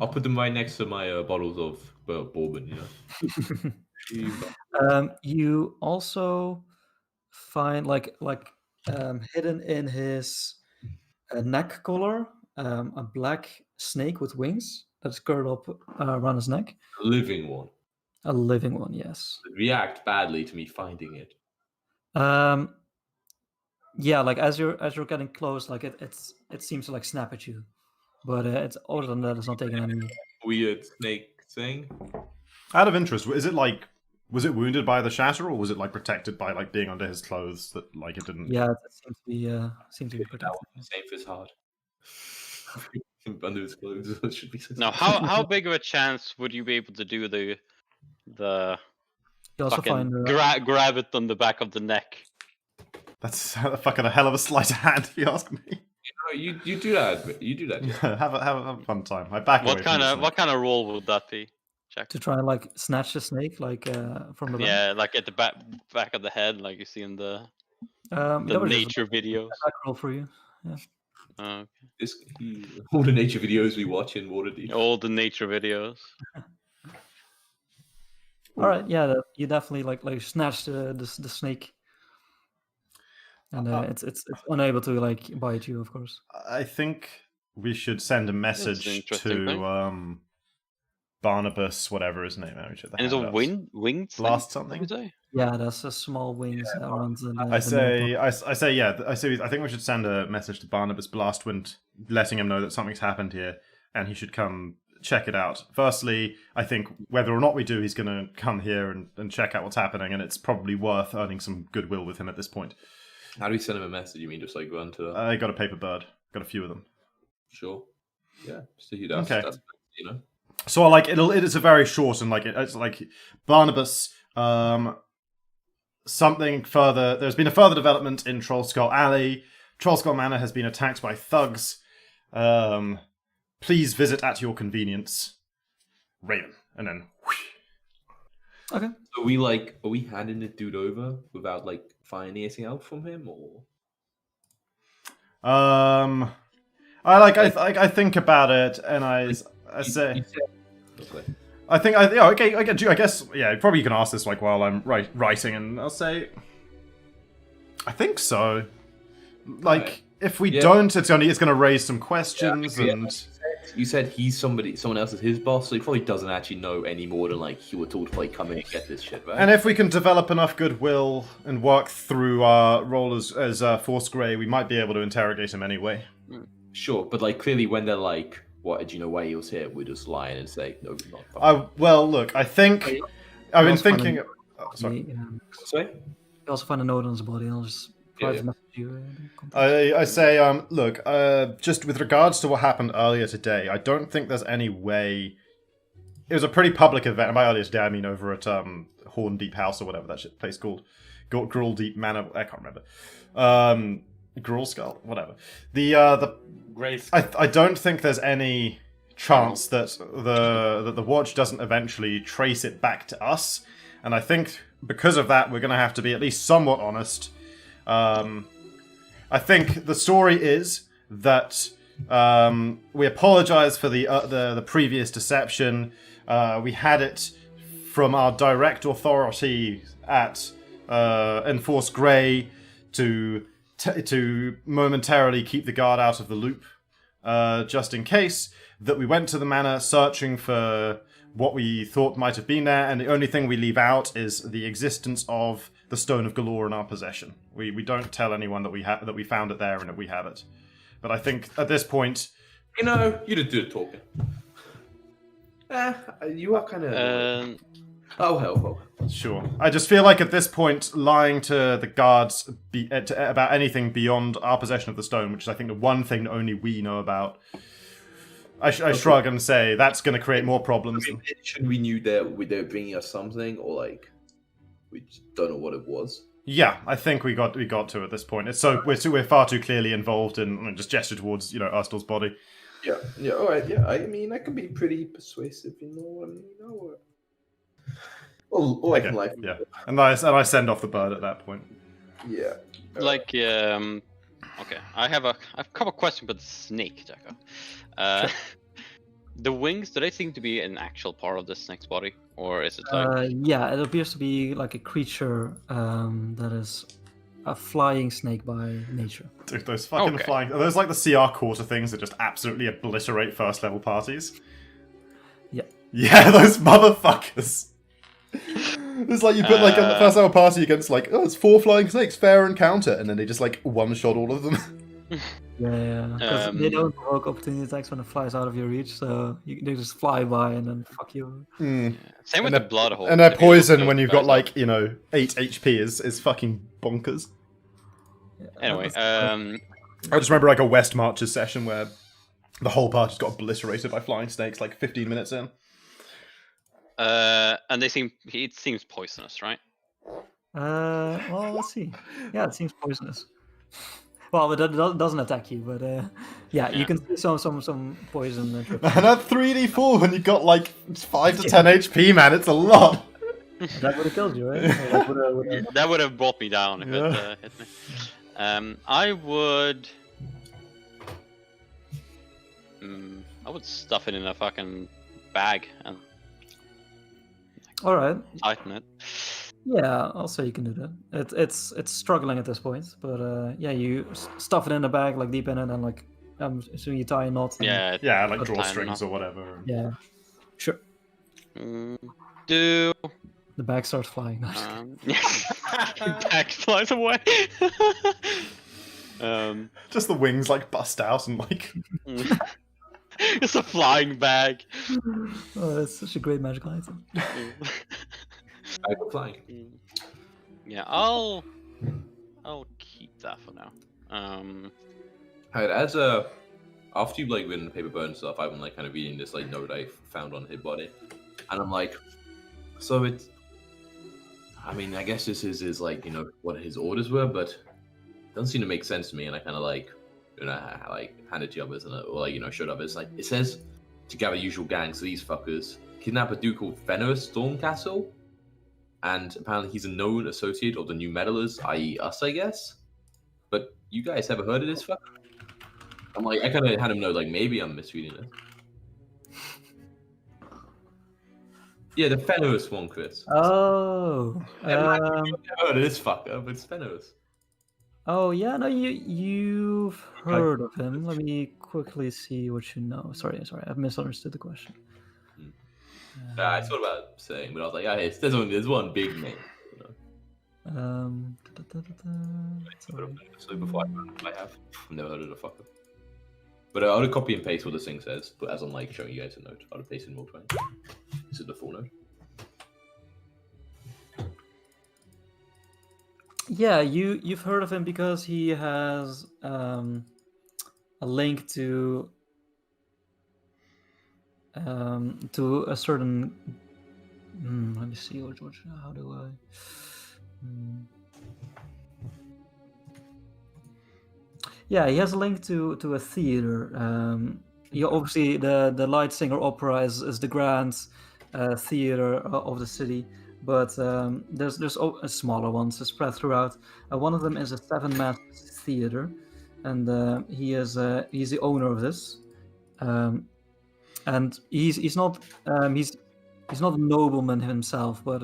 I'll put them right next to my bottles of bourbon. You also find like hidden in his neck collar a black snake with wings that's curled up around his neck. A living one. A living one, yes. React badly to me finding it. Yeah, like as you're getting close, like it seems to like snap at you, but it's other than that, it's not taking any weird snake thing. Out of interest, was it wounded by the shatter, or was it like protected by like being under his clothes that like it didn't? Yeah, it seems to be protected. Safe is hard. Under his clothes, it should be. Now, how big of a chance would you be able to do the you also find grab it on the back of the neck? That's fucking a hell of a sleight of hand, if you ask me. You do that. You do that. Yeah. have a fun time. I back What kind of roll would that be? Check. To try and like snatch the snake, like from the back. Yeah, like at the back of the head, like you see in the nature videos. Back roll for you. Yeah. Okay. All the nature videos we watch in Waterdeep. All the nature videos. All right, yeah, you definitely like snatch the snake, and it's unable to like bite you, of course. I think we should send a message to Barnabas, whatever his name is. And it's a winged blast something. Yeah, that's a small wings around the. I think we should send a message to Barnabas Blastwind, letting him know that something's happened here, and he should come check it out. Firstly, I think whether or not we do, he's going to come here and check out what's happening, and it's probably worth earning some goodwill with him at this point. How do we send him a message? You mean just like run to? I got a paper bird. Got a few of them. Sure. Yeah. So he does. Okay. That's, you know. So like it is a very short and like it's like Barnabas. Something further. There's been a further development in Trollskull Alley. Trollskull Manor has been attacked by thugs. Please visit at your convenience, Raven. And then. Whoosh. Okay. So are we handing the dude over without like finding anything out from him, or? I think about it, and I say. Okay. I think okay. I get you. I guess probably you can ask this like while I'm writing, and I'll say. I think so. Like right. If we don't, it's gonna raise some questions and. You said someone else is his boss, so he probably doesn't actually know any more than like he were told to like come in and get this shit, right? And if we can develop enough goodwill and work through our role as Force Grey, we might be able to interrogate him anyway. Sure, but like clearly when they're like, "What did you know why he was here?" We're just lying and say, "No, not." Well, look, I think I've been thinking. Sorry. Sorry. You also find a note on his body, and I'll just private message you. I say, look, just with regards to what happened earlier today, I don't think there's any way. It was a pretty public event. And by earlier today, I mean over at Horndeep House or whatever that shit place called, Gruldeep Manor. I can't remember. Grulskull, whatever. The Grace. I don't think there's any chance that the watch doesn't eventually trace it back to us, and I think because of that, we're going to have to be at least somewhat honest. I think the story is that we apologize for the previous deception. We had it from our direct authority at Enforce Grey to momentarily keep the guard out of the loop, just in case, that we went to the manor searching for what we thought might have been there, and the only thing we leave out is the existence of the Stone of Galore in our possession. We don't tell anyone that we found it there and that we have it. But I think at this point, you did do the talking. You are kind of. Oh hell. Sure. I just feel like at this point, lying to the guards about anything beyond our possession of the stone, which is I think the one thing that only we know about. I shrug and say that's going to create more problems. Should we knew they were bringing us something, or like we just don't know what it was? Yeah, I think we got to at this point. It's so we're far too clearly involved in just gesture towards Urstel's body. Yeah. All right. Yeah. I mean, I can be pretty persuasive, Or I can like. Yeah. And I send off the bird at that point. Yeah. Okay. I have a couple questions about the snake, Jacko. The wings, do they seem to be an actual part of the snake's body, or is it like? Yeah, it appears to be like a creature that is a flying snake by nature. Dude, those fucking flying. Are those like the CR quarter things that just absolutely obliterate first level parties? Yeah. Yeah, those motherfuckers. It's like you put like a first level party against like, it's 4 flying snakes, fair encounter, and then they just like one shot all of them. Yeah. Because they don't provoke opportunity attacks when it flies out of your reach, so they just fly by and then fuck you. Yeah. Same with the blood hole. And their poison when you've got like 8 HP is fucking bonkers. Yeah, anyway, I just remember like a West Marches session where the whole party got obliterated by flying snakes like 15 minutes in. And it seems poisonous, right? Well, let's see. Yeah, it seems poisonous. Well, it doesn't attack you, but yeah, you can see some poison. Man, at 3d4 when you got like 5 to 10 HP, man, it's a lot. That would have killed you, right? That would have brought me down if it hit me. I would stuff it in a fucking bag and all right, tighten it. Yeah, I'll say you can do that. It's struggling at this point, but yeah, you stuff it in the bag, like deep in it, and like I'm assuming you tie a knot. Yeah. Yeah, like tie a drawstrings knot. or whatever. Yeah. Sure. Do The bag starts flying. bag flies away. Just the wings like bust out and like. It's a flying bag. Oh, that's such a great magical item. I go flying. Yeah, I'll keep that for now. Alright, as after you've like written the paper burn stuff, I've been like kind of reading this like note I found on his body, and I'm like, so it's. I mean, I guess this is his like what his orders were, but it doesn't seem to make sense to me, and I kind of like like handed to others and or like showed others like it says to gather usual gangs of these fuckers, kidnap a dude called Fenris Stormcastle, and apparently he's a known associate of the New Meddlers, i.e. us, I guess. But you guys ever heard of this fucker? I'm like, I kind of had him know, like, maybe I'm misreading it. Yeah, the Fenris one, Chris. Oh. I've never heard of this fucker, but it's Fenris. Oh yeah, no, you've heard of him. Let me quickly see what you know. Sorry, I've misunderstood the question. I thought about saying, but I was like, yeah, there's one big name. So before I have never heard of the fucker. But I'll copy and paste what this thing says, but as I'm like showing you guys a note, I'll paste in Roll20. This is the full note. Yeah, you've heard of him because he has a link to a certain. Let me see, George. How do I? Yeah, he has a link to a theater. Obviously the Light Singer Opera is the grand theater of the city, but there's smaller ones spread throughout. One of them is a 7-man theater, and he's the owner of this, and he's not a nobleman himself, but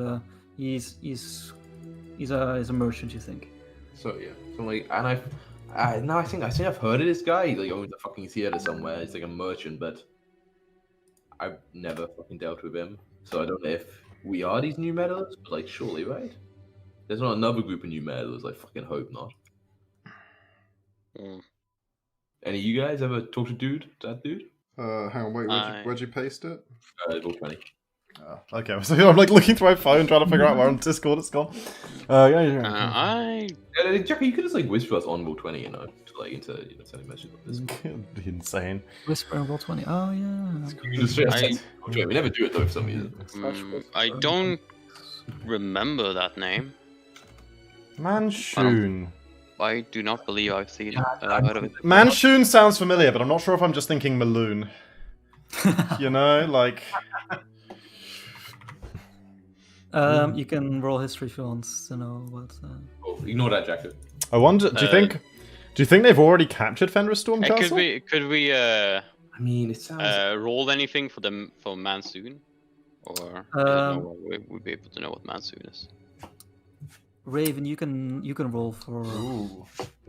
he's a merchant, you think? So yeah, so like, and I think I've heard of this guy. He like owns a fucking theater somewhere. He's like a merchant, but I've never fucking dealt with him. So I don't know if we are these New Meddlers, but like surely, right? There's not another group of New Meddlers. I fucking hope not. Any of you guys ever talk to that dude? Hang on, wait, where'd you paste it? Roll20. Oh, okay, so I'm like looking through my phone trying to figure out where on Discord it's gone. Jackie, you could just like whisper us on Roll20, to like into sending messages like this. It'd be insane. Whisper on Roll20. Oh yeah. You just we never do it though for some reason. I don't remember that name. Manshoon. I do not believe I've seen heard of it. Manshoon sounds familiar, but I'm not sure if I'm just thinking Maloon. Like. You can roll history if you want to know what. Ignore that, Jacob. I wonder. Do you think they've already captured Fenris Stormcastle? Could we? I mean, it sounds. Roll anything for Mansoon, or we'd be able to know what Mansoon is. Raven, you can roll for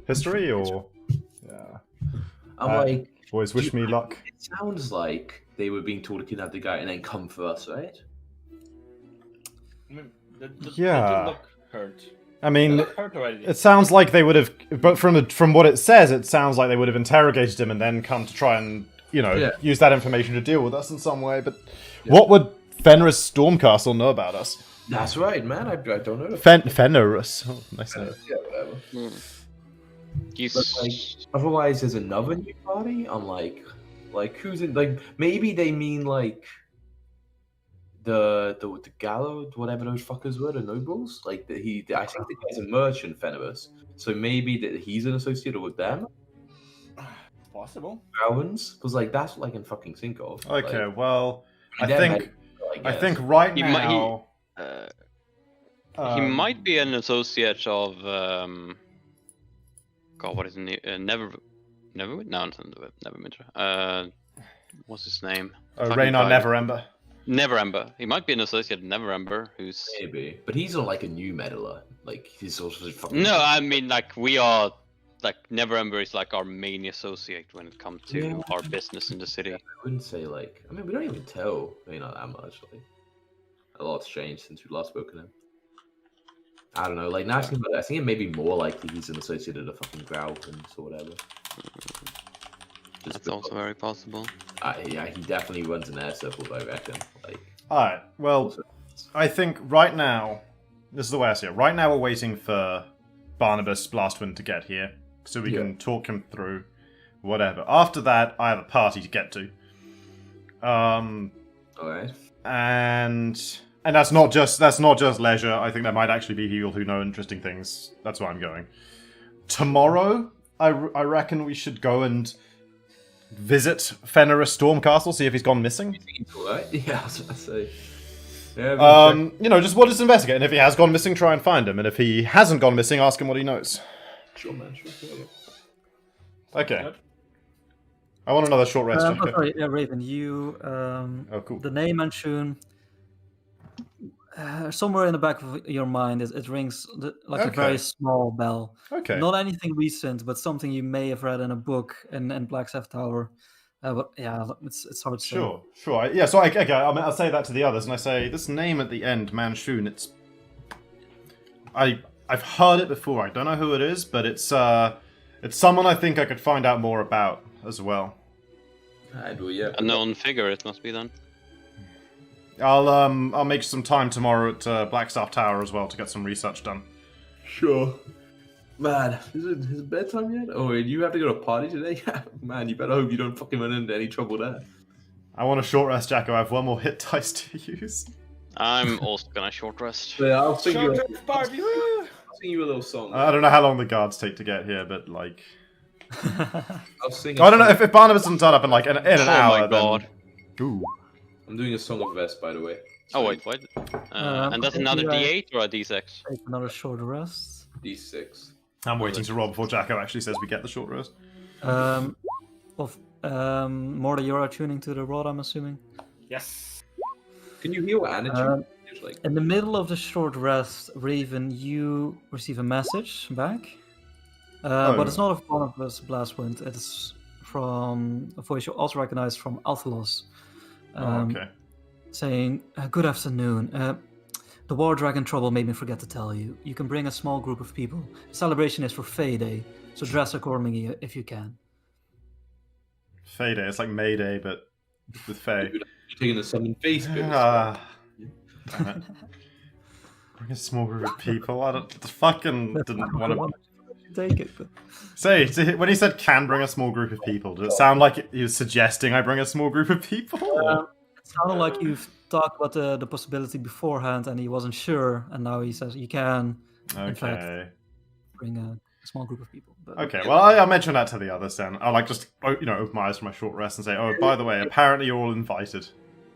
history or yeah. I'm like, boys, wish me luck. It sounds like they were being told to kidnap the guy and then come for us, right? Yeah. Look hurt. I mean, Hurt already. it sounds like they would have, but from what it says, it sounds like they would have interrogated him and then come to try and use that information to deal with us in some way. But what would Fenris Stormcastle know about us? That's right, man. I don't know. Fenris. Oh, nice name. Yeah, whatever. But, like, otherwise, there's another new party. I'm like who's in? Like, maybe they mean like the gallows, whatever those fuckers were, the nobles. Like I think the guy's a merchant, Fenris. So maybe that he's an associate with them. Possible. Gowans, because like that's what I can fucking think of. Okay, like, well, I think right now. He might be an associate of God, what is his name? Neverwinter. What's his name? Raynar Neverember. Neverember. He might be an associate of Neverember, who's maybe, but he's not like a new meddler. Like he's also fucking. No, I mean like we are like Neverember is like our main associate when it comes to our business in the city. I wouldn't say like. I mean, we don't even tell. I mean, not that much. Like, a lot's changed since we last spoke to him. I don't know. Like now, I think it may be more likely he's an associate of the fucking Growlins or whatever. That's also very possible. Yeah, he definitely runs an air circle, I reckon. Like. All right. Well, I think right now, this is the way I see it. Right now, we're waiting for Barnabas Blastwind to get here, so we can talk him through whatever. After that, I have a party to get to. Alright. And that's not just leisure. I think there might actually be people who know interesting things. That's why I'm going. Tomorrow, I reckon we should go and visit Fenris Stormcastle, see if he's gone missing. Right? Yeah, I was about to say. Yeah, just investigate. And if he has gone missing, try and find him. And if he hasn't gone missing, ask him what he knows. Sure, man. Sure. Okay. I want another short rest. Sorry, Raven, you... cool. The name Manchun, somewhere in the back of your mind, it rings like a very small bell. Okay. Not anything recent, but something you may have read in a book in Blackstaff Tower. But yeah, it's hard to say. Sure. Yeah, so I'll say that to the others, and I say, this name at the end, Manchun, I've heard it before. I don't know who it is, but it's someone I think I could find out more about as well. A known figure, it must be then. I'll make some time tomorrow at Blackstaff Tower as well to get some research done. Sure. Man, is it bedtime yet? Oh, and you have to go to a party today? Man, you better hope you don't fucking run into any trouble there. I want a short rest, Jacko. I have one more hit dice to use. I'm also gonna short rest. Yeah, I'll sing you a little song. I don't know how long the guards take to get here, but like... I'll sing I don't know, if Barnabas doesn't turn up in like an hour, my god. Then... Ooh. I'm doing a Song of Rest, by the way. Oh, wait, what? And that's another D8 or a D6? Take another short rest. D6. I'm waiting to roll before Jacko actually says we get the short rest. Morta, you're attuning to the rod, I'm assuming? Yes. Can you hear what energy? In the middle of the short rest, Raven, you receive a message back. But it's not from Barnabas Blastwind, it's from a voice you also recognize from Alphalos. Okay. Saying, good afternoon. The War Dragon trouble made me forget to tell you. You can bring a small group of people. The celebration is for Fae Day, so dress accordingly if you can. Fae Day, it's like May Day, but with Fae. You're taking the summon face bit. Damn it. Bring a small group of people. I didn't want to... Take it. But... Say, when he said can bring a small group of people, did it sound like he was suggesting I bring a small group of people? It sounded like you've talked about the possibility beforehand and he wasn't sure, and now he says you can, in fact, bring a small group of people. But... Okay, well, I'll mention that to the others then. I'll just, open my eyes for my short rest and say, oh, by the way, apparently you're all invited.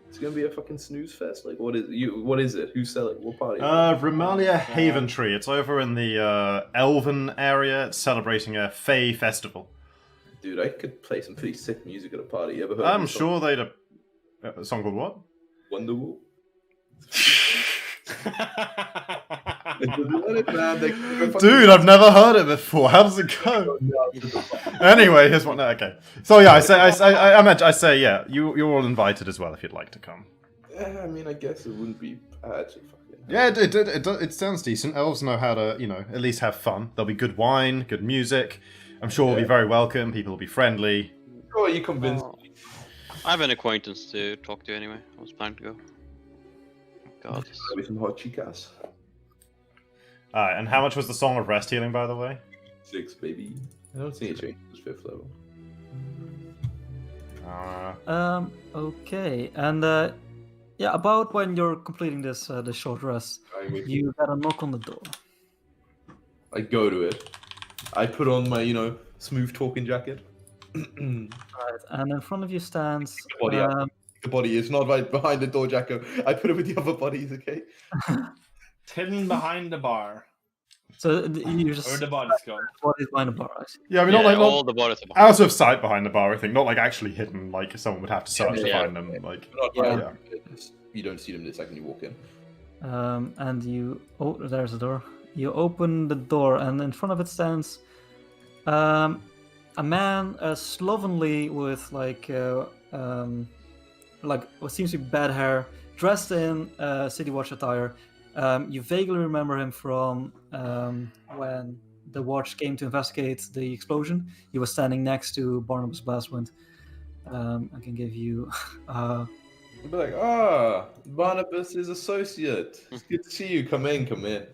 It's gonna be a fucking snooze fest. Like, what is it? Who's selling? What party? Remelia Haven Tree. It's over in the Elven area. It's celebrating a Fae festival. Dude, I could play some pretty sick music at a party. You ever heard? I'm sure they'd a song called what? Wonderwall. Dude, I've never heard it before. How does it go? Anyway, here's one. Okay. So yeah, I say yeah. You're all invited as well if you'd like to come. Yeah, I mean, I guess it wouldn't be bad. Yeah, it sounds decent. Elves know how to, at least have fun. There'll be good wine, good music. I'm sure we'll be very welcome. People will be friendly. Oh, you convinced me. I have an acquaintance to talk to anyway. I was planning to go. God. Maybe some hot chicas. Alright, and how much was the Song of Rest healing, by the way? 6, baby. I don't see it change. It's 5th level. Okay, and yeah, about when you're completing this the short rest, you got a knock on the door. I go to it. I put on my, smooth talking jacket. Right, and in front of you stands... The body is not right behind the door, Jacko. I put it with the other bodies, okay? It's hidden behind the bar. So you just... Where the body's going. Body's behind the bar, actually. Yeah, I mean, not all the bodies are behind. Out of sight behind the bar, I think. Not like actually hidden, like someone would have to search to find them. Like, you don't see them the second you walk in. And you... Oh, there's a door. You open the door, and in front of it stands A man slovenly with like what seems to be bad hair, dressed in City Watch attire. You vaguely remember him from when the Watch came to investigate the explosion. He was standing next to Barnabas Blastwind. I can give you. I'd be like, Barnabas' associate. It's good to see you. Come in, come in.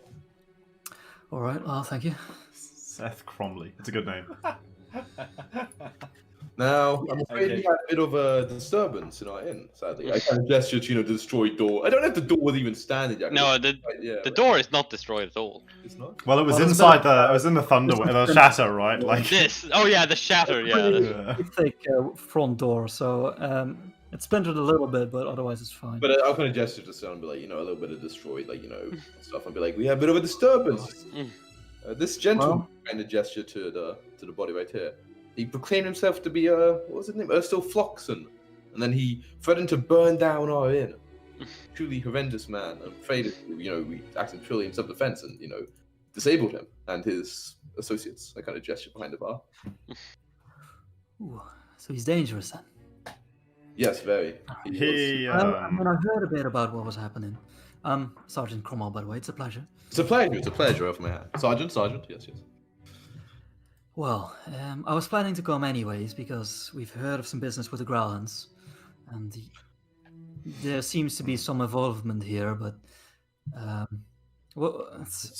All right. Well, thank you. Seth Cromley. It's a good name. Now, I'm afraid we had a bit of a disturbance in our inn, sadly. I kind of gestured to, destroy door. I don't know if the door was even standing. No, the door is not destroyed at all. It's not? Well, it was inside it was in the thunder, the shatter, right? Like this. Oh yeah, the shatter, yeah. Thick front door, so it splintered a little bit, but otherwise it's fine. But I'll kind of gesture to sound, be like, a little bit of destroyed, stuff, and be like, we have a bit of a disturbance. This gentleman kind of gesture to the body right here. He proclaimed himself to be what was his name? Urstil Floxen, and then he threatened to burn down our inn. Truly horrendous man. I'm afraid, we acted purely in self-defense and disabled him and his associates. I kind of gesture behind the bar. Ooh, so he's dangerous then. Yes, very. I heard a bit about what was happening. Sergeant Cromwell, by the way, it's a pleasure. It's a pleasure of my hand. Sergeant, yes. Well, I was planning to come anyways because we've heard of some business with the Growlins, and there seems to be some involvement here. But I was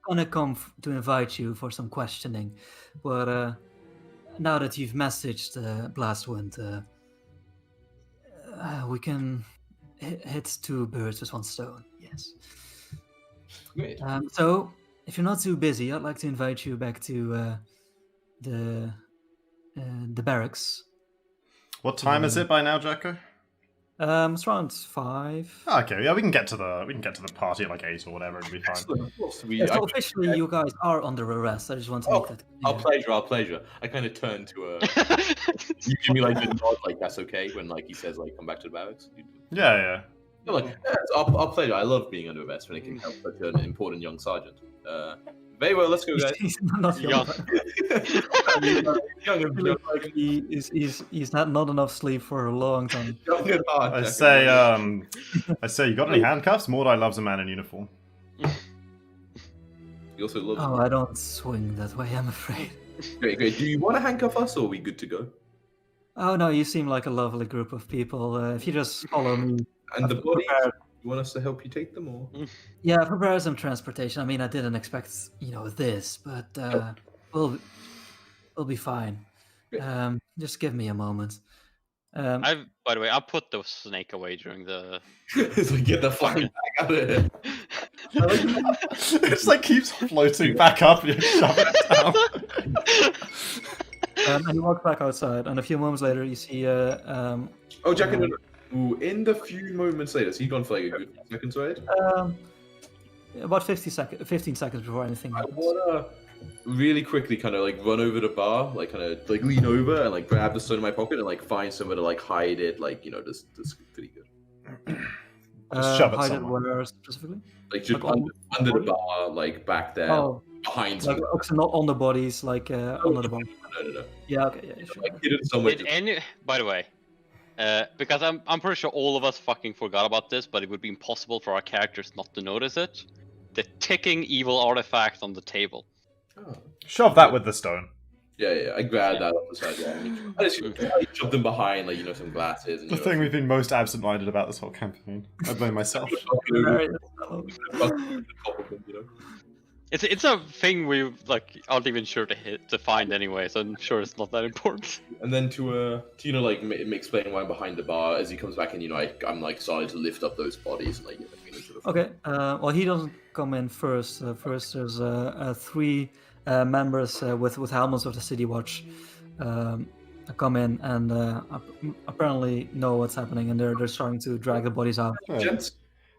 gonna come to invite you for some questioning, but now that you've messaged Blastwind, we can hit two birds with one stone. Yes. Great. So, if you're not too busy, I'd like to invite you back to the barracks. What time is it by now, Jacko? It's around 5. Okay, yeah, we can get to the party at like 8 or whatever. It'll be fine. So officially, you guys are under arrest. I just want to make that clear. Our pleasure. I kind of turn to you give me like the nod, like that's okay when like he says like come back to the barracks. Yeah. You're like, it's our pleasure. I love being under arrest when it can help such an important young sergeant. Very well, let's go, guys. He's not young. He's had not enough sleep for a long time. I say, you got any handcuffs? Mordai loves a man in uniform. He also loves. Oh, I don't swing that way, I'm afraid. Great. Do you want to handcuff us, or are we good to go? Oh no, you seem like a lovely group of people. If you just follow me. And the bodies. You want us to help you take them, or? Yeah, prepare some transportation. I mean, I didn't expect, this, but we'll be fine. Just give me a moment. By the way, I'll put the snake away during the. So get the fucking back out of here. It's like keeps floating back up. You shove it down. And you walk back outside, and a few moments later, you see. Jack. In the few moments later, so you've gone for like a good seconds, right? About 15 seconds before anything happens. I wanna really quickly kind of like run over the bar, like kind of like lean over and like grab the stone in my pocket and like find somewhere to like hide it, like just pretty good. Just shove it hide somewhere. It where specifically? Like just under the bar, like back there, behind. Like not on the bodies, like under the bar. No. Yeah, okay, yeah, sure. Like, hidden somewhere. By the way. Because I'm pretty sure all of us fucking forgot about this, but it would be impossible for our characters not to notice it. The ticking evil artifact on the table. Oh. Shove that with the stone. Yeah. I grabbed that off the side. Yeah. I just shoved them behind, like some glasses. And, the thing we've been most absent-minded about this whole campaign. I blame myself. It's a thing we like aren't even sure to find anyway, so I'm sure it's not that important. And then to explain why I'm behind the bar as he comes back in, I'm like starting to lift up those bodies and like Okay. Well, he doesn't come in first. First, there's 3 members with helmets of the City Watch come in and apparently know what's happening, and they're starting to drag the bodies out. Gents.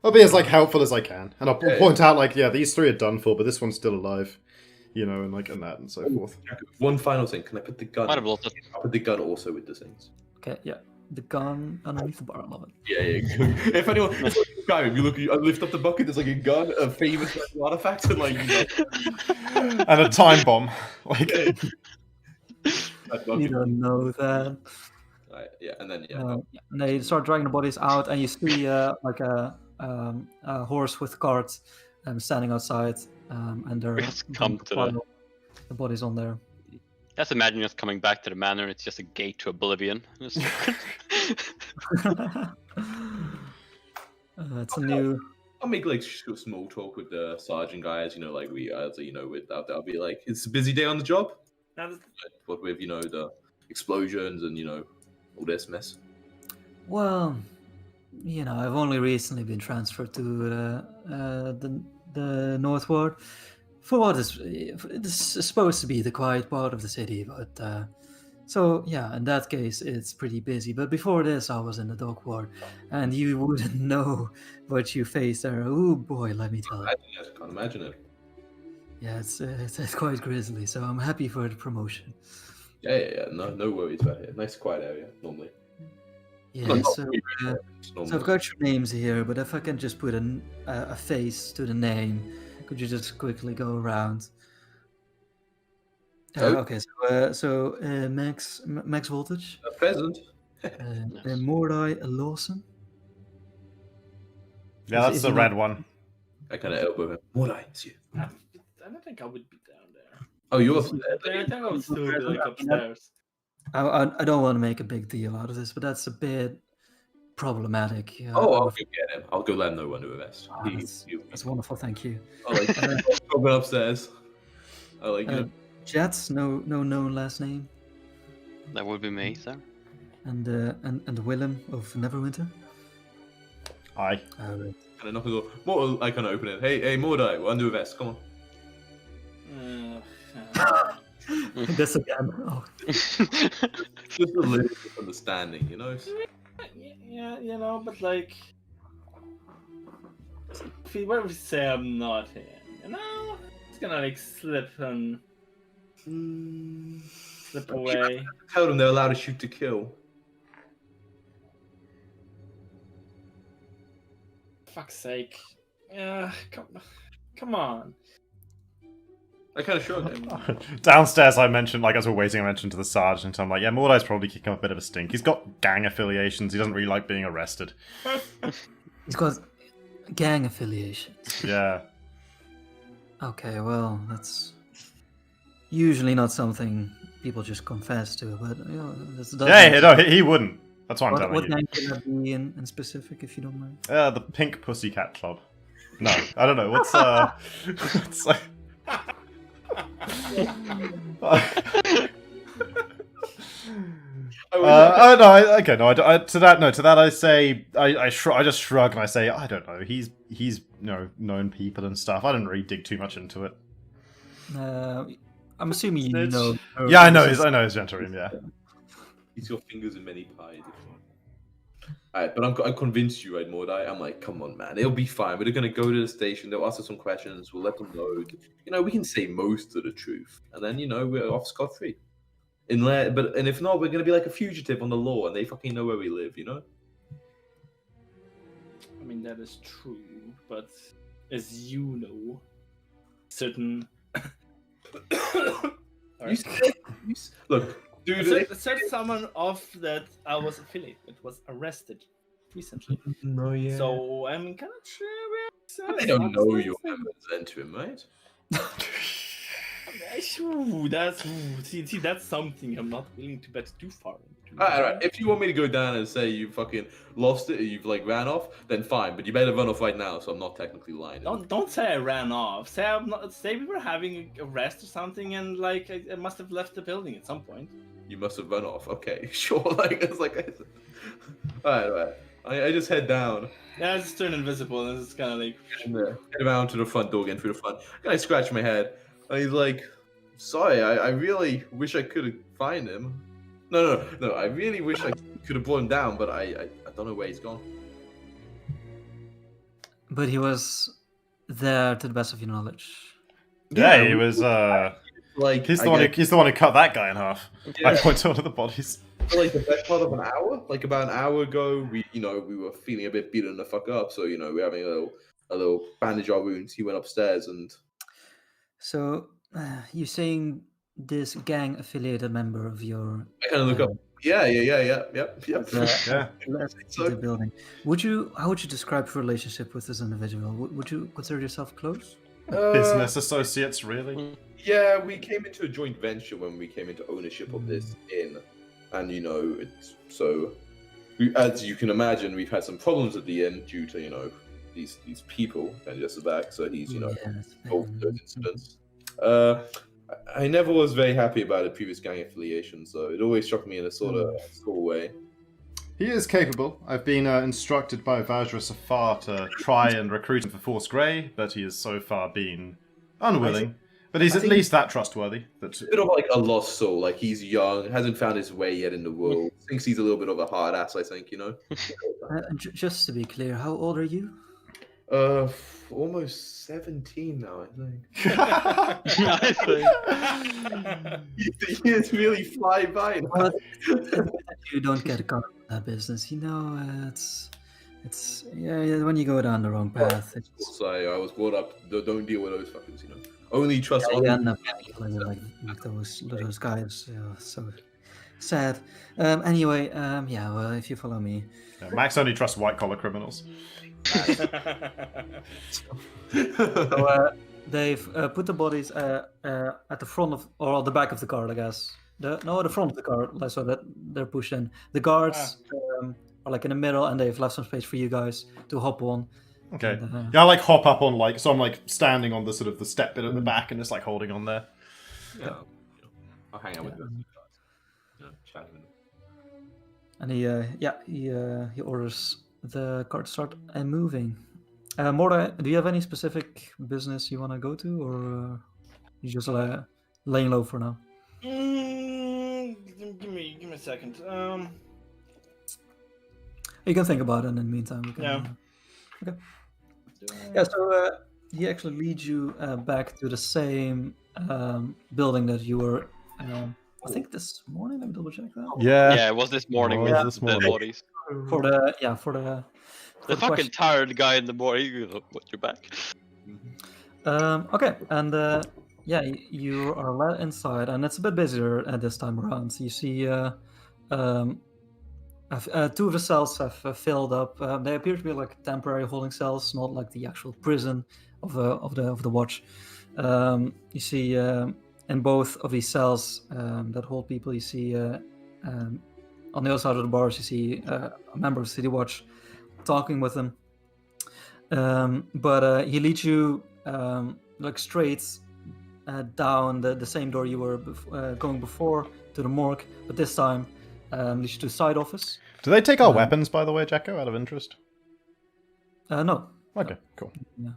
I'll be as helpful as I can, and I'll point out these 3 are done for, but this one's still alive, and that and so forth. One final thing: can I put the gun? I'll put the gun also with the things. Okay, yeah, the gun underneath the bar. I love it. Yeah. If anyone describe him. You look, I lift up the bucket. There's like a gun, a famous artifact, and like and a time bomb. Like you don't know that. Yeah, and then and they start dragging the bodies out, and you see like a horse with carts standing outside, and they're come to the bodies on there. Just imagine us coming back to the manor. It's just a gate to oblivion. It's a new. I'll make like small talk with the sergeant guys. You know, like I'll be like, it's a busy day on the job. What with the explosions and all this mess. Well, I've only recently been transferred to the North Ward for what is supposed to be the quiet part of the city, but so yeah, in that case it's pretty busy. But before this I was in the Dock Ward, and you wouldn't know what you face there. Oh boy, let me tell you. I can't imagine it. Yeah, it's quite grisly, so I'm happy for the promotion. Yeah. No worries about it. Nice quiet area normally. Yeah, so I've got your names here, but if I can just put a face to the name, could you just quickly go around? Okay, so Max Voltage. Present. Mordai Lawson. Yeah, that's the red one. I kind of elbow him. Mordai, it's you. I don't think I would be down there. Oh, you're upstairs. I think I would still be like upstairs. I don't want to make a big deal out of this, but that's a bit problematic. I'll go get him. I'll go let him know when to invest. That's wonderful, thank you. I'll go upstairs. I like it. Jets, no known last name. That would be me, sir. And Willem of Neverwinter. Aye. Kind of knock the door. I kind of open it. Hey, Mordai, we're under vest. Come on. This again. Oh. Just a little bit of understanding, Yeah, but like, what if we say I'm not him? It's gonna like slip away. Tell them they're allowed to shoot to kill. Fuck's sake! Come on. I kind of shrugged him. Downstairs, I mentioned, as we're waiting, I mentioned to the sergeant, I'm like, yeah, Mordai's probably kicking up a bit of a stink. He's got gang affiliations. He doesn't really like being arrested. He's got gang affiliations. Yeah. Okay, well, that's usually not something people just confess to, but he wouldn't. That's what I'm telling you. What gang can that be in specific, if you don't mind? The Pink Pussycat Club. No, I don't know. What's it's like. To that I say I just shrug and I say I don't know. He's known people and stuff. I didn't really dig too much into it. I'm assuming you know. Yeah, I know his Gentorium. Yeah. He's got fingers in many pies. Alright, but I'm convinced you, right, Mordai? I'm like, come on, man, it'll be fine. We're gonna go to the station. They'll ask us some questions. We'll let them know. We can say most of the truth, and then we're off scot-free. And if not, we're gonna be like a fugitive on the law, and they fucking know where we live. I mean, that is true, but as you know, certain. Look. Dude, said someone off that I was affiliated was arrested recently. No, yeah. So I'm kind of sure. I don't know your members into him, right? That's something I'm not willing to bet too far into. Alright. If you want me to go down and say you fucking lost it, or you've ran off, then fine. But you better run off right now, so I'm not technically lying. Don't say I ran off. Say I'm not. Say we were having a rest or something, and I must have left the building at some point. You must have run off. Okay, sure. Alright. I just head down. Yeah, I just turn invisible, and it's kind of like head around to the front door, again through the front. And I scratch my head. And he's like, "Sorry, I really wish I could find him. No. I really wish I could have brought him down, but I don't know where he's gone." But he there, to the best of your knowledge. Yeah, he was. He's the one who cut that guy in half. Yeah. I point to one of the bodies. for like the best part of an hour. Like about an hour ago, we were feeling a bit beaten the fuck up. So we're having a little bandage our wounds. He went upstairs and. So you're saying this gang affiliated member of your? I kind of look up. Yeah. So, the building. How would you describe your relationship with this individual? Would you consider yourself close? Business associates, really? Yeah, we came into a joint venture when we came into ownership of this inn, and it's so. As you can imagine, we've had some problems at the inn due to these people and just back. So he's involved in those incidents. I never was very happy about the previous gang affiliation, so it always struck me in a sort of way. He is capable. I've been instructed by Vajra Safar to try and recruit him for Force Grey, but he has so far been unwilling. But he's at least that trustworthy. It's a bit of like a lost soul. Like he's young, hasn't found his way yet in the world. Thinks he's a little bit of a hard ass, I think, Just to be clear, how old are you? Almost 17 now, I think. The years really fly by now. Well, you don't get caught in that business, it's when you go down the wrong path. I was brought up. Don't deal with those fuckers, Only trust. You end up like those guys. So sad. Anyway, well, if you follow me, Max only trusts white collar criminals. So they've put the bodies at the front of or the back of the car, I guess. The front of the car, so that they're pushed in. The guards are like in the middle, and they've left some space for you guys to hop on. Okay. And, I hop up on so I'm standing on the sort of the step bit at the back and just holding on there. Yeah. I'll hang out with them. Chat with them. And he orders the car to start moving. Morda, do you have any specific business you want to go to, or you just laying low for now? Give me a second. You can think about it in the meantime. Okay. Yeah. So he actually leads you back to the same building that you were. I think this morning. Let me double check that. Yeah, it was this morning with the bodies. For the fucking tired guy in the morning. What, you're back? Okay, and you are led inside, and it's a bit busier at this time around. So you see, two of the cells have filled up. They appear to be like temporary holding cells, not like the actual prison of the watch. You see, in both of these cells that hold people, you see. On the other side of the bars, you see a member of City Watch talking with him. But he leads you straight down the same door you were going before to the morgue, but this time leads you to the side office. Do they take our weapons, by the way, Jacko, out of interest? No. Okay, cool. Yeah.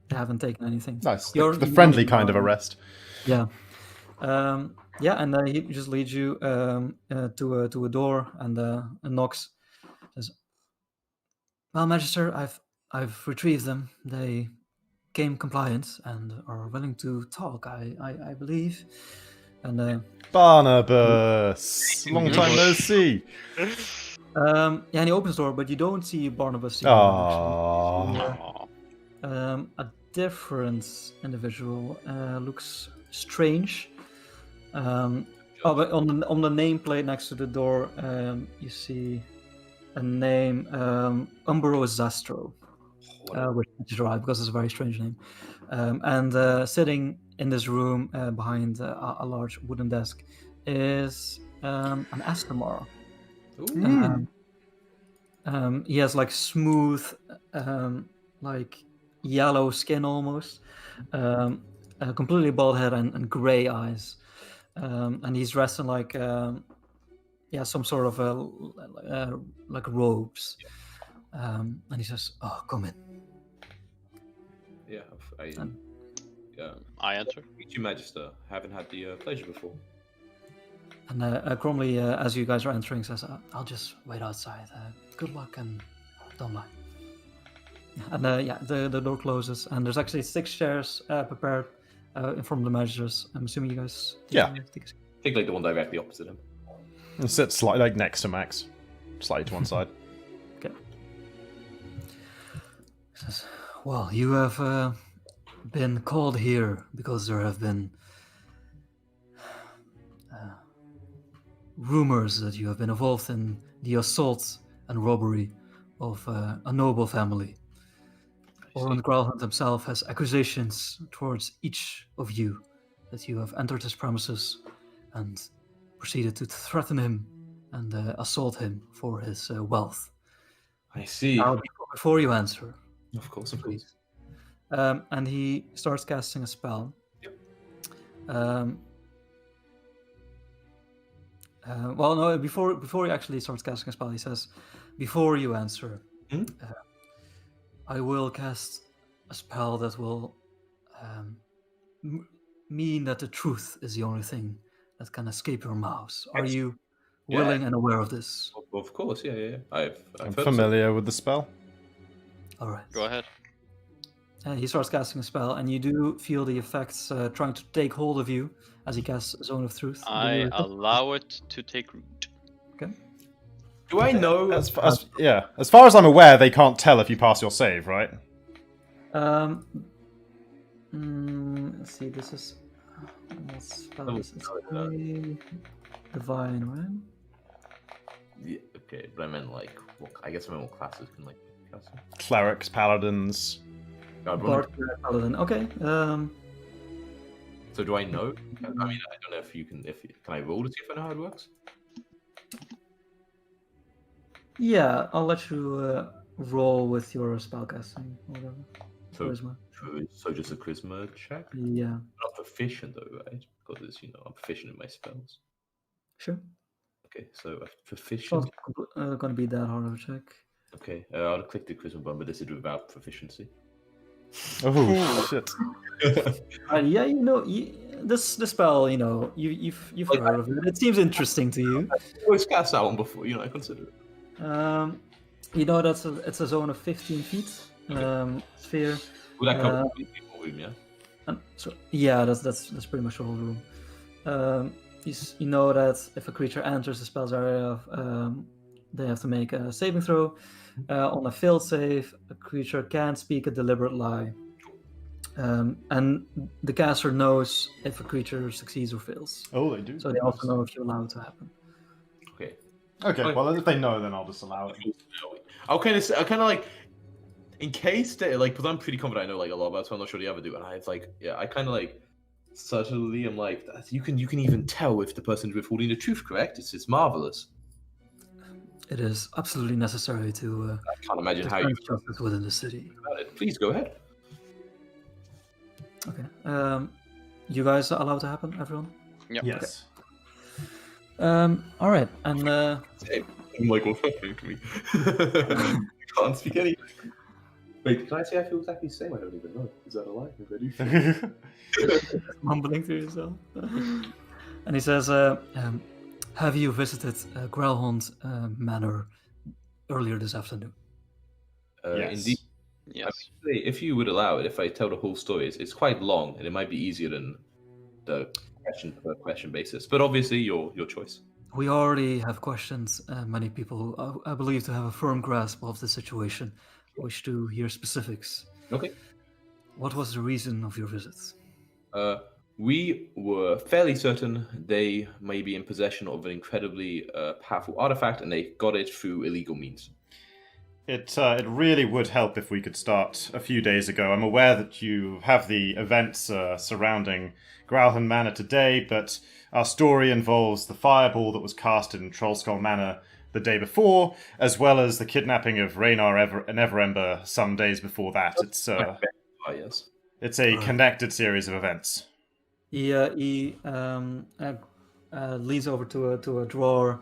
They haven't taken anything. Nice. The friendly kind of arrest. Yeah. And he just leads you to a door and knocks. Says, "Well, Magister, I've retrieved them. They came compliant and are willing to talk. I believe." And Barnabas, long time no see. And he opens the door, but you don't see Barnabas. Aww. A different individual looks strange. But on the nameplate next to the door, you see a name, Umbro Zastro, which is right because it's a very strange name. And sitting in this room behind a large wooden desk is an Astamar. He has smooth, yellow skin almost, completely bald head and gray eyes. And he's dressed in some sort of robes. And he says, "Oh, come in." Yeah, I enter. Meet you, Magister. Haven't had the pleasure before. And Cromley, as you guys are entering, says, "I'll just wait outside. Good luck and don't lie." And the door closes, and there's actually 6 chairs prepared in front of the Magisters. I'm assuming you guys. Yeah. I think the one directly opposite him. It sits slightly like next to Max, slightly to one side. Okay. He says, well, you have been called here because there have been rumors that you have been involved in the assault and robbery of a noble family. Orland Growlhunt himself has accusations towards each of you that you have entered his premises and proceeded to threaten him and assault him for his wealth. I see. Now, before you answer, of course. And he starts casting a spell. Yep. Well, no. Before he actually starts casting a spell, he says, "Before you answer, I will cast a spell that will mean that the truth is the only thing that can escape your mouths. Are you willing and aware of this?" Of course, yeah. I'm familiar with the spell. All right. Go ahead. He starts casting a spell, and you do feel the effects trying to take hold of you as he casts Zone of Truth. I allow it to take root. Okay. Do I know? As far as I'm aware, they can't tell if you pass your save, right? Let's see. This is divine, right? Yeah, okay, but I meant like, I guess I meant what classes can like cast it. Clerics, paladins. Bard, paladin. Okay. So do I know? I mean, I don't know if you can. Can I roll to see if I know how it works? Yeah, I'll let you roll with your spellcasting. Whatever. Charisma. So just a charisma check. Yeah. I'm not proficient though, right? Because it's, I'm proficient in my spells. Sure. Okay, so proficient. It's not going to be that hard of a check. Okay, I'll click the charisma button, but this is without proficiency. Oh shit! Yeah, this spell. You've heard of it. It seems interesting to you. I've always cast that one before. I consider it. It's a zone of 15 feet sphere. Would that cover the whole room? Yeah. That's pretty much the whole room. You know that if a creature enters the spell's area, they have to make a saving throw. On a failed save, a creature can't speak a deliberate lie. And the caster knows if a creature succeeds or fails. Oh, they do. So they also know if you allow it to happen. Okay. Well, if they know, then I'll just allow it. I'll kind of like, in case they because I'm pretty confident I know like a lot about it, so I'm not sure the other do. And I kind of like subtly am like, you can even tell if the person's withholding the truth, correct? It's marvelous. It is absolutely necessary to. I can't imagine how you justice within the city. Please go ahead. Okay. You guys are allowed to happen, everyone? Yep. Yes. Okay. All right, and. I'm like, what's happening to me? I can't speak anything. Wait, can I say I feel exactly the same? I don't even know. Is that a lie? Mumbling to yourself. And he says, have you visited Growlhunt Manor earlier this afternoon? Yes. Indeed. Yes. If you would allow it, if I tell the whole story, it's quite long, and it might be easier than the question basis. But obviously, your choice. We already have questions. Many people, I believe, to have a firm grasp of the situation. Wish to hear specifics. Okay. What was the reason of your visit? We were fairly certain they may be in possession of an incredibly powerful artifact, and they got it through illegal means. It really would help if we could start a few days ago. I'm aware that you have the events surrounding Growlhunt Manor today, but our story involves the fireball that was cast in Trollskull Manor the day before, as well as the kidnapping of Raynar and Everember some days before that. It's yes. It's a connected series of events. He leans over to a drawer,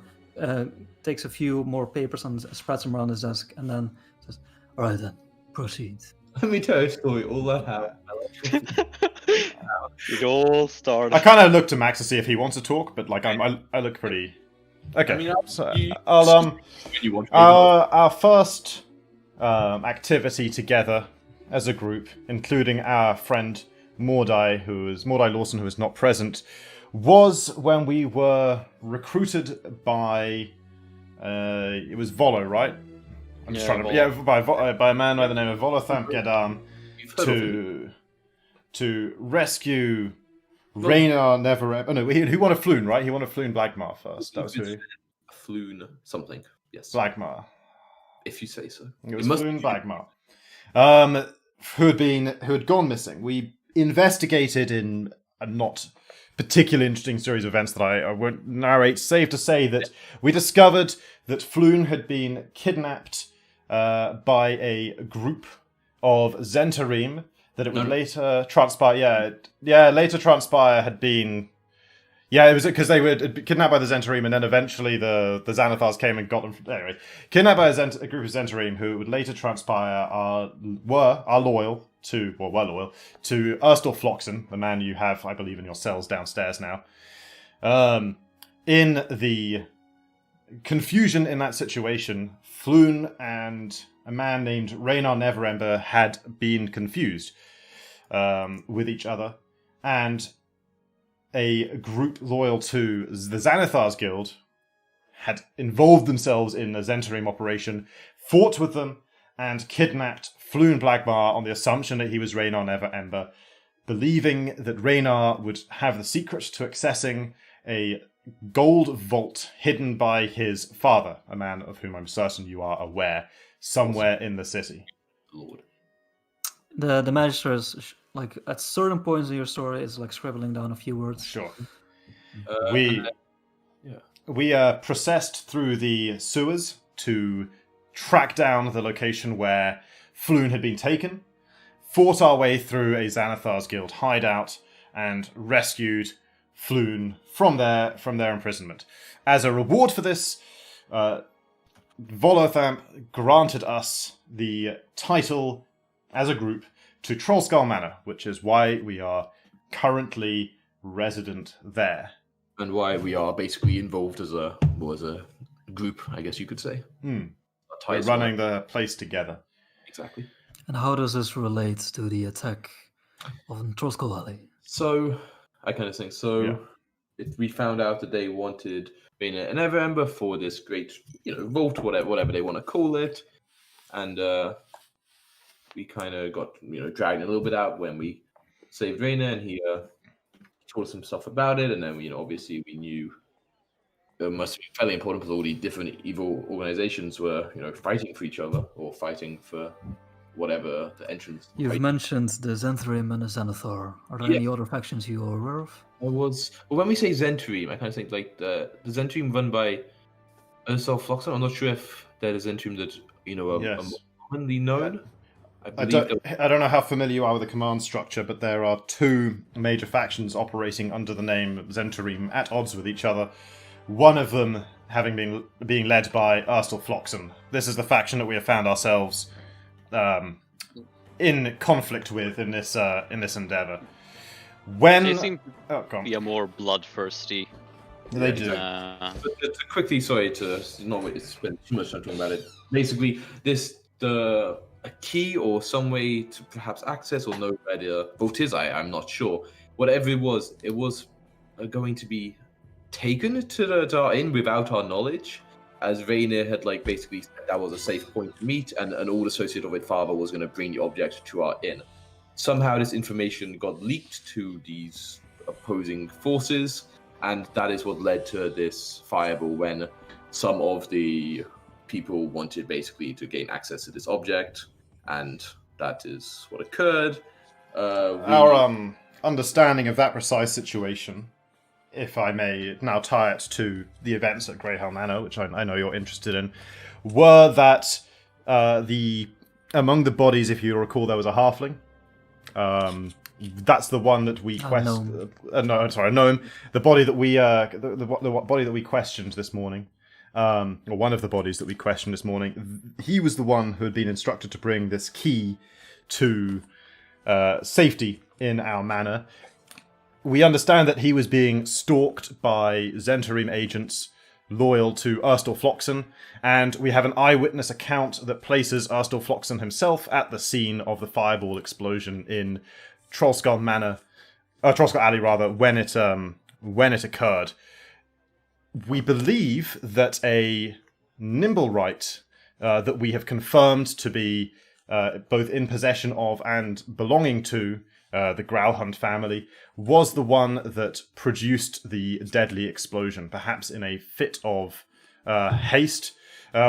takes a few more papers and spreads them around his desk, and then says, "All right, then, proceed." Let me tell you a story. All that happened. It all started. I kind of look to Max to see if he wants to talk, but like I look pretty. Okay, I mean, so our first activity together as a group, including our friend Mordai Lawson, who is not present, was when we were recruited by... it was Volo, right? I'm just trying to... Yeah, by a man by the name of Volothamp Gedam to rescue Raynar Neverember... Oh, no, he won a Floon, right? He won a Floon Blagmar first. That was who? Floon something, yes. Blagmar. If you say so. It was Floon Blagmar. Who had gone missing. We investigated in a not particularly interesting series of events that I won't narrate, save to say that we discovered that Floon had been kidnapped by a group of Zentarim, that it would later transpire, later transpire had been... Yeah, it was because they were kidnapped by the Zentarim, and then eventually the Xanathars came and got them. Anyway, kidnapped by a group of Zentarim who would later transpire were loyal to Erstal Floxen, the man you have, I believe, in your cells downstairs now. In the confusion in that situation, Floon and a man named Raynar Neverember had been confused with each other, and a group loyal to the Xanathars Guild had involved themselves in a Zentarim operation, fought with them, and kidnapped Floon Blagmar on the assumption that he was Raynar Neverember, believing that Raynar would have the secret to accessing a gold vault hidden by his father, a man of whom I'm certain you are aware, somewhere in the city. Lord. The magistrates, like, at certain points in your story, is like scribbling down a few words. Sure. We processed through the sewers to track down the location where Floon had been taken, fought our way through a Xanathar's Guild hideout, and rescued Floon from their imprisonment. As a reward for this, Volothamp granted us the title as a group to Trollskull Manor, which is why we are currently resident there. And why we are basically involved as a group, I guess you could say. We're running the place together. Exactly. And how does this relate to the attack on Trollskull Valley? So, I kind of think so. Yeah. We found out that they wanted Raynar Neverember for this great, vault, whatever they want to call it, and we kind of got dragged a little bit out when we saved Raynar, and he told us some stuff about it, and then obviously we knew it must be fairly important because all the different evil organizations were fighting for each other or fighting for whatever the entrance. You've mentioned the Zentarim and the Xanathar. Are there any other factions you are aware of? When we say Zentarim, I kind of think like the Zentarim run by Erstal Floxen. I'm not sure if they're the Zentarim that are more commonly known. I don't know how familiar you are with the command structure, but there are two major factions operating under the name Zentarim at odds with each other. One of them being led by Erstal Floxen. This is the faction that we have found ourselves in conflict with in this endeavor. They seem to be a more bloodthirsty. They do. But quickly, sorry to not spend too much time talking about it. Basically, a key or some way to perhaps access or know where the vote is. I'm not sure. Whatever it was going to be taken to our inn without our knowledge, as Raynar had basically said that was a safe point to meet, and an old associate of it father was going to bring the object to our inn. Somehow this information got leaked to these opposing forces, and that is what led to this fireball when some of the people wanted basically to gain access to this object, and that is what occurred. Our understanding of that precise situation, if I may now tie it to the events at Greyhound Manor, which I know you're interested in, were that among the bodies, if you recall, there was a halfling. That's the one that we questioned. Gnome. The body that we the body that we questioned this morning. Or one of the bodies that we questioned this morning, he was the one who had been instructed to bring this key to safety in our manor. We understand that he was being stalked by Zentarim agents loyal to Erstal Floxen, and we have an eyewitness account that places Erstal Floxen himself at the scene of the fireball explosion in Trollskull Alley, when it when it occurred. We believe that a Nimblewright that we have confirmed to be both in possession of and belonging to the Growlhunt family was the one that produced the deadly explosion, perhaps in a fit of haste.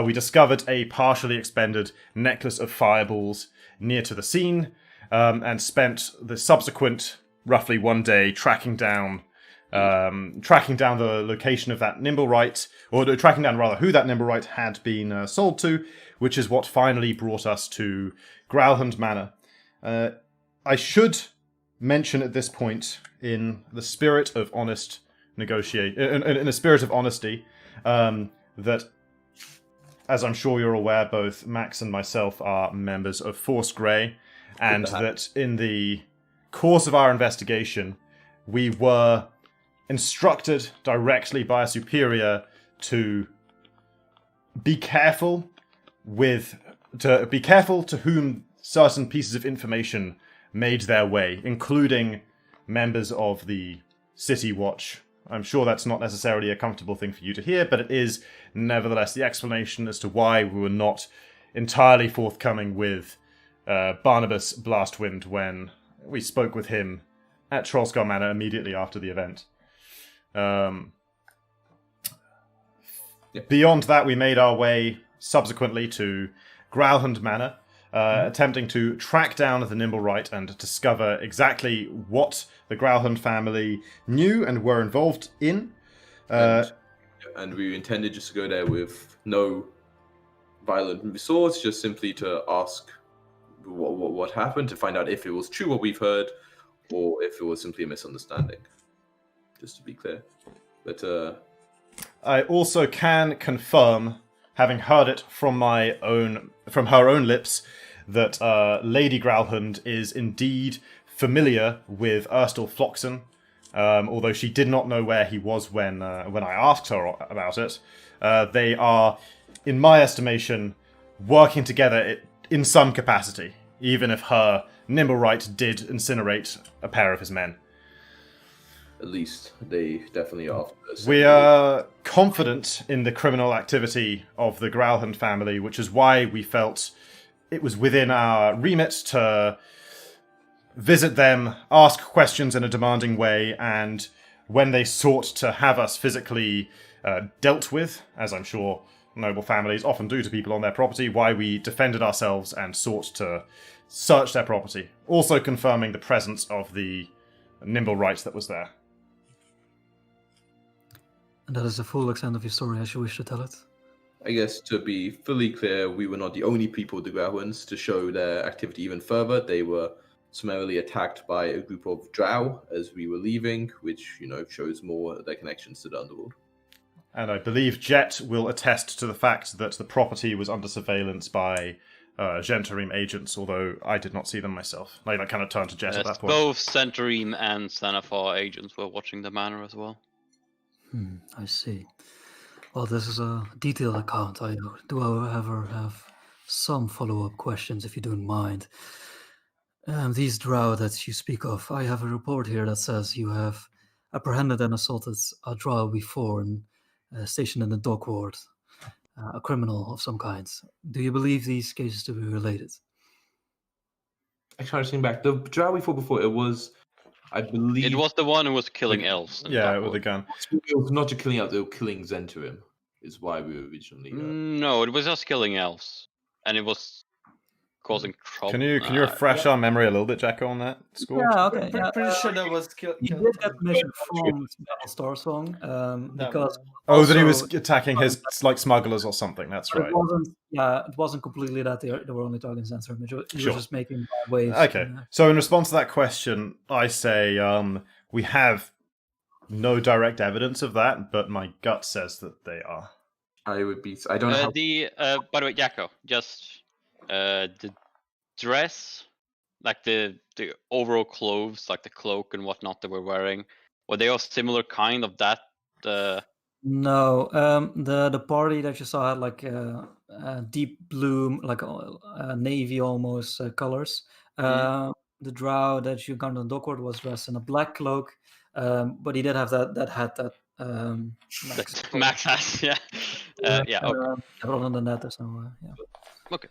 We discovered a partially expended necklace of fireballs near to the scene, and spent the subsequent roughly 1 day tracking down the location of that Nimblewright, or tracking down rather who that Nimblewright had been sold to, which is what finally brought us to Growlhunt Manor. I should mention at this point, in the spirit of honest in a spirit of honesty, that, as I'm sure you're aware, both Max and myself are members of Force Grey, and that in the course of our investigation, we were instructed directly by a superior to be careful to whom certain pieces of information made their way, including members of the City Watch. I'm sure that's not necessarily a comfortable thing for you to hear, but it is nevertheless the explanation as to why we were not entirely forthcoming with Barnabas Blastwind when we spoke with him at Trollskull Manor immediately after the event. Beyond that, we made our way subsequently to Growlhunt Manor, attempting to track down the Nimblewright and discover exactly what the Growlhunt family knew and were involved in. And we intended just to go there with no violent resource, just simply to ask what happened, to find out if it was true what we've heard, or if it was simply a misunderstanding. Just to be clear. But I also can confirm, having heard it from her own lips, that Lady Growlhund is indeed familiar with Erstal Floxen, although she did not know where he was when I asked her about it. They are, in my estimation, working together in some capacity, even if her Nimblewright did incinerate a pair of his men. At least they definitely are. We are confident in the criminal activity of the Growlhunt family, which is why we felt it was within our remit to visit them, ask questions in a demanding way, and when they sought to have us physically dealt with, as I'm sure noble families often do to people on their property, why we defended ourselves and sought to search their property, also confirming the presence of the Nimblewright that was there. And that is the full extent of your story as you wish to tell it. I guess to be fully clear, we were not the only people, the Growlhunts, to show their activity even further. They were summarily attacked by a group of drow as we were leaving, which, shows more their connections to the underworld. And I believe Jet will attest to the fact that the property was under surveillance by Gentarim agents, although I did not see them myself. I kind of turned to Jet at that point. Both Gentarim and Sanafar agents were watching the manor as well. I see. Well, this is a detailed account. I do, however, have some follow-up questions, if you don't mind. These drow that you speak of, I have a report here that says you have apprehended and assaulted a drow before and stationed in the dock ward, a criminal of some kind. Do you believe these cases to be related? I try to think back. The drow we fought before, it was, I believe... It was the one who was killing elves. Yeah, with a gun. It was not just killing elves, they were killing Zhentarim, is why we were originally... No, it was just killing elves. And it was causing trouble. Can you refresh our memory a little bit, Jacko, on that score? Yeah, okay. Pretty sure that was killed. You did get permission from Star Song, because... Oh, that he was attacking his smugglers or something, that's right. It wasn't completely that they were only targeting Zhentarim. You were just making waves. Okay, so in response to that question, I say we have no direct evidence of that, but my gut says that they are. I don't know how... By the way, Jacko, just the dress, like the overall clothes, like the cloak and whatnot they were wearing, were they of similar kind of that? No, the party that you saw had like deep blue, like navy almost colors. The drow that you got on the dockward was dressed in a black cloak, But he did have that hat that Max has, yeah. Okay. But other than that, there's no, yeah. Okay.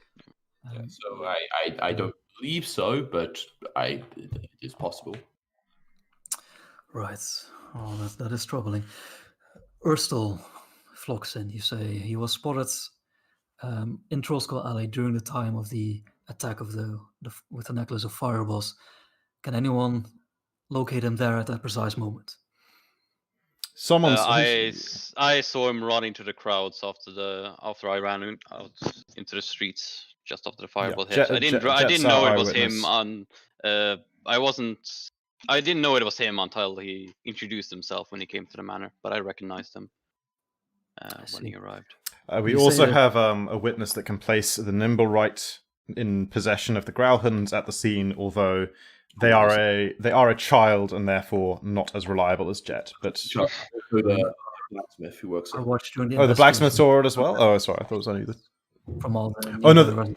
So I don't believe so, but it is possible. Right. Oh, that is troubling. Urstel Floxin, you say he was spotted in Trollskull Alley during the time of the attack of with the necklace of fireballs. Can anyone locate him there at that precise moment? I saw him running to the crowds after I ran out into the streets just after the fireball hit. I didn't know it was him I didn't know it was him until he introduced himself when he came to the manor, but I recognized him when he arrived. We also have a witness that can place the Nimblewright in possession of the Growlhunds at the scene, although they are a child and therefore not as reliable as Jet. But the blacksmith who works. I watched during the the blacksmith saw it as well. Oh, sorry, I thought it was only the. From all the. Oh no!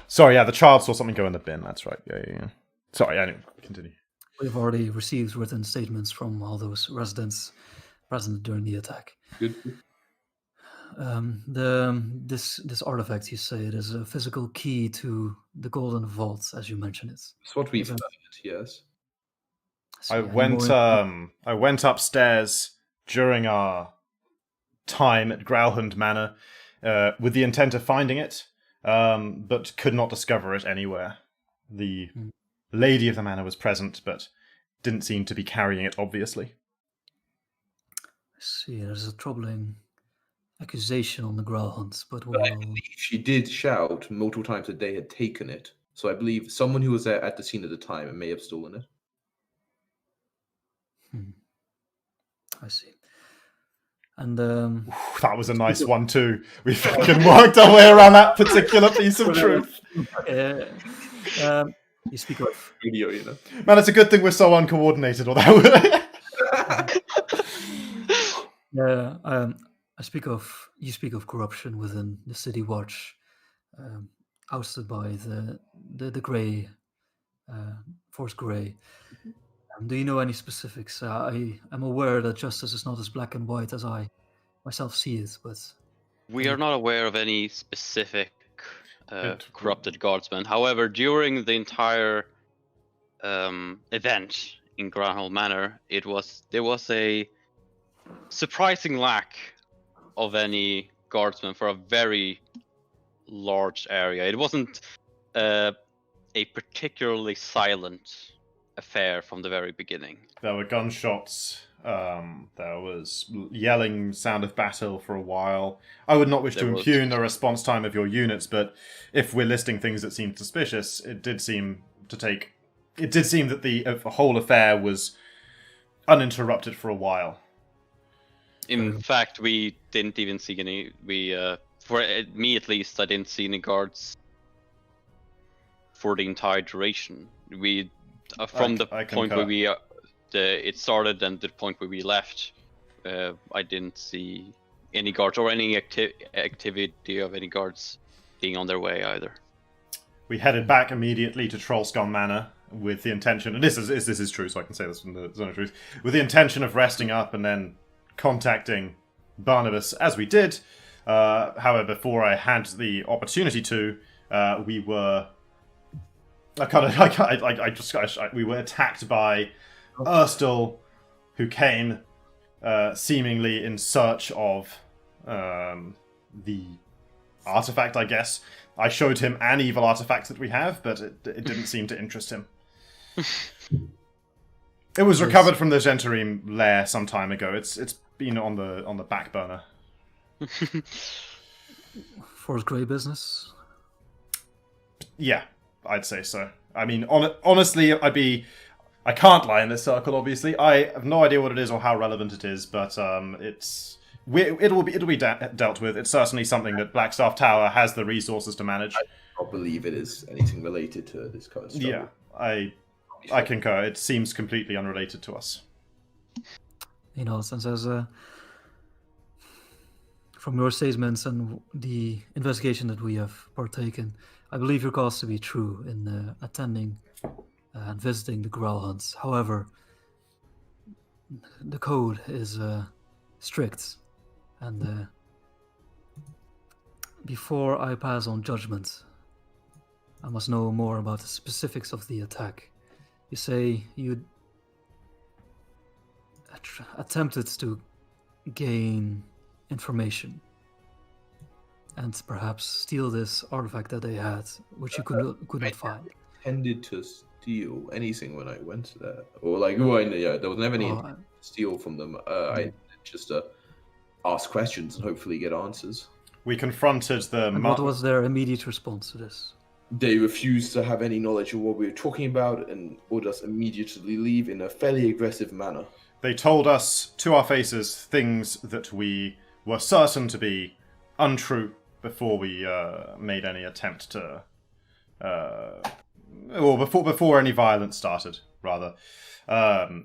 Sorry, yeah, the child saw something go in the bin. That's right. Yeah. Sorry, anyway, continue. We've already received written statements from all those residents present during the attack. Good. This artifact, you say it is a physical key to the Golden Vault, as you mentioned it. That's what we've heard. Yes. So, I went upstairs during our time at Growlhund Manor with the intent of finding it, but could not discover it anywhere. The lady of the manor was present, but didn't seem to be carrying it, obviously. I see, there's a troubling accusation on the Growlhunds, but I believe she did shout multiple times that they had taken it. So I believe someone who was there at the scene at the time may have stolen it. I see. And that was a nice one too. We fucking worked our way around that particular piece of truth. You speak of video, you know. Man, it's a good thing we're so uncoordinated. Although, you speak of corruption within the City Watch, ousted by the Grey, Force Grey. Do you know any specifics? I am aware that justice is not as black and white as I myself see it, but we are not aware of any specific corrupted guardsmen. However, during the entire event in Granholm Manor, there was a surprising lack of any guardsmen for a very large area. It wasn't a particularly silent affair from the very beginning. There were gunshots. There was yelling, sound of battle for a while. I would not wish to impugn the response time of your units, but if we're listing things that seemed suspicious, it did seem that the whole affair was uninterrupted for a while. In fact, we didn't even see any. For me at least, I didn't see any guards for the entire duration. From the point where it started and the point where we left, I didn't see any guards or any activity of any guards being on their way either. We headed back immediately to Trollskull Manor with the intention, and this is true, so I can say this from the zone of truth, with the intention of resting up and then contacting Barnabas as we did. However, before I had the opportunity to, we were. We were attacked by Urstel, who came seemingly in search of the artifact, I guess. I showed him an evil artifact that we have, but it didn't seem to interest him. It was recovered from the Genterim lair some time ago. It's been on the back burner. Force Grey business? Yeah, I'd say so. I mean, honestly, I can't lie in this circle, obviously. I have no idea what it is or how relevant it is, but it'll be dealt with. It's certainly something that Blackstaff Tower has the resources to manage. I don't believe it is anything related to this kind of stuff. Yeah, I concur. It seems completely unrelated to us. Since as from your statements and the investigation that we have partaken, I believe your cause to be true in attending and visiting the Growlhunds. However, The code is strict, and before I pass on judgment, I must know more about the specifics of the attack. You say you attempted to gain information and perhaps steal this artifact that they had, which you could not find. Intended to steal anything when I went there, or like, well, yeah, there was never any intent to steal from them. I just ask questions and hopefully get answers. We confronted the. And what was their immediate response to this? They refused to have any knowledge of what we were talking about and ordered us immediately leave in a fairly aggressive manner. They told us to our faces things that we were certain to be untrue before we made any attempt to, or before any violence started, rather.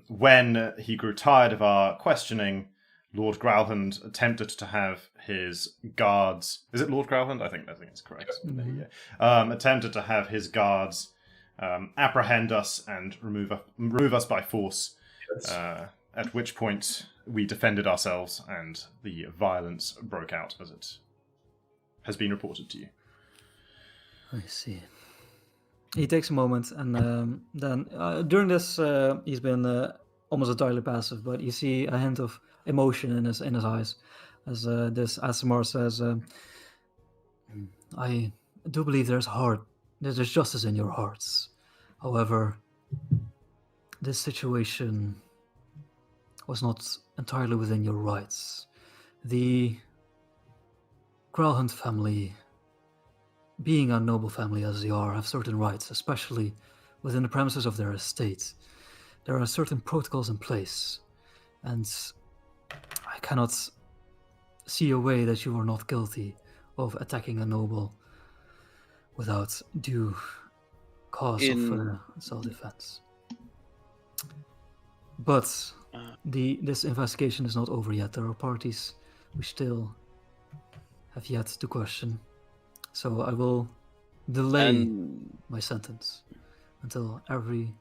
When he grew tired of our questioning, Lord Growlhand attempted to have his guards... Is it Lord Growlhand? I think it's correct. Mm-hmm. Attempted to have his guards apprehend us and remove us by force, yes. At which point we defended ourselves and the violence broke out, as it has been reported to you. I see. He takes a moment, and then during this, he's been almost entirely passive, but you see a hint of emotion in his eyes as this Asimar says, I do believe there's justice in your hearts. However, this situation was not entirely within your rights. The Growlhand family, being a noble family as they are, have certain rights, especially within the premises of their estate. There are certain protocols in place, and I cannot see a way that you are not guilty of attacking a noble without due cause of self-defense. But this investigation is not over yet. There are parties we still have yet to question. So I will delay my sentence until everything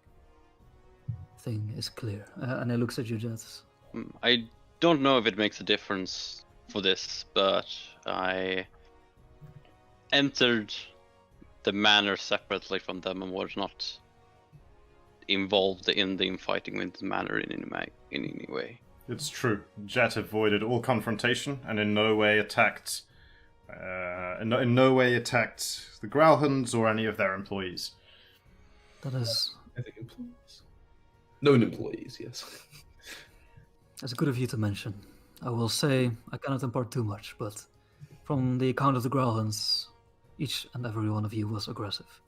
is clear. And I looks at you, Jets. I don't know if it makes a difference for this, but I entered the manor separately from them and was not involved in the infighting with the manor in any way. It's true. Jet avoided all confrontation and in no way attacked in no way attacked the Growlhands or any of their employees. That is... I think employees. Known employees, yes. That's good of you to mention. I will say I cannot impart too much, but from the account of the Growlhands, each and every one of you was aggressive.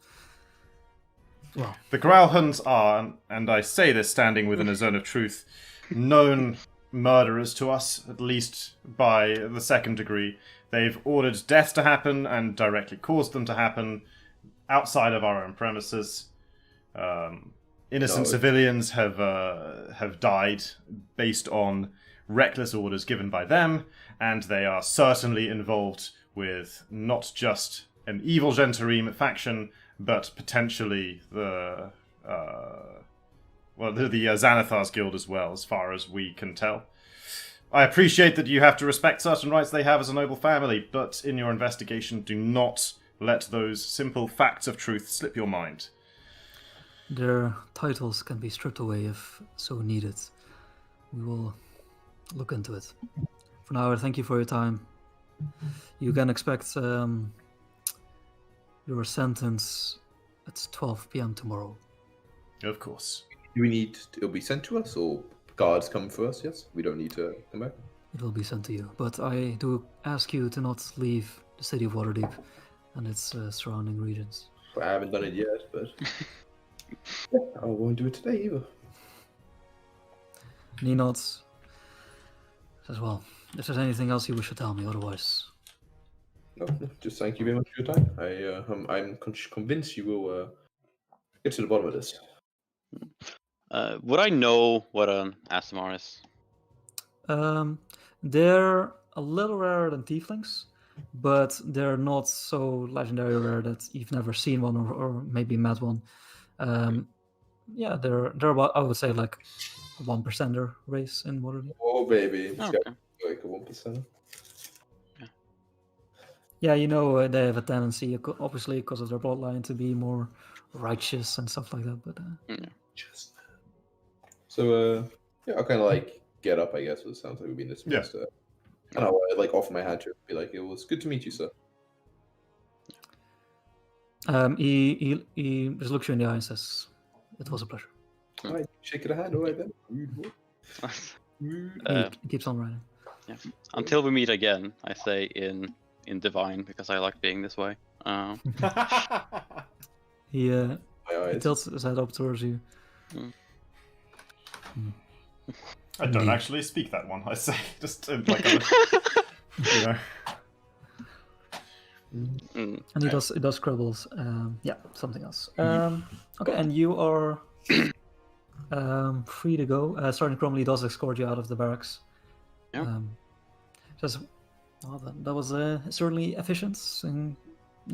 Well, the Growlhands are, and I say this standing within a zone of truth, known murderers to us, at least by the second degree. They've ordered death to happen and directly caused them to happen outside of our own premises. Innocent civilians have died based on reckless orders given by them, and they are certainly involved with not just an evil Gentarime faction, but potentially the Xanathar's Guild as well, as far as we can tell. I appreciate that you have to respect certain rights they have as a noble family, but in your investigation, do not let those simple facts of truth slip your mind. Their titles can be stripped away if so needed. We will look into it. For now, I thank you for your time. You can expect your sentence at 12 p.m. tomorrow. Of course. Do we need it'll be sent to us, or guards come for us? Yes, we don't need to come back. It will be sent to you, but I do ask you to not leave the city of Waterdeep and its surrounding regions. I haven't done it yet, but I won't do it today either. And he nods. Says, well, if there's anything else you wish to tell me, otherwise. No, just thank you very much for your time. I'm convinced you will get to the bottom of this. Would I know what an Asimar is? They're a little rarer than tieflings, but they're not so legendary rare that you've never seen one or maybe met one. Yeah, they're about, I would say, like 1%er race in Waterdeep. Oh baby, it's Okay. got like a 1%. Yeah, they have a tendency, obviously because of their bloodline, to be more righteous and stuff like that. But So yeah, I'll kind of like get up, I guess. It sounds like we've been dismissed. And I'll like offer my hand to him, be like, "It was good to meet you, sir." he just looks you in the eye and says, "It was a pleasure." All right, shake your hand. All right then. He keeps on riding. Yeah. Until we meet again, I say in Divine because I like being this way. He tilts his head up towards you. I don't actually speak that one. I say just like a, And he does scribbles. Something else. Okay, and you are free to go. Sergeant Cromley does escort you out of the barracks. Yeah. That was certainly efficient and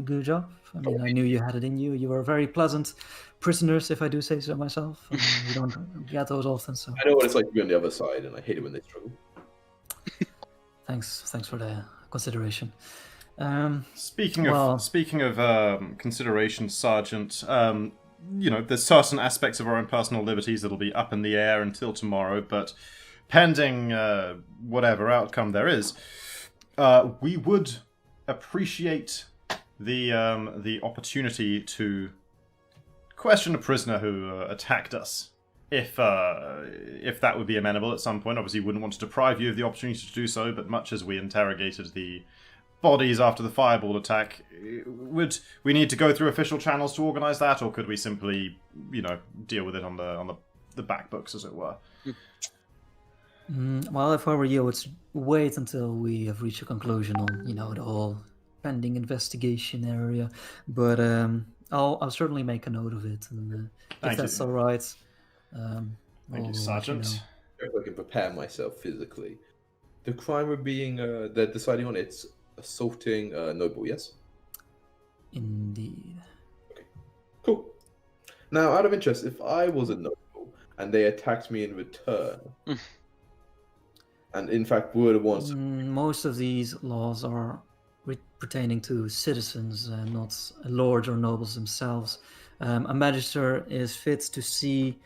good job. I mean, I knew you had it in you. You were very pleasant prisoners, if I do say so myself. You don't get those often, so. I know what it's like to be on the other side, and I hate it when they struggle. Thanks for the consideration. Speaking of consideration, Sergeant, there's certain aspects of our own personal liberties that'll be up in the air until tomorrow, but pending whatever outcome there is, we would appreciate the opportunity to question a prisoner who attacked us. If that would be amenable at some point. Obviously, wouldn't want to deprive you of the opportunity to do so, but much as we interrogated the bodies after the fireball attack, would we need to go through official channels to organise that, or could we simply, deal with it on the back books, as it were? Well, if I were you, I would wait until we have reached a conclusion on, the whole pending investigation area. But I'll certainly make a note of it, and if that's all right. Thank you, Sergeant. If I can prepare myself physically. The crime we're they're deciding on, it's assaulting a noble, yes? Indeed. Okay, cool. Now, out of interest, if I was a noble and they attacked me in return, and in fact were the ones... Most of these laws are pertaining to citizens, not lords or nobles themselves. A magister is fit to see,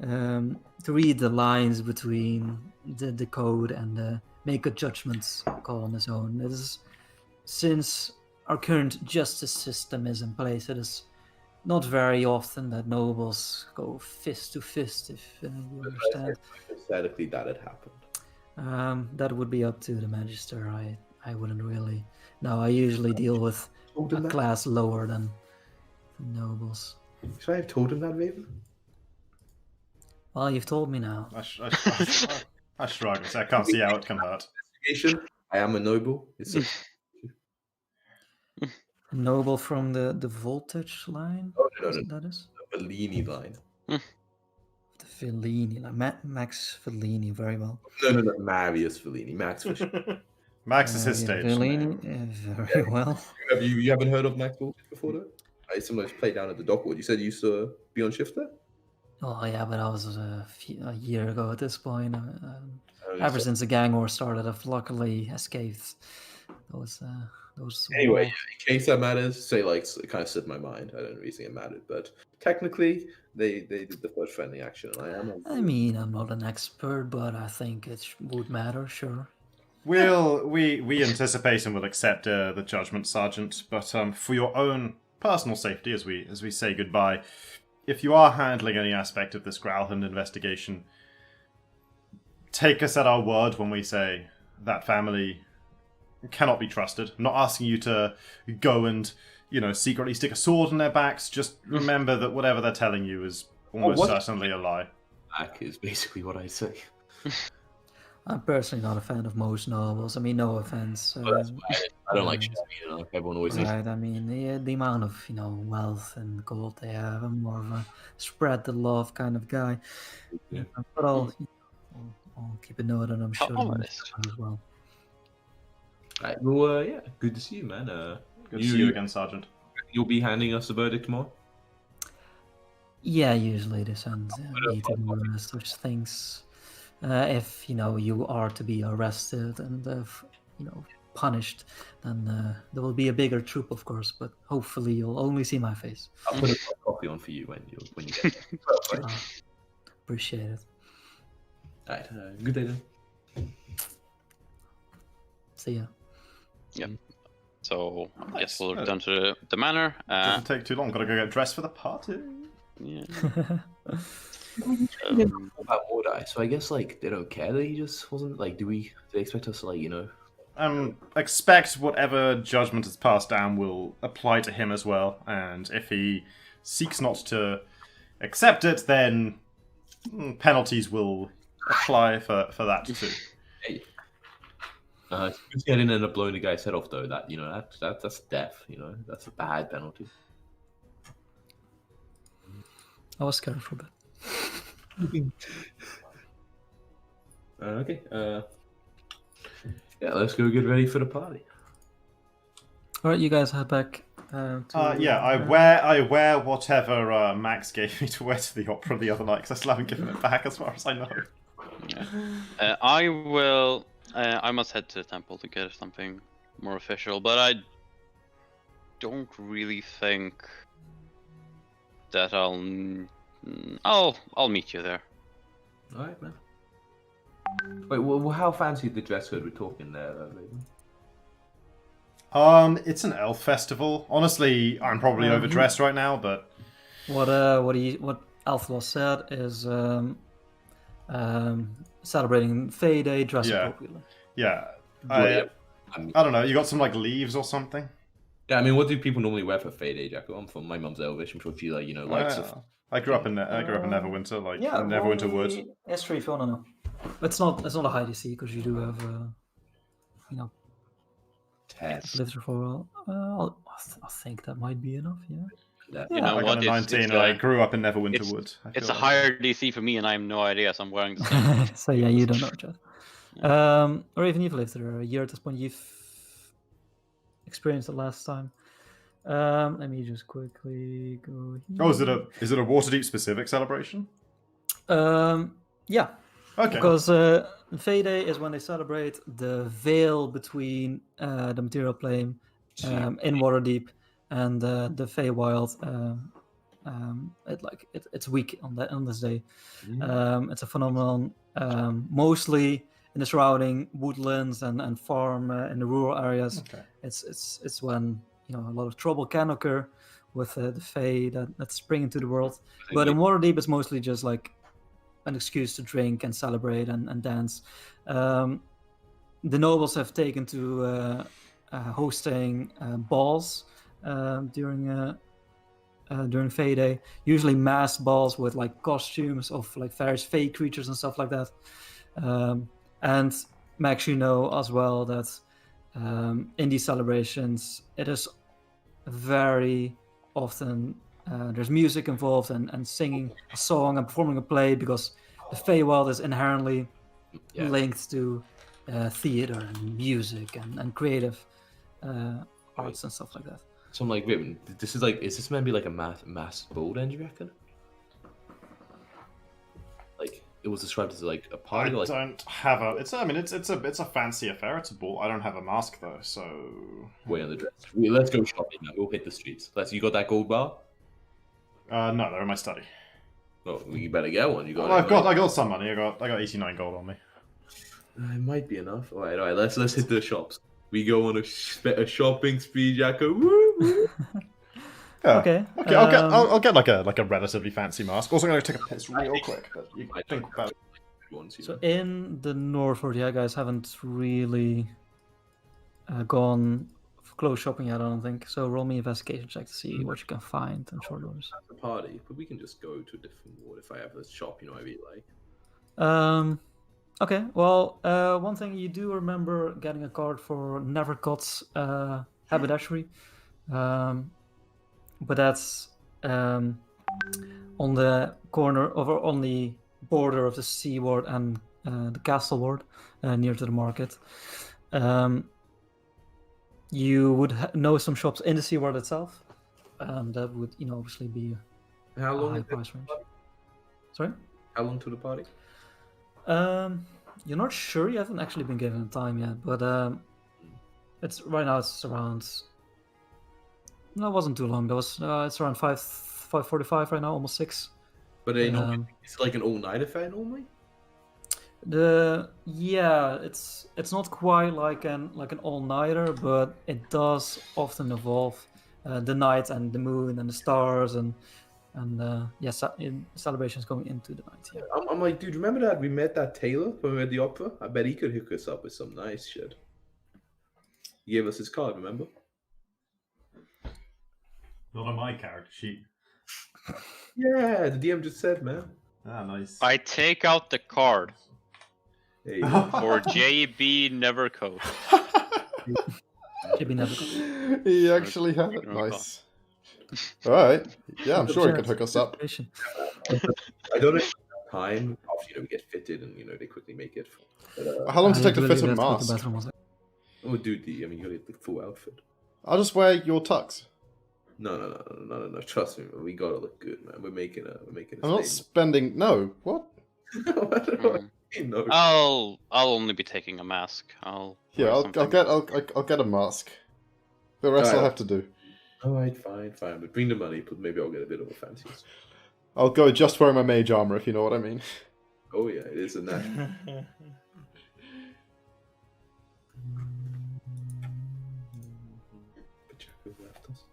to read the lines between the code and make a judgment call on his own. It is, since our current justice system is in place, it is not very often that nobles go fist to fist, if you understand. Hypothetically, that had happened. That would be up to the magister. I wouldn't really. No, I usually deal with a class lower than the nobles. Should I have told him that, Raven? Well, you've told me now. I shrug. I can't see how it can hurt. I am a noble. It's a noble from the voltage line? Oh, no. That is? The Fellini line. The Fellini line. Max Fellini, very well. No, Marius Fellini. Max for sure. Max is his stage. Fellini, very well. You haven't heard of Max Voltage before, though? I sometimes play down at the Dockwood. You said you used to be on shift there? Oh, yeah, but I was a year ago at this point. Ever since the gang war started, I've luckily escaped those Anyway, in case that matters, say like it kind of slipped my mind. I don't really think it mattered, but technically they did the first friendly action, and I am. I mean, I'm not an expert, but I think it would matter. Sure. We anticipate and will accept the judgment, Sergeant. But for your own personal safety, as we say goodbye, if you are handling any aspect of this Growlhund investigation, take us at our word when we say that family cannot be trusted. I'm not asking you to go and, secretly stick a sword in their backs. Just remember that whatever they're telling you is almost certainly a lie. Back is basically what I say. I'm personally not a fan of most novels. I mean, no offense. That's why I don't like shit. Everyone always says. Right. I mean, the amount of wealth and gold they have. I'm more of a spread the love kind of guy. Yeah. But I'll keep a note, and I'm sure as well. Right, well, yeah, good to see you, man. Good to see you again, Sergeant. You'll be handing us a verdict tomorrow? Yeah, usually they send me to do such things. If you are to be arrested and punished, then there will be a bigger troop, of course. But hopefully, you'll only see my face. I'll put a coffee on for you when you get there. Appreciate it. All right, good day then. See ya. Yep. So I guess we'll return to the manor. Doesn't take too long. Gotta go get dressed for the party. Yeah. About Mordai, so I guess they don't care that he just wasn't do they expect us to expect whatever judgment is passed down will apply to him as well, and if he seeks not to accept it, then penalties will apply for that too. Hey. If you didn't end up blowing the guy's head off though, that's death. That's a bad penalty. I was scared for a bit. Okay. Yeah, let's go get ready for the party. All right, you guys head back. I wear whatever Max gave me to wear to the opera the other night because I still haven't given it back as far as I know. Yeah. I will. I must head to the temple to get something more official, but I don't really think that I'll meet you there. All right, man. Wait, well, how fancy the dress code we're talking there, Raven? It's an elf festival. Honestly, I'm probably overdressed right now, but what Alphalos said is celebrating Fey Day, dress appropriately. Yeah. I don't know. You got some leaves or something? Yeah, I mean, what do people normally wear for Fey Day, Jacko? I'm from my mum's Elvish. I'm sure she likes it. I grew up in Neverwinter, Neverwinter Wood. History, if you want to know. It's not a high DC because you do have Test. lived there for a while. I think that might be enough. Yeah. You know I got a 19 and I grew up in Neverwinter Wood. It's a higher DC for me and I have no idea, so I'm wearing the same. So yeah, you don't know, Chad. Or even you've lived there a year at this point. You've experienced it last time. Let me just quickly go here. Oh, is it a Waterdeep specific celebration? Yeah. Okay. Because Fey Day is when they celebrate the veil between the material plane in Waterdeep and the Feywild. It's weak on this day. It's a phenomenon mostly in the surrounding woodlands and farm in the rural areas. Okay. It's when a lot of trouble can occur with the Fey that spring into the world. But in Waterdeep, it's mostly just an excuse to drink and celebrate and dance. The nobles have taken to hosting balls during Fey Day, usually masked balls with costumes of various Fey creatures and stuff like that. And Max, as well that in these celebrations, it is very often there's music involved and singing a song and performing a play because the Feywild is inherently linked to theater and music and creative arts and stuff like that. So I'm Raven, this is is this meant to be a mass ball then, do you reckon? It was described as a party. I don't have a. It's a fancy affair. It's a ball. I don't have a mask though, so. Way on the dress. Let's go shopping now. We'll hit the streets. You got that gold bar? No, they're in my study. Well, you better get one. You got. Well, I got some money. I got 89 gold on me. It might be enough. All right. Let's hit the shops. We go on a shopping spree, Jacko. Woo, woo. Yeah. Okay. I'll get a relatively fancy mask. Also, I'm gonna take a piss real quick. But you can think about it. So in the north, you guys haven't really gone for clothes shopping yet, I don't think. So roll me investigation check to see what you can find in short notice. It's a party, but we can just go to a different ward if I have a shop. I really like. Okay. Well, one thing you do remember getting a card for Nevercott's haberdashery. But that's on the corner on the border of the sea ward and the castle ward, near to the market. You would know some shops in the sea ward itself. That would, obviously be How long? High price range. Sorry. How long to the party? You're not sure. You haven't actually been given time yet, but it's right now. It's around. No, it wasn't too long. That was. It's around 5:45 right now, almost 6. But it's like an all-night affair normally. It's not quite like an all-nighter, but it does often involve the night and the moon and the stars and celebrations going into the night. Yeah. I'm like, dude, remember that we met that tailor when we were at the opera? I bet he could hook us up with some nice shit. He gave us his card, remember? Not on my character sheet. Yeah, the DM just said, man. Ah, nice. I take out the card There you go. for JB Nevercoat. JB Nevercoat. He actually had it. Nice. Alright. Yeah, I'm sure he could hook us up. I don't know time after we get fitted and they quickly make it. But, How long does it take to fit a mask? Oh, dude, you gotta get the full outfit. I'll just wear your tux. No. Trust me, man. We gotta look good, man. We're making a I'm not spending. No, what? No. I'll only be taking a mask. I'll I'll get a mask. The rest I'll have to do. Alright, fine. But bring the money, but maybe I'll get a bit of a fancy. I'll go just wearing my mage armor, if you know what I mean. Oh yeah, it is a natural. left us.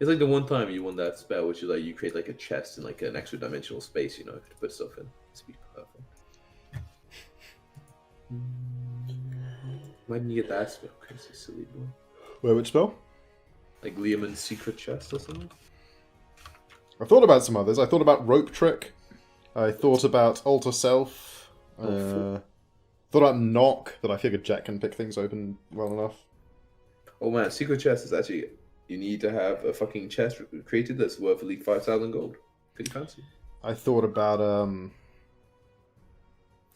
It's like the one time you won that spell, which is like you create like a chest in like an extra dimensional space, to put stuff in. It's perfect. Why didn't you get that spell? Crazy silly boy. Wait, which spell? Like Liamon's secret chest or something? I thought about some others. I thought about Rope Trick. I thought about Alter Self. Thought about Knock, that I figured Jack can pick things open well enough. Oh man, secret chest is actually... You need to have a fucking chest created that's worth at least 5,000 gold. Pretty fancy. I thought about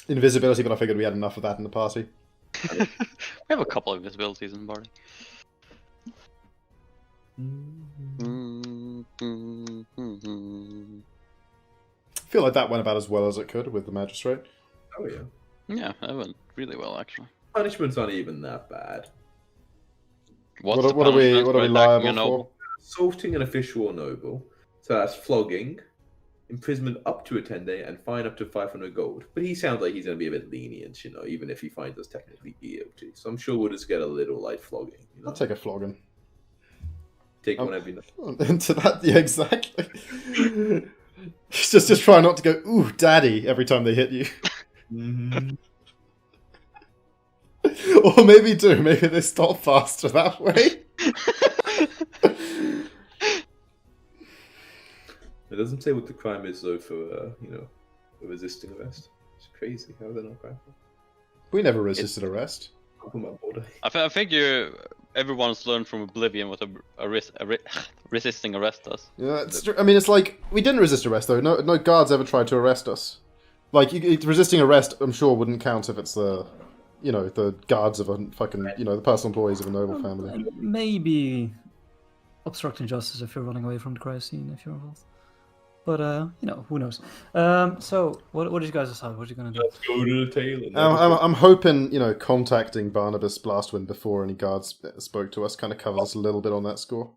invisibility, but I figured we had enough of that in the party. We have a couple of invisibilities in the party. I feel like that went about as well as it could with the magistrate. Oh yeah. Yeah, that went really well actually. Punishments aren't even that bad. What are we liable for? Assaulting an official or noble. So that's flogging, imprisonment up to a 10-day, and fine up to 500 gold. But he sounds like he's going to be a bit lenient, even if he finds us technically guilty. So I'm sure we'll just get a little light flogging. I'll take a flogging. Take one every night. Into that, yeah, exactly. just try not to go, ooh, daddy, every time they hit you. Mm-hmm. Or maybe do. Maybe they stop faster that way. It doesn't say what the crime is though for resisting arrest. It's crazy how they're not crime. We never resisted arrest. I think everyone's learned from Oblivion what resisting arrest does. Yeah, it's true. I mean, it's like we didn't resist arrest though. No guards ever tried to arrest us. Like resisting arrest, I'm sure wouldn't count if it's the guards of a fucking, the personal employees of a noble family. Maybe obstructing justice if you're running away from the crime scene, if you're involved. But, who knows. So, what did you guys decide? What are you going to do? Let's go to the tailor. I'm hoping, contacting Barnabas Blastwind before any guards spoke to us kind of covers us a little bit on that score.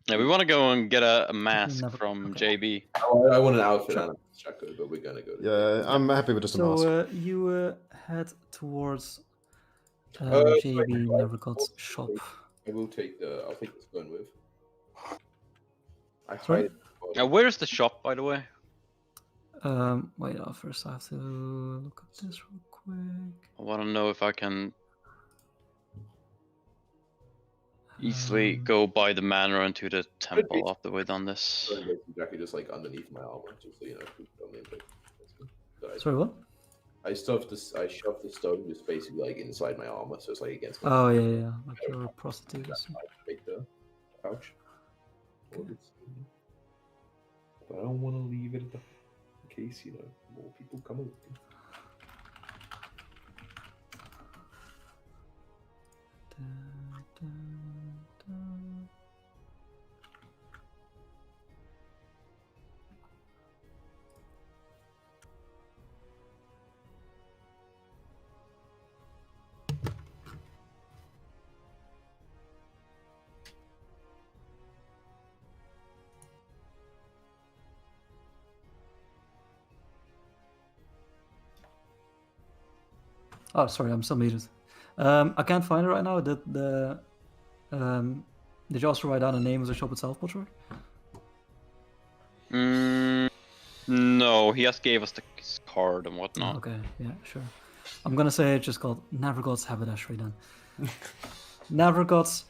Yeah, we want to go and get a mask from JB. I want an outfit and a Chaco, but we're going to go. Yeah, I'm happy with just a mask. So, you head towards JB Nevercott's shop. I'll take this gun with. Where's the shop, by the way? Wait, first I have to look up this real quick. I want to know if I can easily go by the manor into the temple after we've done this. Exactly, just like underneath my armor, just so you know. Sorry, what? I shoved the stone just basically like inside my armor, so it's like against my Oh yeah, like you're a prostitute. make the pouch. But I don't want to leave it in case more people come over. Oh, sorry, I'm still muted. I can't find it right now. Did you also write down the name of the shop itself, Potter? No, he just gave us the card and whatnot. Okay, yeah, sure. I'm gonna say it's just called Navrgot's Haberdashery then. Navrgot's.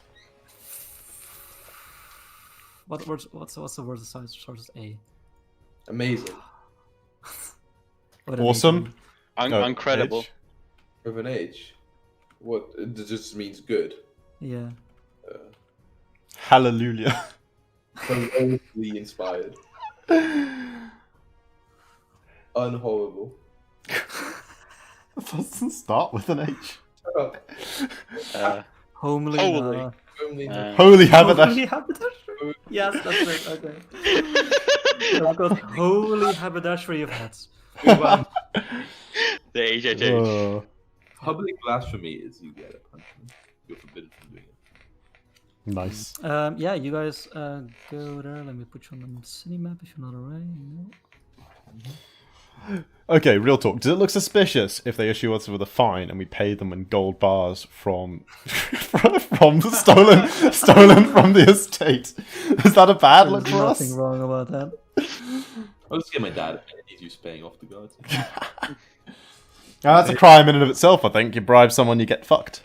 What's the word that starts with A? Amazing. Awesome. Incredible. H. With an H. What? It just means good. Yeah. Hallelujah. Overly inspired. Unhorrible. It doesn't start with an H. Homely. Holy. Holy haberdashery. Holy haberdashery. Yes, that's it. Okay. I've got holy haberdashery of hats. The HHH. Public blasphemy is you get a punishment. You're forbidden from doing it. Nice. Yeah, you guys go there. Let me put you on the city map if you're not already. No. Okay, real talk. Does it look suspicious if they issue us with a fine and we pay them in gold bars from from stolen from the estate? Is that a bad look for us? Nothing wrong about that. I'll just get my dad. He's used paying off the guards. Now, that's a crime in and of itself, I think. You bribe someone, you get fucked.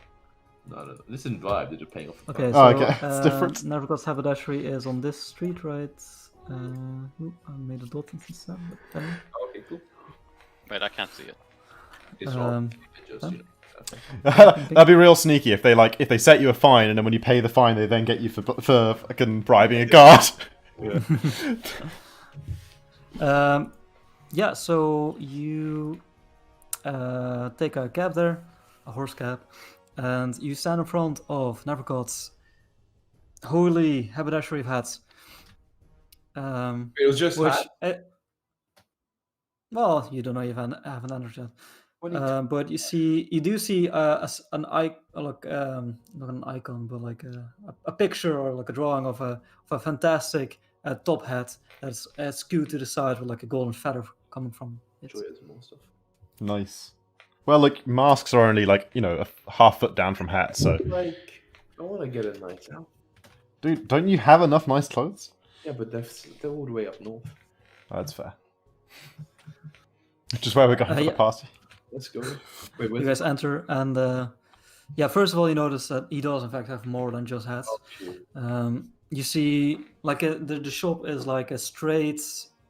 No. This isn't bribe. They're just paying off the Okay, guards. so okay. It's different. Navrgot's Haberdashery is on this street, right? I made a dot instead. Okay, cool. Wait, I can't see it. It's wrong. That'd be real sneaky if they set you a fine and then when you pay the fine they then get you for fucking bribing a guard. Yeah, so you take a cab there, a horse cab, and you stand in front of Navrgot's holy haberdashery of hats. It was just hat? Well, you don't know you haven't entered yet. But you do see an icon, not an icon, but like a picture or like a drawing of a fantastic top hat that's skewed to the side with like a golden feather coming from it. Nice. Well, like masks are only like a half foot down from hats, so. Like, I want to get a nice out. Dude, don't you have enough nice clothes? Yeah, but they're all the way up north. Oh, that's fair. Which is where we're going for the party. Let's go. You guys enter, and first of all, you notice that he does in fact have more than just hats. You see, like the shop is like a straight,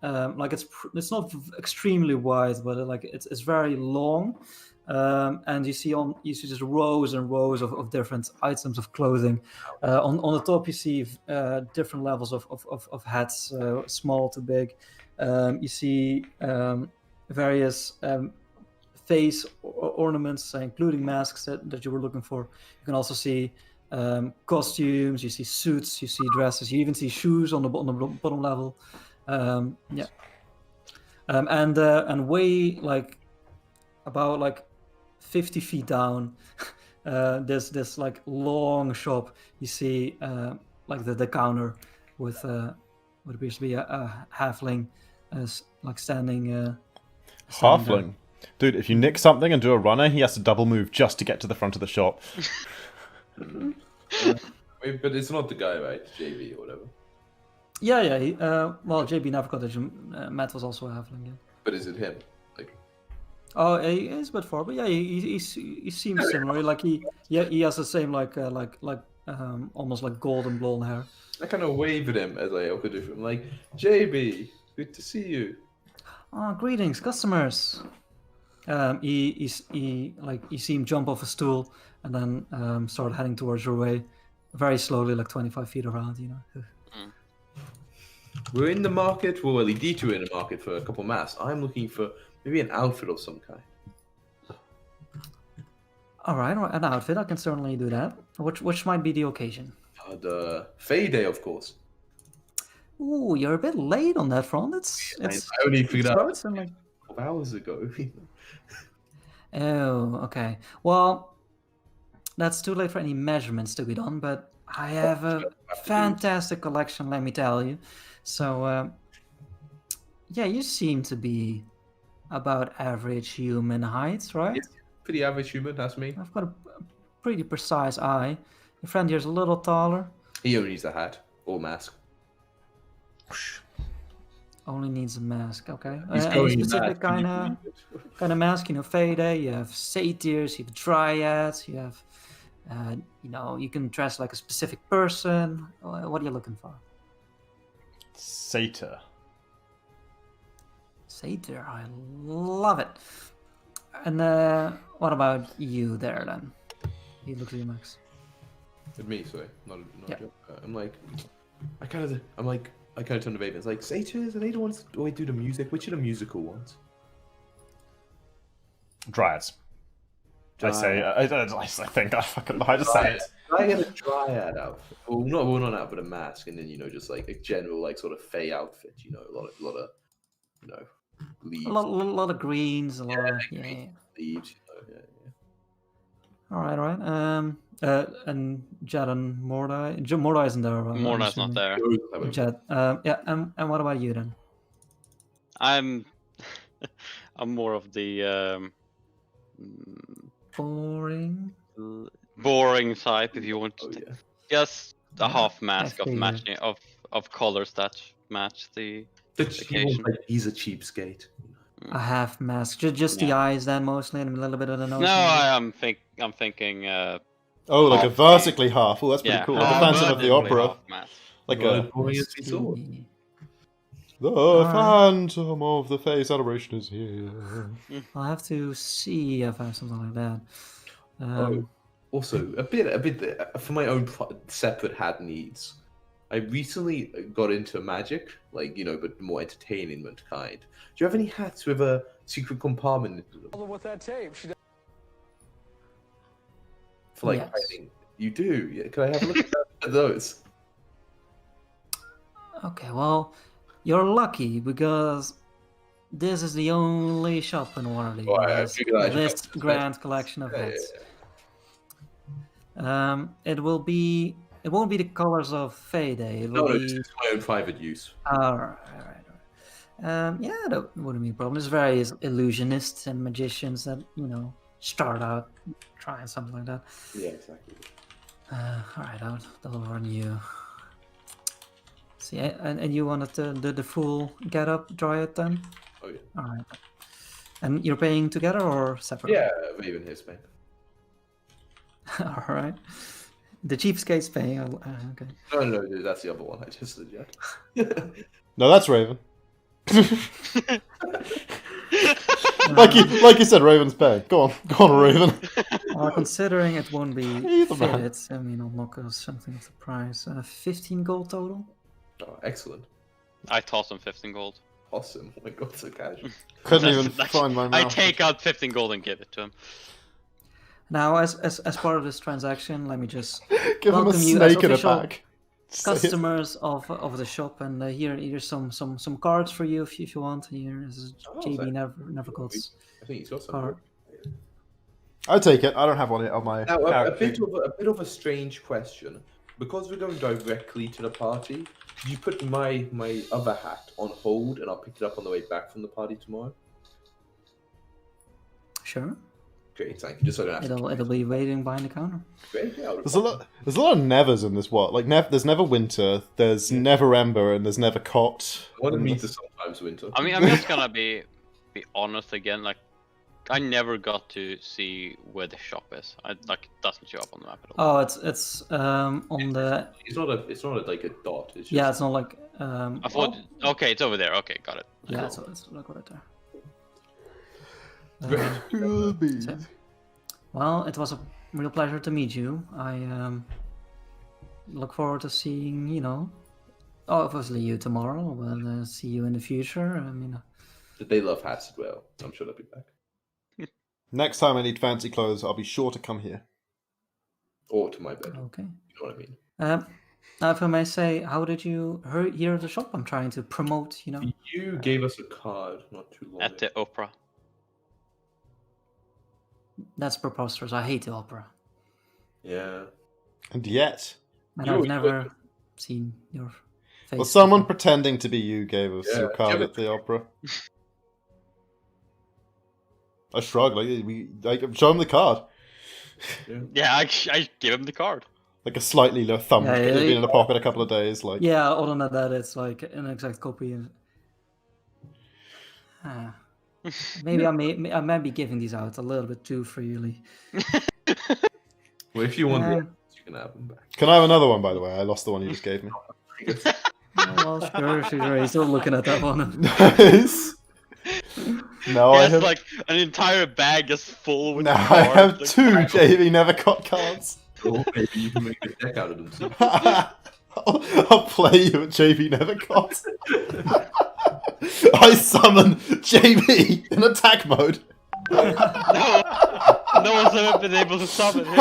like it's not extremely wide, but it's very long, and you see just rows and rows of different items of clothing. On the top, you see different levels of hats, small to big. You see various face ornaments, including masks that you were looking for. You can also see costumes, you see suits, you see dresses, you even see shoes on the bottom level. And way like about like 50 feet down, this like long shop. You see like the counter with what appears to be a halfling like standing. Halfling? Dude, if you nick something and do a runner, he has to double move just to get to the front of the shop. Wait, but it's not the guy, right? JB or whatever. Yeah. Well, JB Navrgot that you met was also a halfling. Yeah. But is it him? Oh, he is a bit far, but yeah, he seems similar. Like he has the same like almost like golden blonde hair. I kind of wave at him as I could do. I'm like, JB, good to see you. Oh, greetings, customers. He like you see him jump off a stool and then start heading towards your way, very slowly, like 25 feet around. We're in the market. Well, D2 are in the market for a couple masks. I'm looking for maybe an outfit of some kind. All right, an outfit. I can certainly do that. Which might be the occasion? The Fey Day, of course. Ooh, you're a bit late on that front. I only figured out like 12 hours ago. Oh, okay. Well, that's too late for any measurements to be done, but I have a fantastic collection, let me tell you. So, yeah, you seem to be about average human height, right? Yes, pretty average human, that's me. I've got a pretty precise eye. Your friend here's a little taller. He only needs a hat or mask. Only needs a mask, okay. He's Any going specific kind of mask? Fey Day, you have satyrs, you have dryads, you have, you can dress like a specific person. What are you looking for? Satyr. Satyr, I love it. And what about you there then? You look at you, Max. With me, sorry, not yeah. a joke. I kind of turn to Raven. It's like satyrs, are they the ones who always do the music? Which are the musical ones? Dryads. I say, I think I fucking, I just say it. I get a dryad outfit. Well, not out, but a mask, and then just like a general like sort of Fey outfit. A lot of leaves. A lot of greens, a lot of leaves. All right. And Jed and Mordai. Mordai isn't there. Mordai's not there. Jed. And what about you then? I'm more of the boring type, if you want to. Just a half mask of matching of colors that match the occasion. He's a cheapskate. A half mask, just the eyes then mostly, and a little bit of the nose. No, I'm thinking. Like a vertically half. Oh, that's pretty cool. Like a Phantom of the Opera. Like a. The Phantom of the Fey celebration is here. I'll have to see if I have something like that. Also, a bit for my own separate hat needs. I recently got into magic, but more entertainment kind. Do you have any hats with a secret compartment? With that tape, for hiding. You do? Yeah. Can I have a look at those? Okay, well, you're lucky because this is the only shop in Waterdeep that has this grand collection of hats. It won't be the colors of Fey Day. It's my own private use. All right. That wouldn't be a problem. There's various illusionists and magicians that start out trying something like that. Yeah, exactly. All right, that'll run you. See, and you wanted the full get up dryad then? Oh yeah. All right. And you're paying together or separately? Yeah, Raven here's paying. All right. The cheapskate's paying. Okay. No, dude, that's the other one. I just said yeah. No, that's Raven. like you said, Raven's paying. Go on, Raven. Well, considering it won't be fitted, I'll knock us something of the price. 15 gold total. Oh, excellent. I toss him 15 gold. Awesome. Oh my god, so casual. Couldn't even find my mouth. I take out 15 gold and give it to him. Now, as part of this transaction, let me just give him a snake in a bag. Customers of the shop, and here's some cards for you if you want. Here is JB Nevergold's card. I'll take it. I don't have one on my. Now, a bit of a strange question. Because we're going directly to the party, do you put my other hat on hold, and I'll pick it up on the way back from the party tomorrow? Sure. Great, thank you. Just so I don't have it'll be waiting behind the counter. Great, yeah, there's a lot of nevers in this. There's never winter, there's never ember, and there's never cot. One of means sometimes winter. I mean, I'm just gonna be honest again. I never got to see where the shop is. It doesn't show up on the map at all. Oh, it's on the. It's not like a dot. It's just... Yeah, it's not like. I thought. Okay, it's over there. Okay, got it. Yeah, it's like right there. So, well, it was a real pleasure to meet you. I look forward to seeing, obviously you tomorrow, but see you in the future. I mean, they love hats as well. I'm sure they'll be back. Next time I need fancy clothes, I'll be sure to come here. Or to my bed. okay. You know what I mean? Now, if I may say, how did you hear of the shop? I'm trying to promote, You gave us a card not too long At the opera. That's preposterous. I hate the opera. Yeah. And yet... And I've never seen your face. Well, someone pretending to be you gave us your card at the opera. I shrug, show him the card. Yeah, I give him the card. Like a slightly low thumb, it's been in the pocket a couple of days. Like yeah, other than that, it's like an exact copy. Maybe I might be giving these out a little bit too freely. Well, if you want them, you can have them back. Can I have another one, by the way? I lost the one you just gave me. Well, sure. He's still looking at that one. Nice. No, I have like an entire bag just full with. No, I have two JV Nevercott cards. Or maybe you can make a deck out of them too. I'll play you at JV Nevercott. I summon JV in attack mode. No one's ever been able to summon him.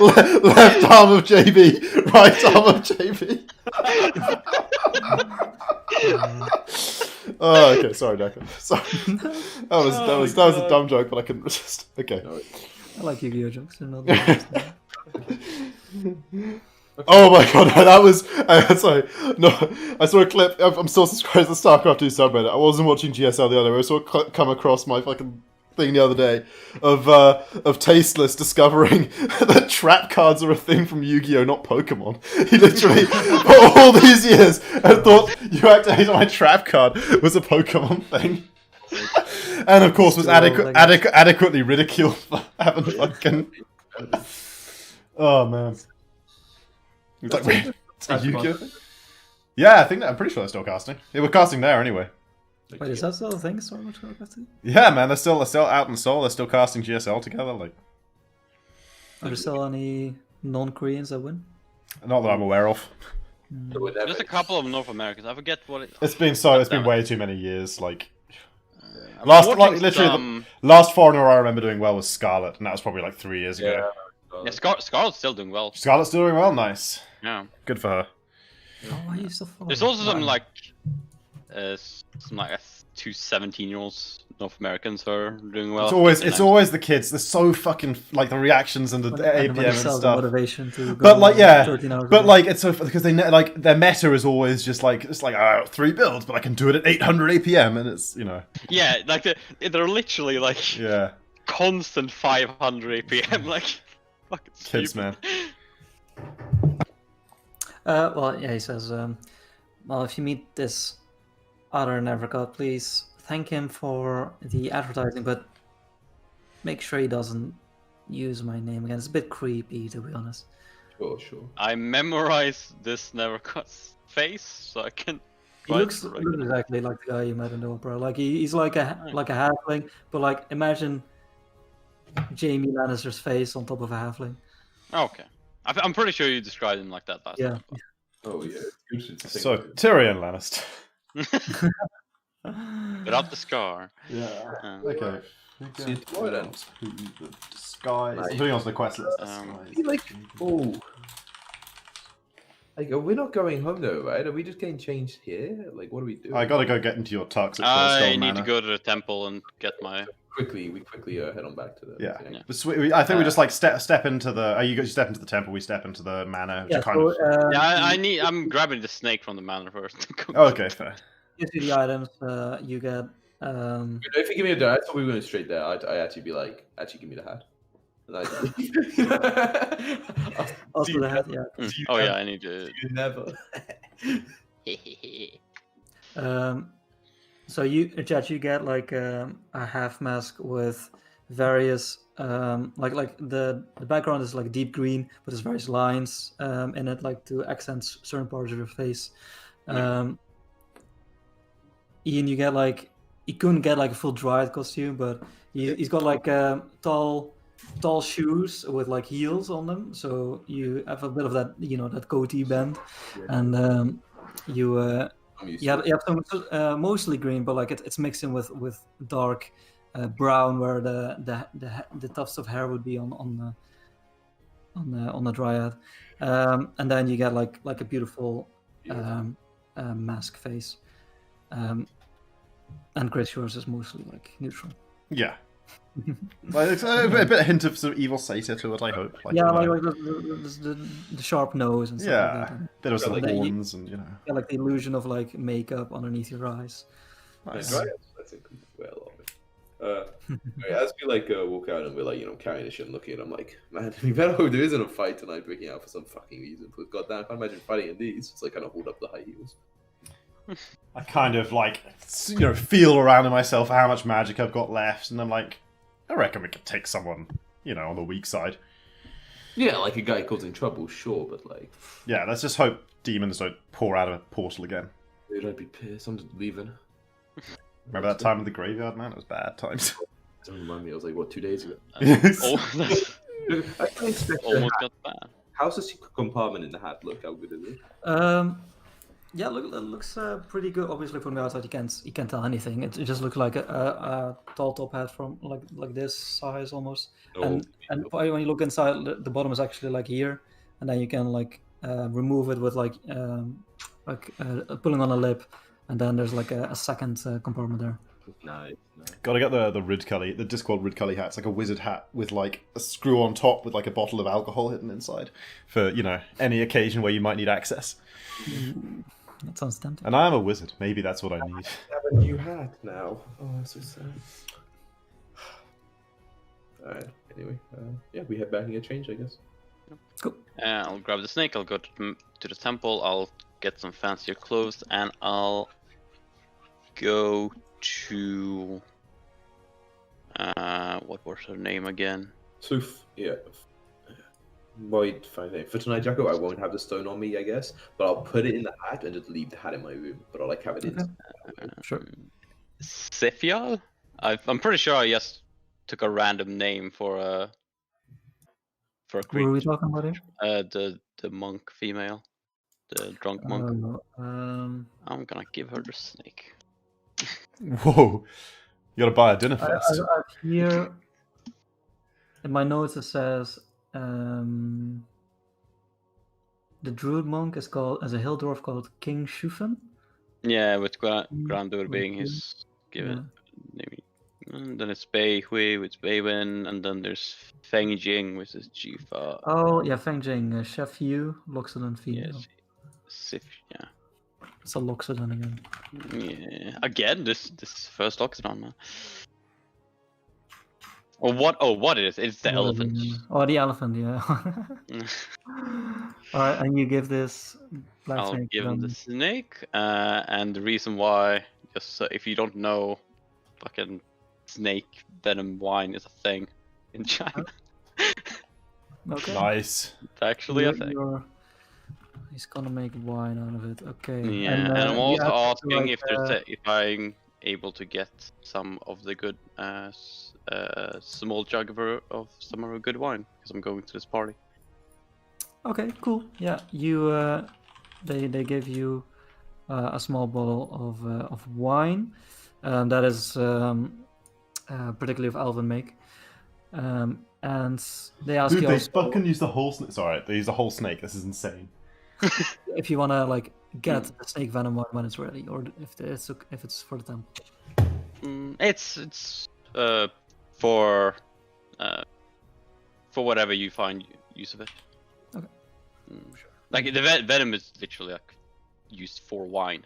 Left arm of JV, right arm of JV. Oh, okay. Sorry, Decker. Sorry. That was a dumb joke, but I couldn't resist. Okay. I like Yu-Gi-Oh jokes. Oh my god, that was... sorry. No, I saw a clip. I'm still subscribed to the StarCraft 2 subreddit. I wasn't watching GSL the other day. I saw it come across my fucking thing the other day of Tasteless discovering that trap cards are a thing from Yu-Gi-Oh, not Pokemon. He literally, for all these years, had thought you activate my trap card was a Pokemon thing. And of course was adequately ridiculed for having fucking... Oh man. It's like, wait, it's a Yu-Gi-Oh thing? Yeah, I'm pretty sure they're still casting. They were casting there anyway. Wait, is that still a thing? So much casting? Yeah, man, they're still out in Seoul. They're still casting GSL together. Like, are there still any non-Koreans that win? Not that I'm aware of. Just a couple of North Americans. I forget what It's been way too many years. Like, the last foreigner I remember doing well was Scarlet, and that was probably like 3 years ago. Yeah, Scarlet's still doing well. Scarlet's still doing well. Nice. Yeah. Good for her. Oh, I used to follow. There's also some 2 17-year-olds North Americans who are doing well. It's always the kids. They're so fucking the reactions and the APM and stuff. Motivation to go but it's so because they their meta is always just it's 3 builds, but I can do it at 800 APM, and it's Yeah, they're literally constant 500 APM fucking kids, stupid. Man. Well, yeah, he says, well, if you meet this other Nevercott, please thank him for the advertising, but make sure he doesn't use my name again. It's a bit creepy, to be honest. Sure. I memorized this Nevercott's face, so I can... He looks exactly like the guy you met in the opera. He's like a halfling, but imagine Jaime Lannister's face on top of a halfling. Okay. I'm pretty sure you described him like that last time. Oh yeah. So Tyrion Lannister. Without the scar. Yeah. Okay. See you tomorrow then. Sky. I'm putting on the quest list. We're not going home though, right? Are we just getting changed here? What do we do? I gotta go get into your tux. I need to go to the temple and get my... We quickly head on back to the... Yeah. I think we just step into the... you step into the temple, we step into the manor. I'm grabbing the snake from the manor first. Okay, fair. You see the items, you get... If you give me a die, I thought we were going straight there. I'd actually be actually give me the hat. Also the hat, yeah. Oh yeah, I need to... You never. So Judge, you get a half mask with various the background is deep green, but there's various lines in it to accent certain parts of your face. Ian, you get he couldn't get like a full dryad costume, but he's got like tall shoes with like heels on them, so you have a bit of that, that goatee bend, and you have some mostly green, but like it's mixed in with dark brown, where the tufts of hair would be on the dryad, and then you get like a beautiful mask face, and Chris, yours is mostly like neutral. Yeah. Like, it's a bit of hint of sort of evil satyr to it, I hope. Like, yeah, like the sharp nose and stuff like that. And bit of some horns and yeah, like the illusion of like makeup underneath your eyes. Nice. I think well of it. As we like walk out and we're like carrying the shit and looking, I'm like, man, we better hope there isn't a fight tonight breaking out for some fucking reason. Because goddamn, I can't imagine fighting in these. It's like kind of hold up the high heels. I kind of like feel around in myself how much magic I've got left, and I'm like, I reckon we could take someone on the weak side. Yeah, like a guy causing trouble, sure, but like... Yeah, let's just hope demons don't pour out of a portal again. Dude, I'd be pissed. I'm just leaving. Remember that time in the graveyard, man? It was bad times. Don't remind me. I was like, what, 2 days ago? I almost got bad. How's the secret compartment in the hat look? How good is it? Yeah, look, it looks pretty good. Obviously, from the outside, you can't tell anything. It just looks like a tall top hat from like this size almost. And when you look inside, the bottom is actually like here, and then you can like remove it with like pulling on a lip, and then there's like a second compartment there. Nice. Gotta get the Ridcully, the Discworld Ridcully hat. It's like a wizard hat with like a screw on top with like a bottle of alcohol hidden inside for any occasion where you might need access. That sounds tempting. And I am a wizard. Maybe that's what I need. I have a new hat now. Oh, that's so sad. Alright, anyway. Yeah, we head back and get changed, I guess. Cool. I'll grab the snake, I'll go to the temple, I'll get some fancier clothes, and I'll go to... what was her name again? Soof, yeah. Might find it. For tonight, Jacko, I won't have the stone on me, I guess, but I'll put it in the hat and just leave the hat in my room. But I'll like have it in. Sure. Siphial? I'm pretty sure I just took a random name for a creature. Who are we talking about here? The monk female, the drunk monk. I'm gonna give her the snake. Whoa! You gotta buy a dinner first. I have here in my notes it says. The druid monk is a hill dwarf called King Shufen. Yeah, with Grandur being his given name. And then it's Bei Hui with Beiwen, and then there's Feng Jing with his Jifa. Oh yeah, Feng Jing, Chef Yu, Loxodon female. Yes, Sif, yeah. It's a Loxodon again. Yeah, again, this first Loxodon, man. Or what? Oh, what it is? It's the elephant. Oh, the elephant, yeah. Alright, and you give this black snake. I'll give him the snake, and the reason why, just so if you don't know, fucking snake venom wine is a thing in China. Okay. Nice. It's actually a thing. He's gonna make wine out of it. Okay. Yeah, and I'm also asking if I'm able to get some of the good small jug of some of the good wine because I'm going to this party. Okay, cool. Yeah, you they gave you a small bottle of wine that is particularly of elven make, and they ask you. Dude, they fucking use the whole snake. Sorry, they use the whole snake. This is insane. If you wanna like get the snake venom wine when it's ready, or if it's for the temple. It's for whatever you find use of it. Okay. Sure. Like the venom is literally like used for wine.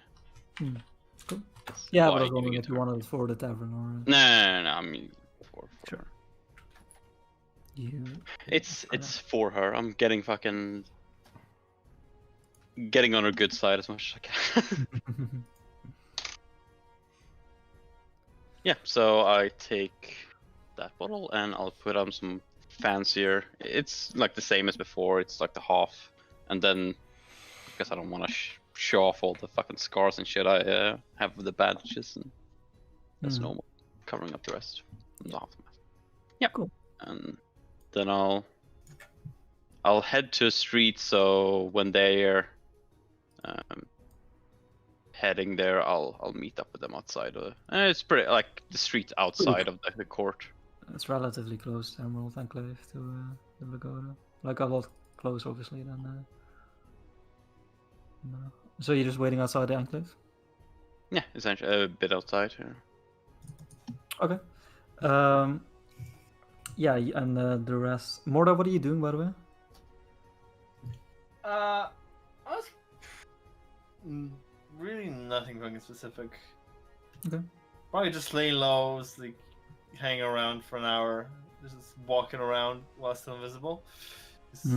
Cool. Yeah, but I was wondering if you wanted it for the tavern or. No. I mean, for sure. It's for her. I'm getting on her good side as much as I can. Yeah, so I take that bottle and I'll put on some fancier. It's like the same as before. It's like the half, and then because I don't want to show off all the fucking scars and shit I have with the bandages. And... as normal, covering up the rest of the aftermath. Yep. Cool. And then I'll head to a street. So when they're heading there, I'll meet up with them outside. It's pretty like the street outside of the court. It's relatively close to Emerald Enclave to the Pagoda. Like a lot closer, obviously, than. So you're just waiting outside the Enclave? Yeah, essentially a bit outside here. Okay. Yeah, and the rest. Morda, what are you doing, by the way? I was really nothing fucking specific. Okay. Probably just laying low, just, like hanging around for an hour, just walking around while still invisible, just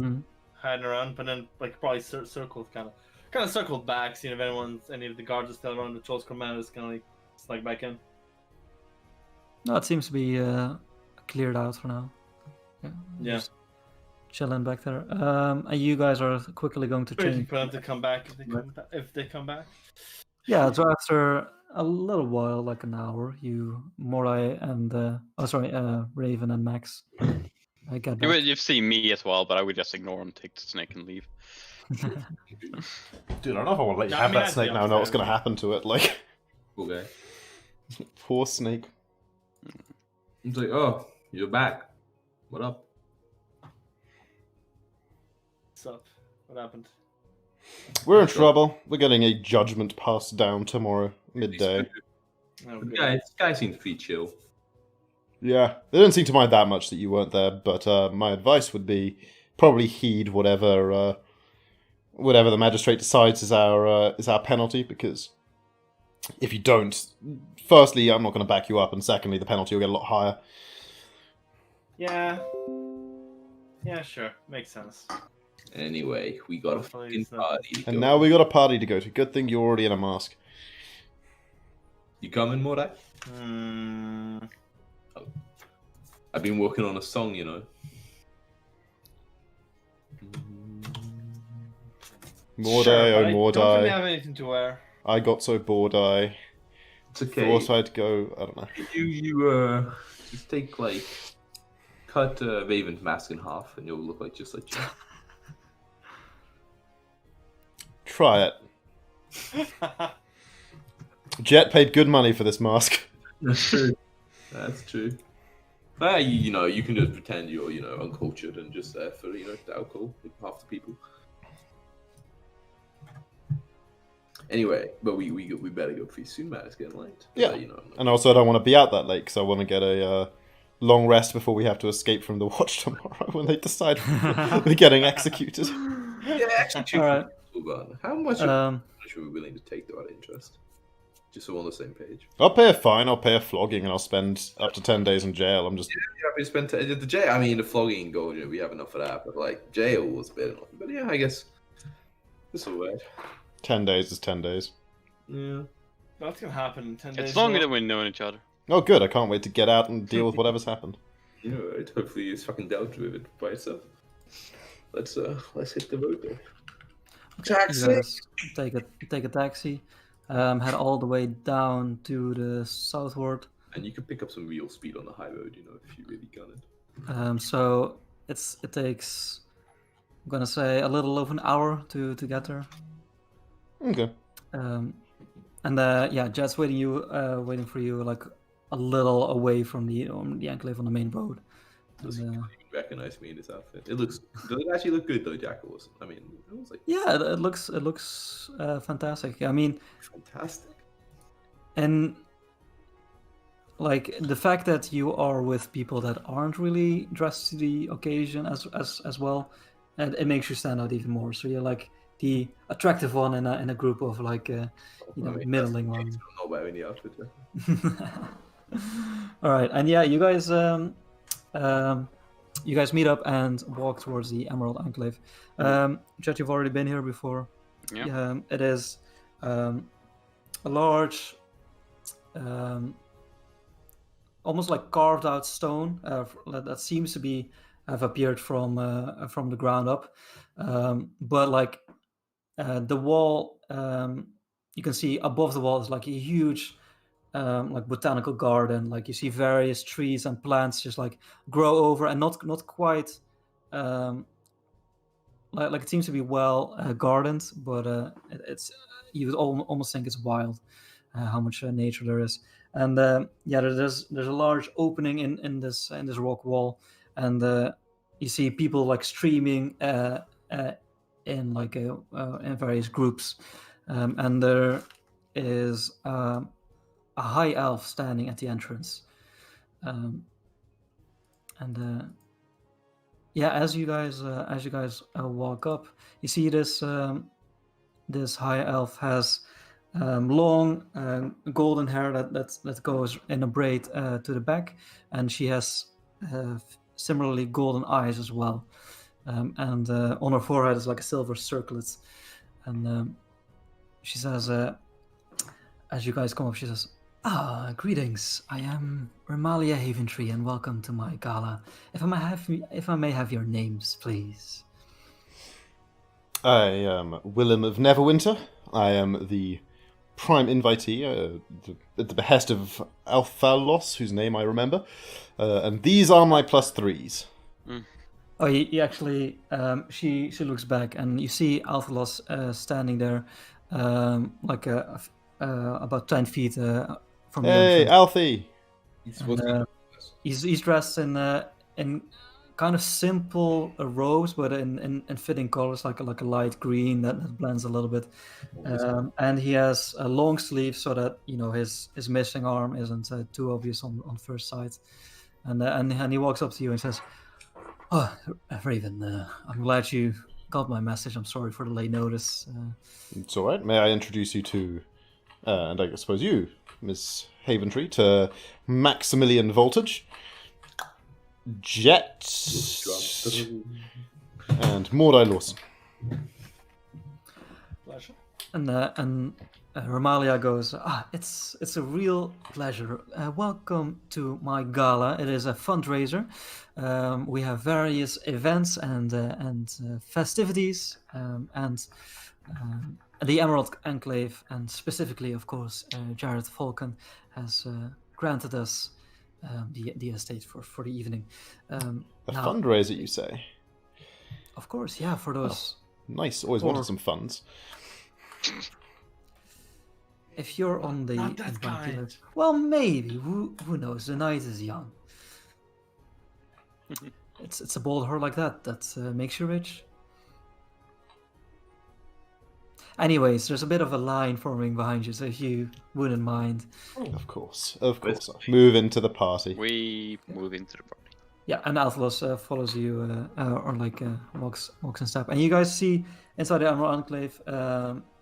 hiding around. But then like probably circled, kind of circled back, seeing if any of the guards are still around. The trolls come out, just kind of like slide back in. No, it seems to be cleared out for now. Yeah. Just chilling back there. And you guys are quickly going to Waiting change. for them to come back if they come back. Yeah, so after a little while, like an hour, Morai and Raven and Max get back. You've seen me as well, but I would just ignore him, take the snake, and leave. Dude, I don't know if I want to let you have that snake now. I know what's going to happen to it. Like, Okay. Poor snake. It's like, oh, you're back. What up? What's up? What happened? We're in trouble. We're getting a judgment passed down tomorrow, midday. Oh, This guy seems pretty chill. Yeah, they didn't seem to mind that much that you weren't there, but my advice would be probably heed whatever the magistrate decides is our penalty, because if you don't, firstly, I'm not going to back you up, and secondly, the penalty will get a lot higher. Yeah, sure, makes sense. Anyway, we got a fucking party. And now we got a party to go to. Good thing you're already in a mask. You coming, Morai? Oh. I've been working on a song, you know. Mordai, Sure, oh I Mordai. don't really have anything to wear. I got so bored. It's okay. Thought I'd go. I don't know. You just take cut Raven's mask in half, and you'll look like just like Jet. Try it. Jet paid good money for this mask. That's true. That's true. But you can just pretend you're uncultured and just there for the alcohol with half the people. Anyway, but we better go pretty soon, man. It's getting late. Yeah. And also, I don't want to be out that late because I want to get a long rest before we have to escape from the watch tomorrow when they decide we're getting executed. Yeah, executed. All right. How much are we willing to take out of interest? Just so we're on the same page. I'll pay a fine. I'll pay a flogging, and I'll spend up to 10 days in jail. I'm just. Yeah, we spent the jail. I mean, the flogging and gold. We have enough of that, but jail was a bit. But yeah, I guess it's alright. 10 days is 10 days. Yeah. That's gonna happen in 10 days. It's longer than we know each other. Oh, good. I can't wait to get out and deal with whatever's happened. You know, right? Hopefully, it's fucking dealt with it by itself. Let's hit the road there. Taxi. You guys take a taxi. Head all the way down to the southward. And you can pick up some real speed on the high road, if you really gun it. So it takes, I'm gonna say, a little over an hour to get there. Okay. Jet's waiting for you, like a little away from the enclave on the main road. Does he even recognize me in this outfit? Does it actually look good though, Jackal? I mean, it was like. Yeah, it looks fantastic. I mean, fantastic. And like the fact that you are with people that aren't really dressed to the occasion as well, and it makes you stand out even more. So you're like the attractive one in a group of middling ones. I'm not wearing the outfit. All right, and yeah, you guys meet up and walk towards the Emerald Enclave. Jet, you've already been here before. Yeah. It is a large, almost like carved out stone that seems to have appeared from the ground up. But like the wall, you can see above the wall is like a huge like botanical garden. Like you see various trees and plants just like grow over, and not quite like it seems to be well gardened, but it's you would almost think it's wild how much nature there is. And there's a large opening in this rock wall, and you see people like streaming in like in various groups, and there is a high elf standing at the entrance, and as you guys walk up, you see this this high elf has long golden hair that goes in a braid to the back, and she has similarly golden eyes as well, and on her forehead is like a silver circlet, and she says, as you guys come up, she says, greetings. I am Remalia Haventree, and welcome to my gala. If I may have your names, please. I am Willem of Neverwinter. I am the prime invitee, at the behest of Althalos, whose name I remember. And these are my +3s. Oh, he actually, she looks back, and you see Althalos standing there, like about 10 feet from the Hey, entrance. Alfie! He's dressed in kind of simple robes, but in fitting colors, like a light green that blends a little bit. And he has a long sleeve so that his missing arm isn't too obvious on first sight. And he walks up to you and says, "Oh, Raven, I'm glad you got my message. I'm sorry for the late notice." It's all right. May I introduce you to, and I suppose you, Miss Haventree, to Maximilian Voltage, Jet, and Mordai Lawson. Pleasure. And Remalia goes, it's a real pleasure. Welcome to my gala. It is a fundraiser. We have various events and festivities, and the Emerald Enclave, and specifically, of course, Jared Falcon has granted us the estate for the evening. Fundraiser, you say? Of course, yeah, for those. Nice. Always wanted some funds. If you're on the Not that invite kind. list, well, maybe. Who knows? The night is young. It's a bold heart like that makes you rich. Anyways, there's a bit of a line forming behind you, so if you wouldn't mind. Of course. I'll move into the party. We move into the party. Yeah, and Althalos follows you, or like walks in step, and you guys see inside the Emerald Enclave.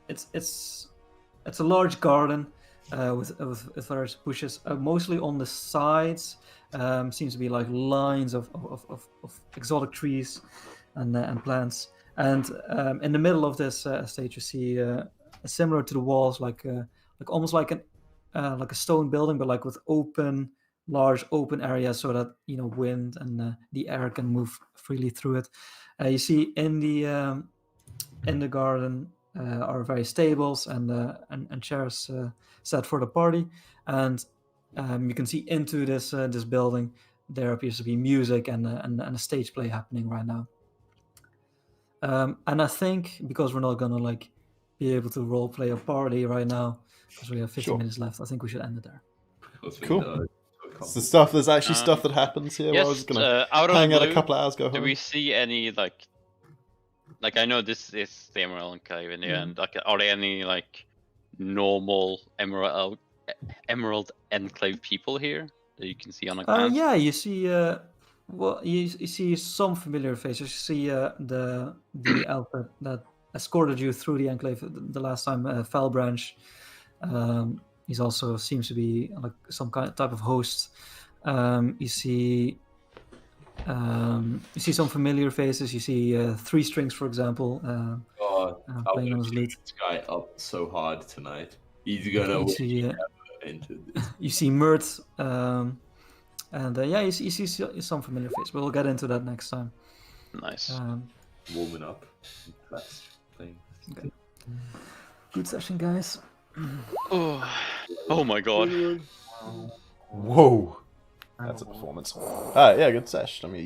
It's a large garden with various bushes, mostly on the sides. Seems to be like lines of exotic trees and plants. And in the middle of this estate, you see similar to the walls, like almost like a stone building, but like with large open areas, so that wind and the air can move freely through it. You see in the garden are various tables and chairs set for the party, and you can see into this building. There appears to be music and a stage play happening right now. And I think because we're not gonna be able to role play a party right now, because we have 15 minutes left, I think we should end it there. Cool. It's the stuff. There's actually stuff that happens here. Yes, I was gonna out of hang the out a blue, couple of hours, go do home. we see any like I know this is the Emerald Enclave in the end. Like, are there any normal Emerald Enclave people here that you can see on a glance? Yeah, you see. You see some familiar faces. You see the elf that escorted you through the enclave the last time, Fellbranch. He's also seems to be like some type of host. You see some familiar faces. You see Three Strings, for example, playing on his lute. This guy up so hard tonight. He's gonna win into this. You see Mert, and you see some familiar faces. We'll get into that next time. Nice. Warming up. That's playing. Okay. Good session, guys. Oh. Oh my god. Whoa. That's a performance. Yeah, good sesh. I mean,